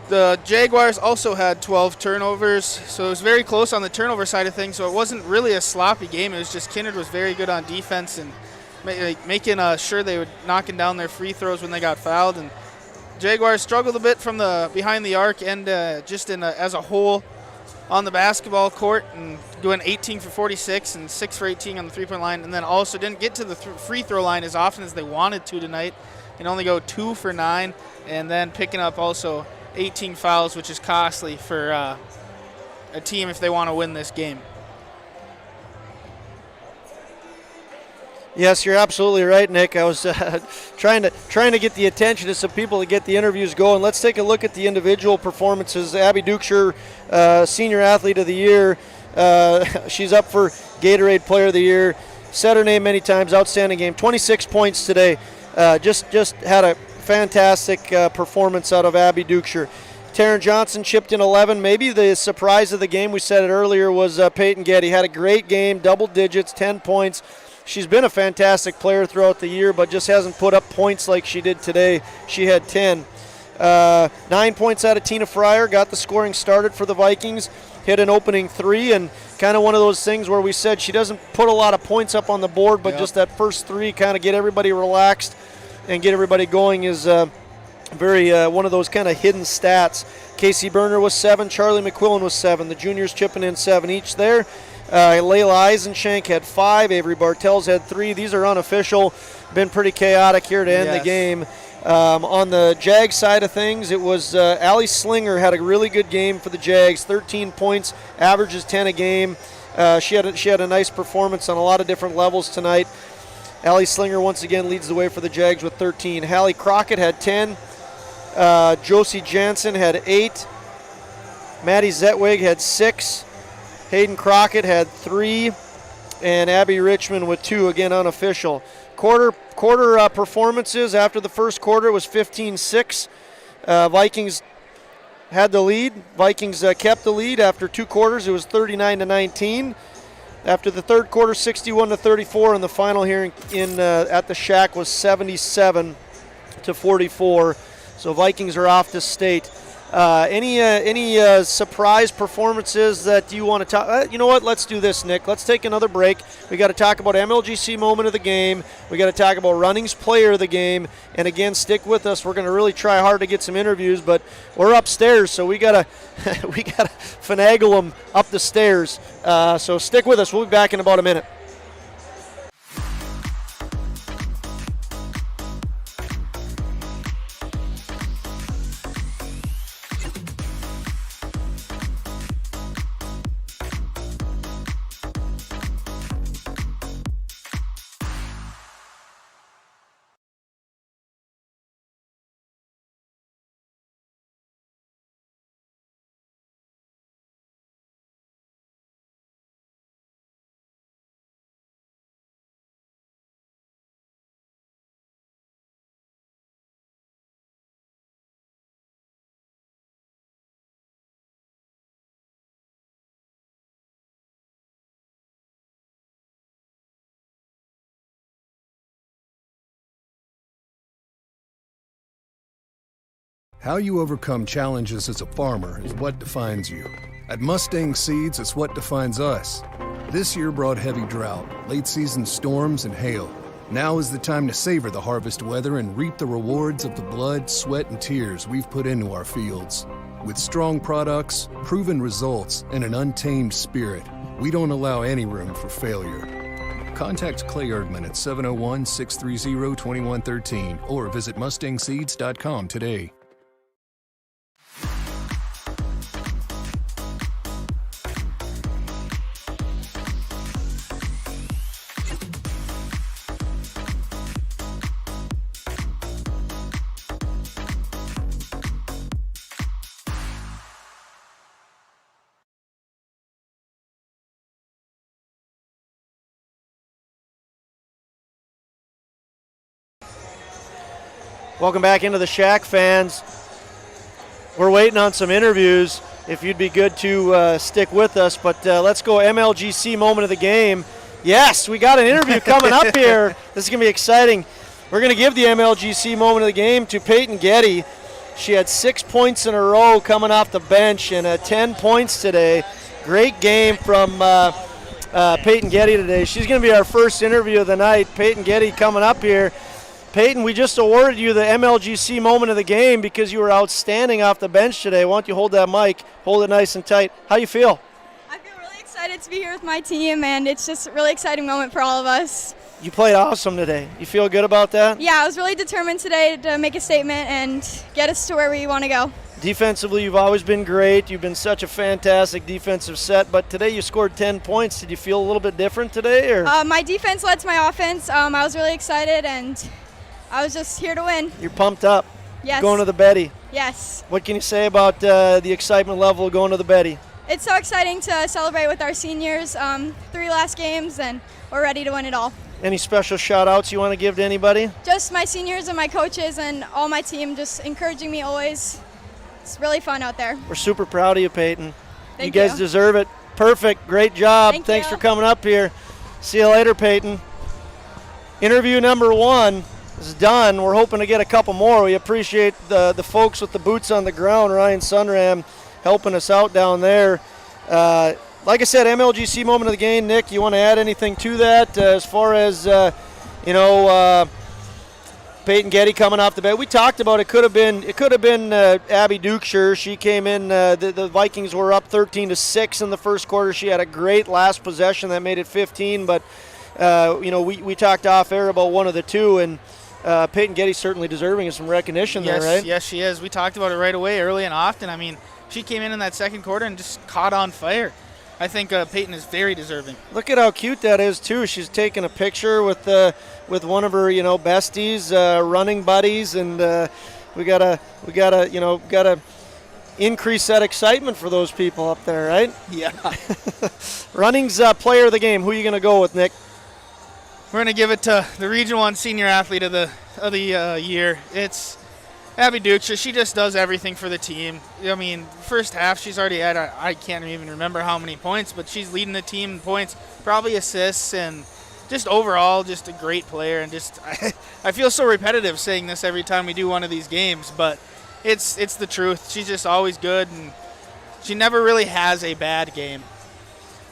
the Jaguars also had 12 turnovers, so it was very close on the turnover side of things. So it wasn't really a sloppy game. It was just Kindred was very good on defense and making sure they were knocking down their free throws when they got fouled. And Jaguars struggled a bit from the behind the arc and just as a whole on the basketball court, and doing 18 for 46 and 6 for 18 on the three-point line, and then also didn't get to the free throw line as often as they wanted to tonight and only go 2 for 9, and then picking up also 18 fouls, which is costly for a team if they want to win this game. Yes, you're absolutely right, Nick. I was trying to get the attention of some people to get the interviews going. Let's take a look at the individual performances. Abby Duchess, Senior Athlete of the Year. She's up for Gatorade Player of the Year. Said her name many times. Outstanding game. 26 points today. Just had a fantastic performance out of Abby Duchess. Taryn Johnson chipped in 11. Maybe the surprise of the game, we said it earlier, was Peyton Getty. Had a great game, double digits, 10 points. She's been a fantastic player throughout the year, but just hasn't put up points like she did today. She had 10. 9 points out of Tina Fryer, got the scoring started for the Vikings, hit an opening 3, and kind of one of those things where we said she doesn't put a lot of points up on the board, but just that first 3 kind of get everybody relaxed. and get everybody going is very one of those kind of hidden stats. Casey Berner was 7, Charlie McQuillan was 7. The juniors chipping in 7 each there. Layla Eisenshank had 5. Avery Bartels had 3. These are unofficial. Been pretty chaotic here to end the game. On the Jags side of things, it was Allie Slinger had a really good game for the Jags. 13 points, averages 10 a game. She had a nice performance on a lot of different levels tonight. Allie Slinger once again leads the way for the Jags with 13. Hallie Crockett had 10. Josie Jansen had 8. Maddie Zetwig had 6. Hayden Crockett had 3. And Abby Richmond with 2, again unofficial. Quarter performances after the first quarter was 15-6. Vikings had the lead. Vikings kept the lead after 2 quarters. It was 39-19. After the third quarter, 61-34, and the final here at the Shack was 77-44. So Vikings are off to state. Any surprise performances that you want to talk? You know what? Let's do this, Nick. Let's take another break. We got to talk about MLGC moment of the game. We got to talk about Runnings player of the game. And again, stick with us. We're going to really try hard to get some interviews, but we're upstairs, so we got to finagle them up the stairs. So stick with us. We'll be back in about a minute. How you overcome challenges as a farmer is what defines you. At Mustang Seeds, it's what defines us. This year brought heavy drought, late-season storms, and hail. Now is the time to savor the harvest weather and reap the rewards of the blood, sweat, and tears we've put into our fields. With strong products, proven results, and an untamed spirit, we don't allow any room for failure. Contact Clay Erdman at 701-630-2113 or visit mustangseeds.com today. Welcome back into the Shack, fans. We're waiting on some interviews. If you'd be good to stick with us, but let's go MLGC moment of the game. Yes, we got an interview coming up here. This is going to be exciting. We're going to give the MLGC moment of the game to Peyton Getty. She had 6 points in a row coming off the bench and 10 points today. Great game from Peyton Getty today. She's going to be our first interview of the night. Peyton Getty coming up here. Peyton, we just awarded you the MLGC moment of the game because you were outstanding off the bench today. Why don't you hold that mic, hold it nice and tight. How you feel? I feel really excited to be here with my team, and it's just a really exciting moment for all of us. You played awesome today. You feel good about that? Yeah, I was really determined today to make a statement and get us to where we want to go. Defensively, you've always been great. You've been such a fantastic defensive set, but today you scored 10 points. Did you feel a little bit different today? Or? My defense led to my offense. I was really excited, and I was just here to win. You're pumped up. Yes. Going to the Betty. Yes. What can you say about the excitement level of going to the Betty? It's so exciting to celebrate with our seniors. 3 last games, and we're ready to win it all. Any special shout-outs you want to give to anybody? Just my seniors and my coaches and all my team just encouraging me always. It's really fun out there. We're super proud of you, Peyton. Thank you guys deserve it. Perfect. Great job. Thanks for coming up here. See you later, Peyton. Interview number 1 is done. We're hoping to get a couple more. We appreciate the folks with the boots on the ground, Ryan Sunram, helping us out down there. Like I said, MLGC moment of the game. Nick, you want to add anything to that as far as, Peyton Getty coming off the bench. We talked about it. Could have been Abby Duchess. She came in. The Vikings were up 13-6 in the first quarter. She had a great last possession that made it 15. But we talked off air about one of the two, and Peyton Getty certainly deserving of some recognition there, right? Yes, she is. We talked about it right away, early and often. I mean, she came in that second quarter and just caught on fire. I think Peyton is very deserving. Look at how cute that is too. She's taking a picture with one of her besties, running buddies, and we gotta increase that excitement for those people up there, right? Yeah. Running's player of the game. Who are you gonna go with, Nick? We're gonna give it to the Region 1 Senior Athlete of the year. It's Abby Duchess. She just does everything for the team. I mean, first half she's already had, I can't even remember how many points, but she's leading the team in points, probably assists, and just overall just a great player. And just I feel so repetitive saying this every time we do one of these games, but it's the truth. She's just always good, and she never really has a bad game.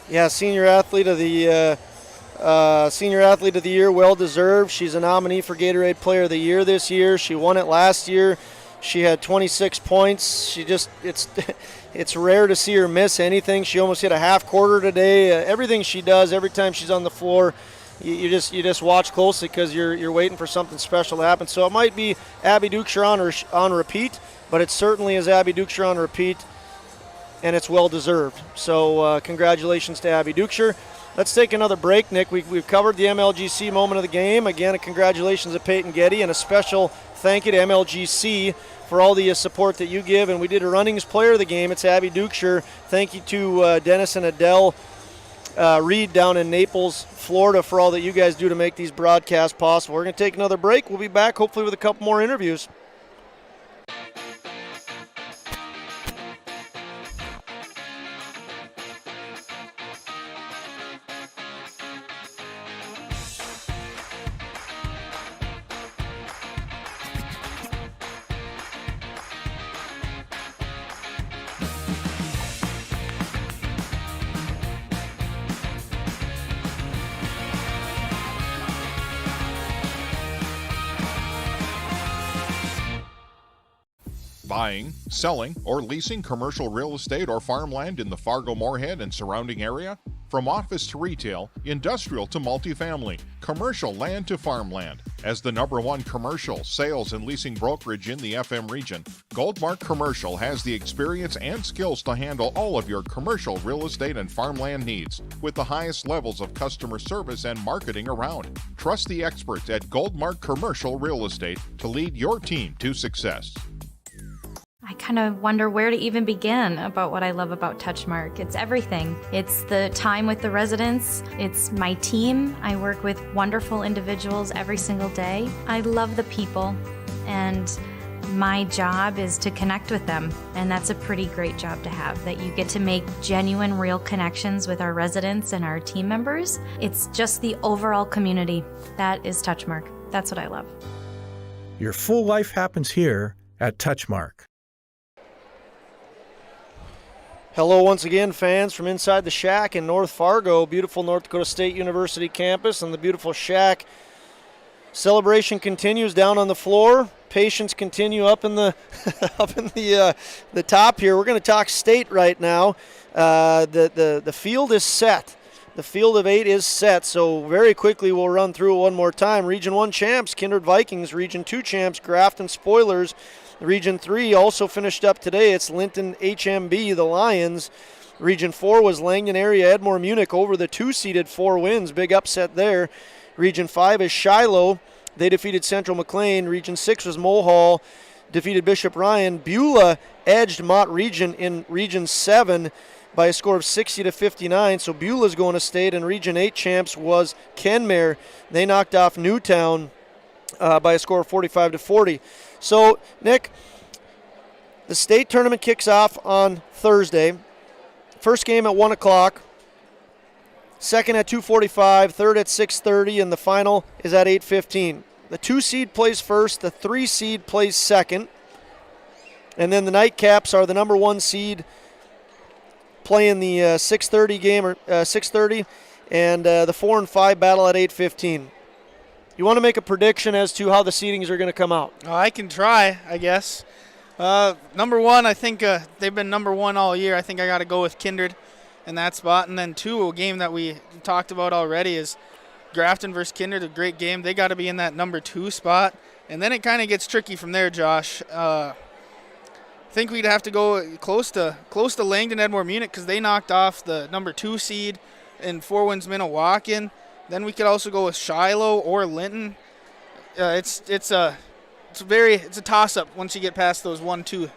Yeah, Senior Athlete of the Year, well deserved. She's a nominee for Gatorade Player of the Year this year. She won it last year. She had 26 points. It's rare to see her miss anything. She almost hit a half quarter today. Everything she does, every time she's on the floor, you just watch closely because you're waiting for something special to happen. So it might be Abby Duchess on repeat, but it certainly is Abby Duchess on repeat, and it's well deserved. So congratulations to Abby Duchess. Let's take another break, Nick. We've covered the MLGC moment of the game. Again, congratulations to Peyton Getty, and a special thank you to MLGC for all the support that you give. And we did a runnings player of the game. It's Abby Duchess. Thank you to Dennis and Adele Reed down in Naples, Florida, for all that you guys do to make these broadcasts possible. We're going to take another break. We'll be back hopefully with a couple more interviews. Buying, selling, or leasing commercial real estate or farmland in the Fargo-Moorhead and surrounding area? From office to retail, industrial to multifamily, commercial land to farmland. As the #1 commercial sales and leasing brokerage in the FM region, Goldmark Commercial has the experience and skills to handle all of your commercial real estate and farmland needs with the highest levels of customer service and marketing around. Trust the experts at Goldmark Commercial Real Estate to lead your team to success. I kind of wonder where to even begin about what I love about Touchmark. It's everything. It's the time with the residents. It's my team. I work with wonderful individuals every single day. I love the people, and my job is to connect with them. And that's a pretty great job to have, that you get to make genuine, real connections with our residents and our team members. It's just the overall community. That is Touchmark. That's what I love. Your full life happens here at Touchmark. Hello once again, fans from inside the Shack in North Fargo, beautiful North Dakota State University campus, and the beautiful Shack. Celebration continues down on the floor. Patients continue up in the the top here. We're going to talk state right now. The field is set. The field of 8 is set, so very quickly we'll run through it one more time. Region 1 champs, Kindred Vikings. Region 2 champs, Grafton Spoilers. Region 3 also finished up today. It's Linton HMB, the Lions. Region 4 was Langdon area Edmore Munich over the 2-seeded 4 wins. Big upset there. Region 5 is Shiloh. They defeated Central McLean. Region 6 was Mulhall. Defeated Bishop Ryan. Beulah edged Mott Region in Region 7 by a score of 60-59. So Beulah's going to state. And Region 8 champs was Kenmare. They knocked off Newtown by a score of 45-40. So, Nick, the state tournament kicks off on Thursday. First game at 1 o'clock, second at 2:45, third at 6:30, and the final is at 8:15. The 2-seed plays first, the 3-seed plays second, and then the nightcaps are the #1 seed playing the 6:30 game, or 6:30, and the 4 and 5 battle at 8:15. You want to make a prediction as to how the seedings are going to come out? I can try, I guess. Number one, I think they've been number one all year. I think I got to go with Kindred in that spot. And then two, a game that we talked about already is Grafton versus Kindred, a great game. They got to be in that number 2 spot. And then it kind of gets tricky from there, Josh. I think we'd have to go close to Langdon Edmore Munich because they knocked off the number 2 seed in Four Winds Minnewacan. Then we could also go with Shiloh or Linton. It's a toss-up once you get past those 1-2.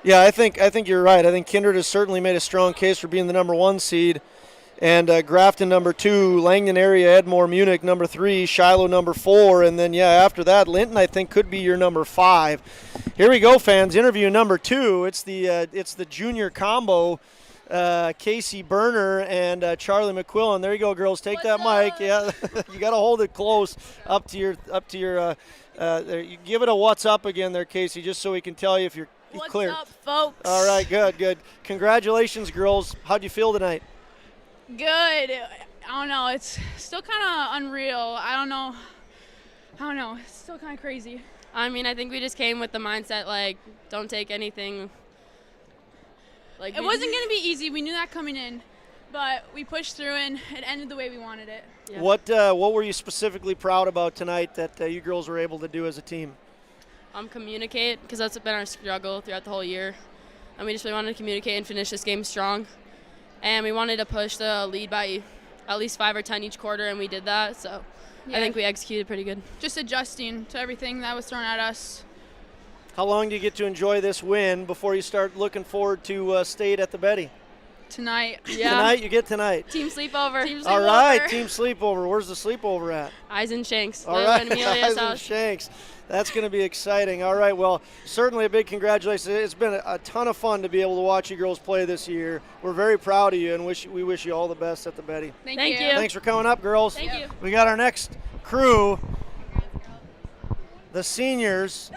Yeah, I think you're right. I think Kindred has certainly made a strong case for being the number 1 seed. And Grafton number 2, Langdon area, Edmore Munich number 3, Shiloh number 4, and then after that, Linton I think could be your number 5. Here we go, fans. Interview number 2. It's the junior combo. Casey Berner and Charlie McQuillan. There you go, girls. Take that mic. Yeah, you got to hold it close up to your. There. You give it a what's up again there, Casey, just so we can tell you if you're clear. What's up, folks? All right, good. Congratulations, girls. How'd you feel tonight? Good. I don't know. It's still kind of unreal. I don't know. It's still kind of crazy. I mean, I think we just came with the mindset like, don't take anything. Like it wasn't going to be easy. We knew that coming in, but we pushed through and it ended the way we wanted it. Yeah. What were you specifically proud about tonight that you girls were able to do as a team? Communicate, because that's been our struggle throughout the whole year. And we just really wanted to communicate and finish this game strong. And we wanted to push the lead by at least 5 or 10 each quarter, and we did that. So I think we executed pretty good. Just adjusting to everything that was thrown at us. How long do you get to enjoy this win before you start looking forward to state at the Betty? Tonight. Yeah. Tonight? You get tonight. Team sleepover. All right, team sleepover. Where's the sleepover at? Eyes and Shanks. All right, Amelia's Eyes and Shanks. That's going to be exciting. All right, well, certainly a big congratulations. It's been a ton of fun to be able to watch you girls play this year. We're very proud of you, and we wish you all the best at the Betty. Thank you. Thanks for coming up, girls. Thank you. We got our next crew. The seniors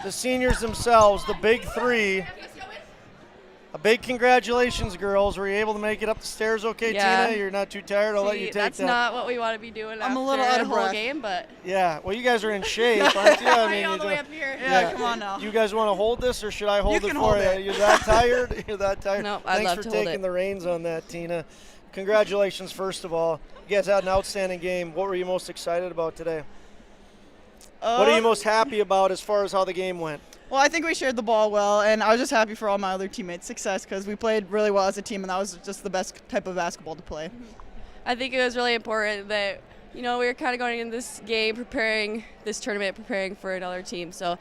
themselves, the big 3. A big congratulations, girls. Were you able to make it up the stairs okay, Yeah. Tina? You're not too tired? I'll let you take that's that. not what we want to be doing I'm after a little out of whole breath. game, but Yeah, well, you guys are in shape, aren't you? I mean, all the way up here. Yeah, come on now. You guys want to hold this, or should I hold You it can for hold you? it. You're that tired? You're that tired? No, I'd Thanks love for to hold taking it. the reins on that, Tina. Congratulations, first of all. You guys had an outstanding game. What were you most excited about today? What are you most happy about as far as how the game went? Well, I think we shared the ball well, and I was just happy for all my other teammates' success because we played really well as a team, and that was just the best type of basketball to play. I think it was really important that, we were kind of going into this game preparing for another team. So,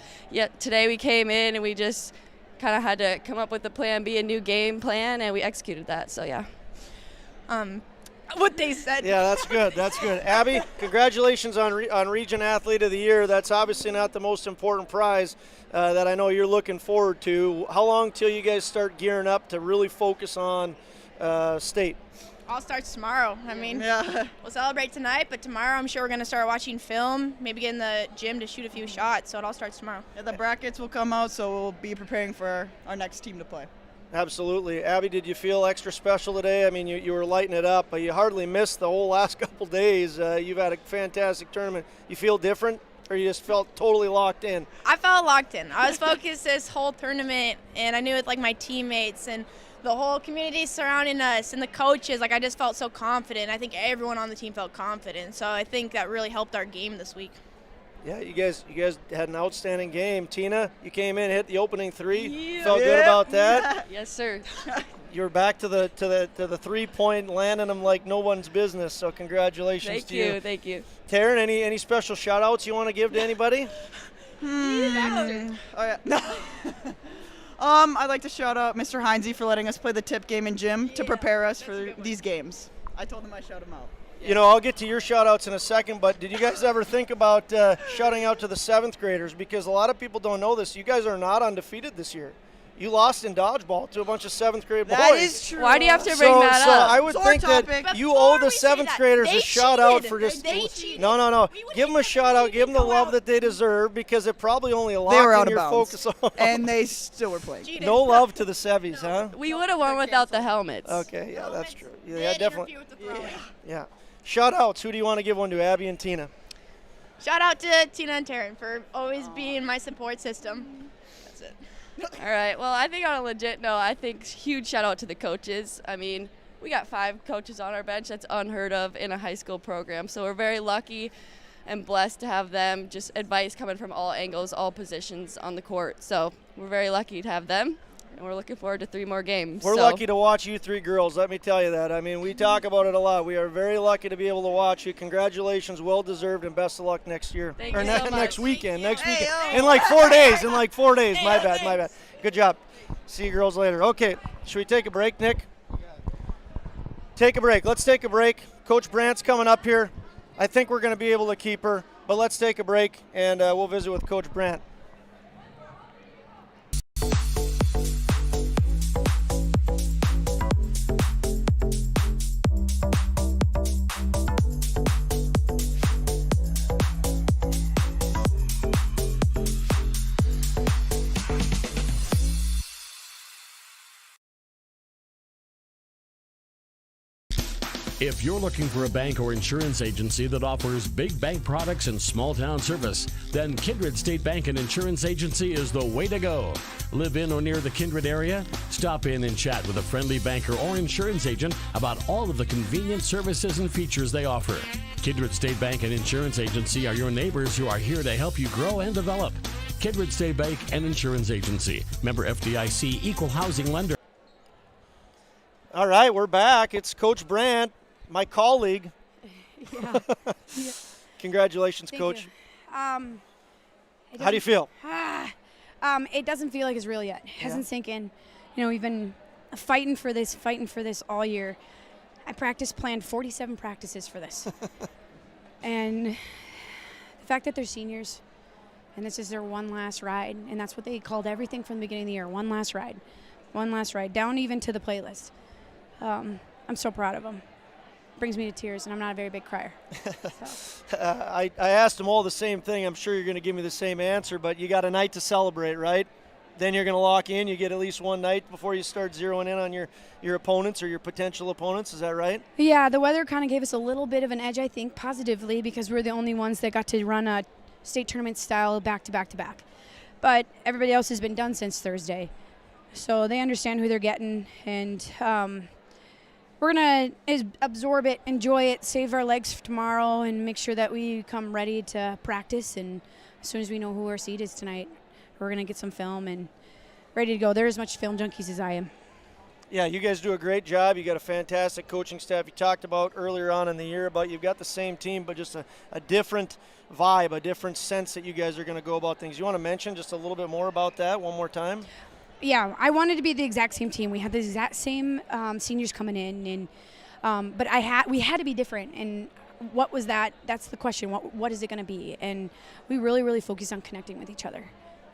today we came in and we just kind of had to come up with a plan B, a new game plan, and we executed that. So, yeah. What they said. Yeah, that's good. That's good. Abby, congratulations on Region Athlete of the Year. That's obviously not the most important prize that I know you're looking forward to. How long till you guys start gearing up to really focus on state? All starts tomorrow. I mean, we'll celebrate tonight, but tomorrow I'm sure we're going to start watching film, maybe get in the gym to shoot a few shots, so it all starts tomorrow. Yeah, the brackets will come out, so we'll be preparing for our next team to play. Absolutely. Abby, did you feel extra special today? I mean, you were lighting it up, but you hardly missed the whole last couple days. You've had a fantastic tournament. You feel different, or you just felt totally locked in? I felt locked in. I was focused this whole tournament, and I knew it like my teammates and the whole community surrounding us and the coaches. Like, I just felt so confident. I think everyone on the team felt confident, so I think that really helped our game this week. Yeah, you guys had an outstanding game. Tina, you came in, hit the opening 3. Felt good about that. Yes, sir. You're back to the 3-point, landing them like no one's business. So congratulations to you. Thank you. Taryn, any special shout outs you want to give to anybody? Oh yeah. No. I'd like to shout out Mr. Heinze for letting us play the tip game in gym to prepare us for these games. I told him I'd shout him out. I'll get to your shout-outs in a second, but did you guys ever think about shouting out to the 7th graders? Because a lot of people don't know this. You guys are not undefeated this year. You lost in dodgeball to a bunch of 7th grade boys. That is true. Why do you have to bring that up? So up? I would think that you owe the 7th graders a shout-out for just – No. Give them a shout-out. Give them the love that they deserve, because it probably only locked in your focus on. And they still were playing. No love to the Sevies, huh? We would have won without the helmets. Okay, yeah, that's true. Yeah, definitely. Yeah. Shout-outs. Who do you want to give one to, Abby and Tina? Shout out to Tina and Taryn for always being my support system. That's it. All right. Well, I think on a legit note, I think huge shout out to the coaches. I mean, we got 5 coaches on our bench. That's unheard of in a high school program. So we're very lucky and blessed to have them. Just advice coming from all angles, all positions on the court. So we're very lucky to have them. And we're looking forward to 3 more games. We're lucky to watch you 3 girls, let me tell you that. I mean, we talk about it a lot. We are very lucky to be able to watch you. Congratulations, well-deserved, and best of luck next year. Thank you so much. Next weekend. In like 4 days. My bad. Good job. See you girls later. Okay, should we take a break, Nick? Take a break. Let's take a break. Coach Brandt's coming up here. I think we're going to be able to keep her, but let's take a break, and we'll visit with Coach Brandt. If you're looking for a bank or insurance agency that offers big bank products and small town service, then Kindred State Bank and Insurance Agency is the way to go. Live in or near the Kindred area? Stop in and chat with a friendly banker or insurance agent about all of the convenient services and features they offer. Kindred State Bank and Insurance Agency are your neighbors who are here to help you grow and develop. Kindred State Bank and Insurance Agency. Member FDIC, Equal Housing Lender. All right, we're back. It's Coach Brandt, my colleague. Yeah. Congratulations, Thank Coach. you. How do you feel? It doesn't feel like it's real yet. It hasn't sunk in. You know, we've been fighting for this all year. I planned 47 practices for this. And the fact that they're seniors and this is their one last ride, and that's what they called everything from the beginning of the year, one last ride, down even to the playlist. I'm so proud of them. Brings me to tears, and I'm not a very big crier. So. I asked them all the same thing. I'm sure you're going to give me the same answer, but you got a night to celebrate, right? Then you're going to lock in. You get at least one night before you start zeroing in on your opponents or your potential opponents. Is that right? Yeah, the weather kind of gave us a little bit of an edge, I think, positively, because we're the only ones that got to run a state tournament style back-to-back-to-back. But everybody else has been done since Thursday. So they understand who they're getting, and we're going to absorb it, enjoy it, save our legs for tomorrow, and make sure that we come ready to practice. And as soon as we know who our seed is tonight, we're going to get some film and ready to go. They're as much film junkies as I am. Yeah, you guys do a great job. You got a fantastic coaching staff. You talked about earlier on in the year about you've got the same team, but just a different vibe, a different sense that you guys are going to go about things. You want to mention just a little bit more about that one more time? Yeah, I wanted to be the exact same team. We had the exact same seniors coming in, and but we had to be different. And what was that? That's the question. What is it going to be? And we really, really focused on connecting with each other.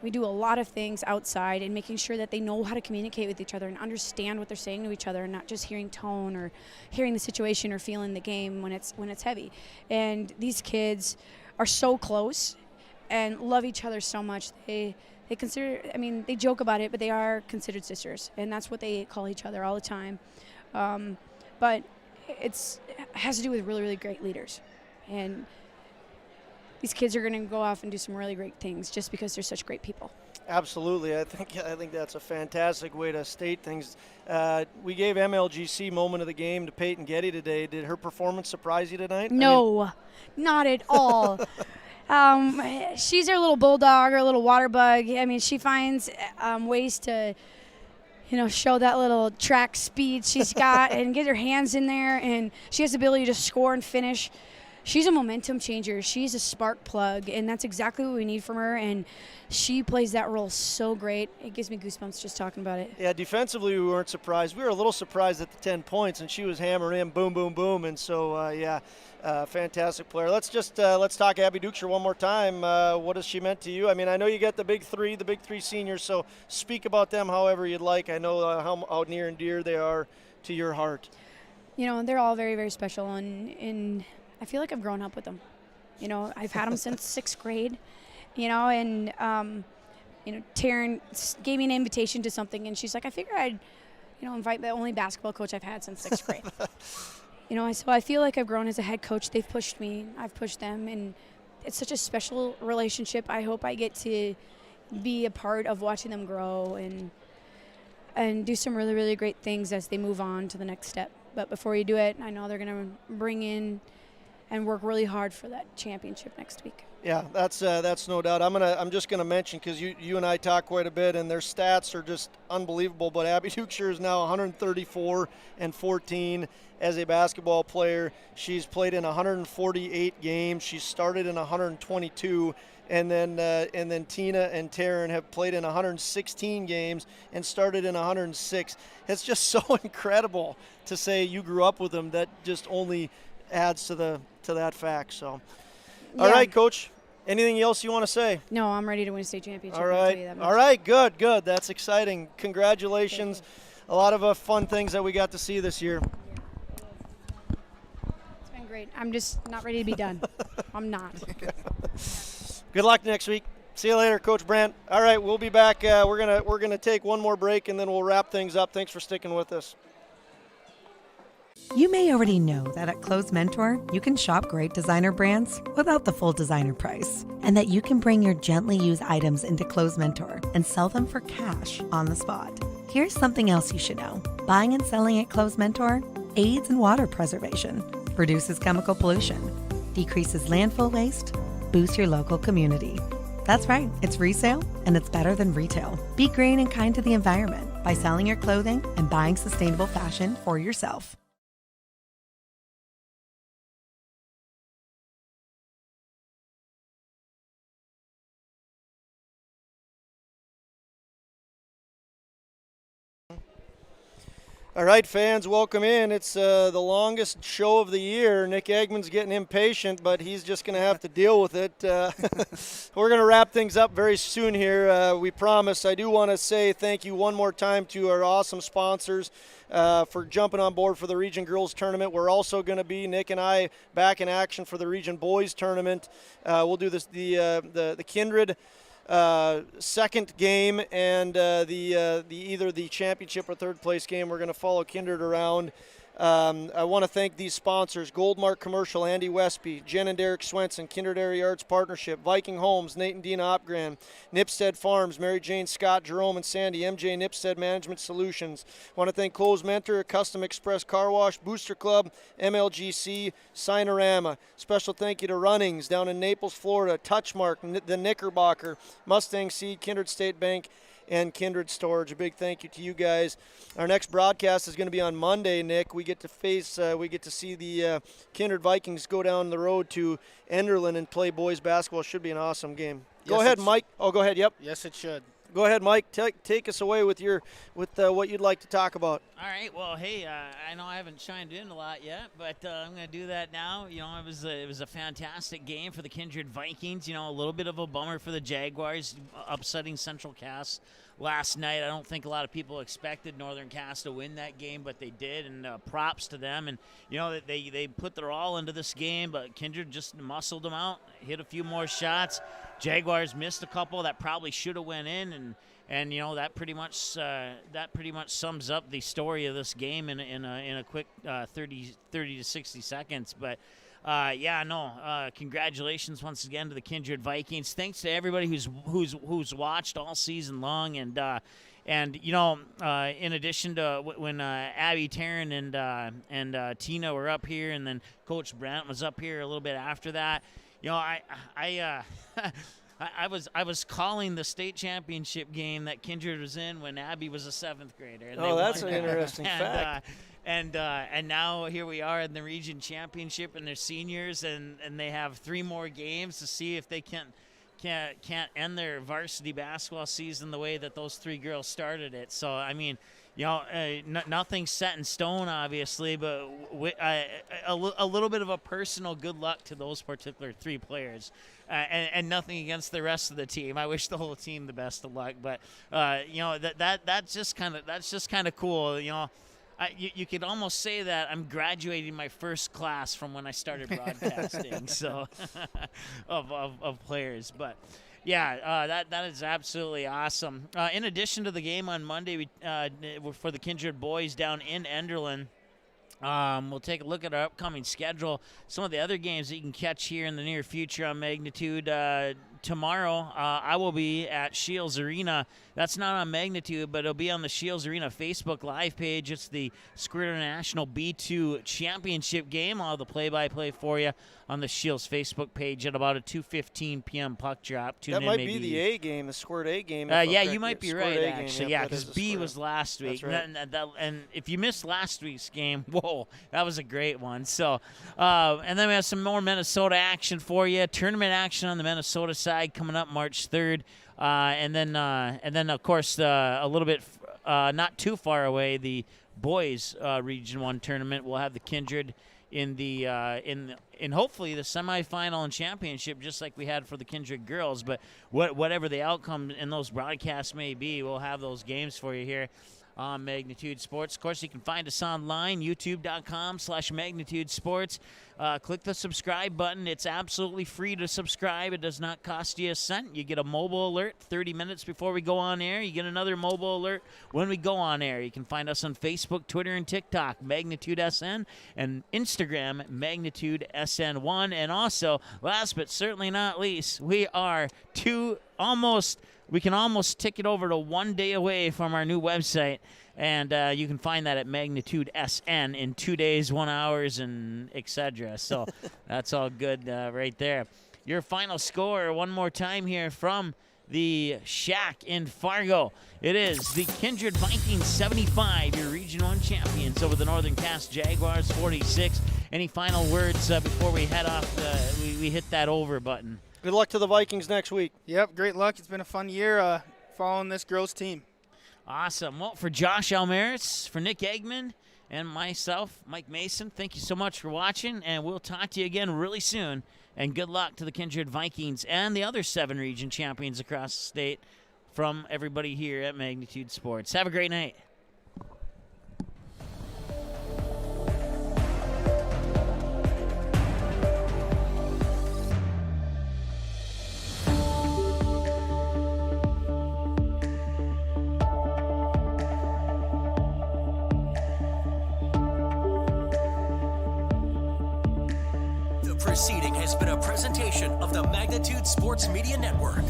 We do a lot of things outside and making sure that they know how to communicate with each other and understand what they're saying to each other, and not just hearing tone or hearing the situation or feeling the game when it's heavy. And these kids are so close and love each other so much. They consider, they joke about it, but they are considered sisters, and that's what they call each other all the time. But it has to do with really, really great leaders. And these kids are going to go off and do some really great things just because they're such great people. Absolutely. I think that's a fantastic way to state things. We gave MLGC Moment of the Game to Peyton Getty today. Did her performance surprise you tonight? No, not at all. She's our little bulldog, our little water bug. She finds ways to, show that little track speed she's got and get her hands in there, and she has the ability to score and finish. She's a momentum changer. She's a spark plug, and that's exactly what we need from her, and she plays that role so great. It gives me goosebumps just talking about it. Yeah, defensively we weren't surprised. We were a little surprised at the 10 points, and she was hammering in, boom, boom, boom, and so, fantastic player. Let's talk Abby Duchess one more time. What has she meant to you? I know you got the big three seniors, so speak about them however you'd like. I know how near and dear they are to your heart. They're all very, very special, and I feel like I've grown up with them. I've had them since 6th grade, and Taryn gave me an invitation to something, and she's like, I figured I'd, invite the only basketball coach I've had since 6th grade. So I feel like I've grown as a head coach. They've pushed me, I've pushed them, and it's such a special relationship. I hope I get to be a part of watching them grow and do some really, really great things as they move on to the next step. But before you do it, I know they're going to bring in and work really hard for that championship next week. Yeah, that's no doubt. I'm just gonna mention, because you and I talk quite a bit, and their stats are just unbelievable. But Abby Duchess is now 134-14 as a basketball player. She's played in 148 games. She's started in 122. And then Tina and Taryn have played in 116 games and started in 106. It's just so incredible to say you grew up with them. That just only adds to that fact. So, all right, Coach. Anything else you want to say? No, I'm ready to win a state championship. All I'll tell you right. that much. All right. Good. That's exciting. Congratulations. A lot of fun things that we got to see this year. It's been great. I'm just not ready to be done. I'm not. Good luck next week. See you later, Coach Brandt. All right, we'll be back. We're gonna take one more break, and then we'll wrap things up. Thanks for sticking with us. You may already know that at Clothes Mentor, you can shop great designer brands without the full designer price, and that you can bring your gently used items into Clothes Mentor and sell them for cash on the spot. Here's something else you should know. Buying and selling at Clothes Mentor aids in water preservation, reduces chemical pollution, decreases landfill waste, boosts your local community. That's right, it's resale, and it's better than retail. Be green and kind to the environment by selling your clothing and buying sustainable fashion for yourself. All right, fans, welcome in. It's the longest show of the year. Nick Eggman's getting impatient, but he's just going to have to deal with it. We're going to wrap things up very soon here, we promise. I do want to say thank you one more time to our awesome sponsors for jumping on board for the Region Girls Tournament. We're also going to be, Nick and I, back in action for the Region Boys Tournament. We'll do this the Kindred second game and either the championship or third place game. We're going to follow Kindred around. I want to thank these sponsors: Goldmark Commercial, Andy Westby, Jen and Derek Swenson, Kindred Area Arts Partnership, Viking Homes, Nate and Dina Opgran, Nipstead Farms, Mary Jane, Scott, Jerome, and Sandy, MJ Nipstead Management Solutions. I want to thank Clothes Mentor, Custom Express Car Wash, Booster Club, MLGC, Sinorama. Special thank you to Runnings down in Naples, Florida, Touchmark, the Knickerbocker, Mustang Seed, Kindred State Bank, and Kindred Storage. A big thank you to you guys. Our next broadcast is going to be on Monday, Nick. We get to see the Kindred Vikings go down the road to Enderlin and play boys basketball. Should be an awesome game. Go ahead, Mike. Oh, go ahead. Yep. Yes, it should. Go ahead, Mike. Take us away with what you'd like to talk about. All right. Well, hey, I know I haven't chimed in a lot yet, but I'm going to do that now. You know, it was a fantastic game for the Kindred Vikings. You know, a little bit of a bummer for the Jaguars upsetting Central Cass last night. I don't think a lot of people expected Northern Cass to win that game, but they did, and props to them. And you know, they put their all into this game, but Kindred just muscled them out, hit a few more shots. Jaguars missed a couple that probably should have went in, and you know, that pretty much sums up the story of this game in a quick 30 to 60 seconds. But congratulations once again to the Kindred Vikings. Thanks to everybody who's watched all season long, and you know, in addition to when Abby, Taryn, and Tina were up here, and then Coach Brandt was up here a little bit after that. You know, I was calling the state championship game that Kindred was in when Abby was a 7th grader. And that's an interesting fact. And now here we are in the region championship, and they're seniors, and they have 3 more games to see if they can't end their varsity basketball season the way that those 3 girls started it. So I mean, you know, nothing's set in stone, obviously, but a little bit of a personal good luck to those particular 3 players, and nothing against the rest of the team. I wish the whole team the best of luck, but you know, that's just kind of cool. You know, you could almost say that I'm graduating my first class from when I started broadcasting, so of players, but. Yeah, that is absolutely awesome. In addition to the game on Monday, for the Kindred boys down in Enderlin, We'll take a look at our upcoming schedule. Some of the other games that you can catch here in the near future on Magnitude. Tomorrow, I will be at Shields Arena. That's not on Magnitude, but it'll be on the Shields Arena Facebook Live page. It's the Squirt International B2 Championship game. I'll have the play-by-play for you on the Shields Facebook page at about a 2:15 p.m. puck drop. That might be the A game, the Squirt A game. Yeah, you might be right, actually. Yep, Yeah, because B was last week. That's right. And if you missed last week's game, whoa, that was a great one. So, and then we have some more Minnesota action for you. Tournament action on the Minnesota side coming up March 3rd. And then of course, a little bit not too far away, the boys Region 1 tournament. We'll have the Kindred in the in hopefully the semifinal and championship, just like we had for the Kindred girls. But whatever the outcome in those broadcasts may be, we'll have those games for you here on Magnitude Sports. Of course, you can find us online, youtube.com/Magnitude Sports. Click the subscribe button. It's absolutely free to subscribe. It does not cost you a cent. You get a mobile alert 30 minutes before we go on air. You get another mobile alert when we go on air. You can find us on Facebook, Twitter, and TikTok, Magnitude SN, and Instagram, Magnitude SN1. And also, last but certainly not least, we are we can almost tick it over to 1 day away from our new website, and you can find that at Magnitude SN in 2 days, 1 hour, and etc. So that's all good right there. Your final score one more time here from the Shack in Fargo. It is the Kindred Vikings 75, your Region 1 champions, over the Northern Cass Jaguars 46. Any final words before we head off? We hit that over button. Good luck to the Vikings next week. Yep, great luck. It's been a fun year following this girls team. Awesome. Well, for Josh Allmaras, for Nick Eggman, and myself, Mike Mason, thank you so much for watching, and we'll talk to you again really soon. And good luck to the Kindred Vikings and the other 7 region champions across the state from everybody here at Magnitude Sports. Have a great night. The proceeding has been a presentation of the Magnitude Sports Media Network.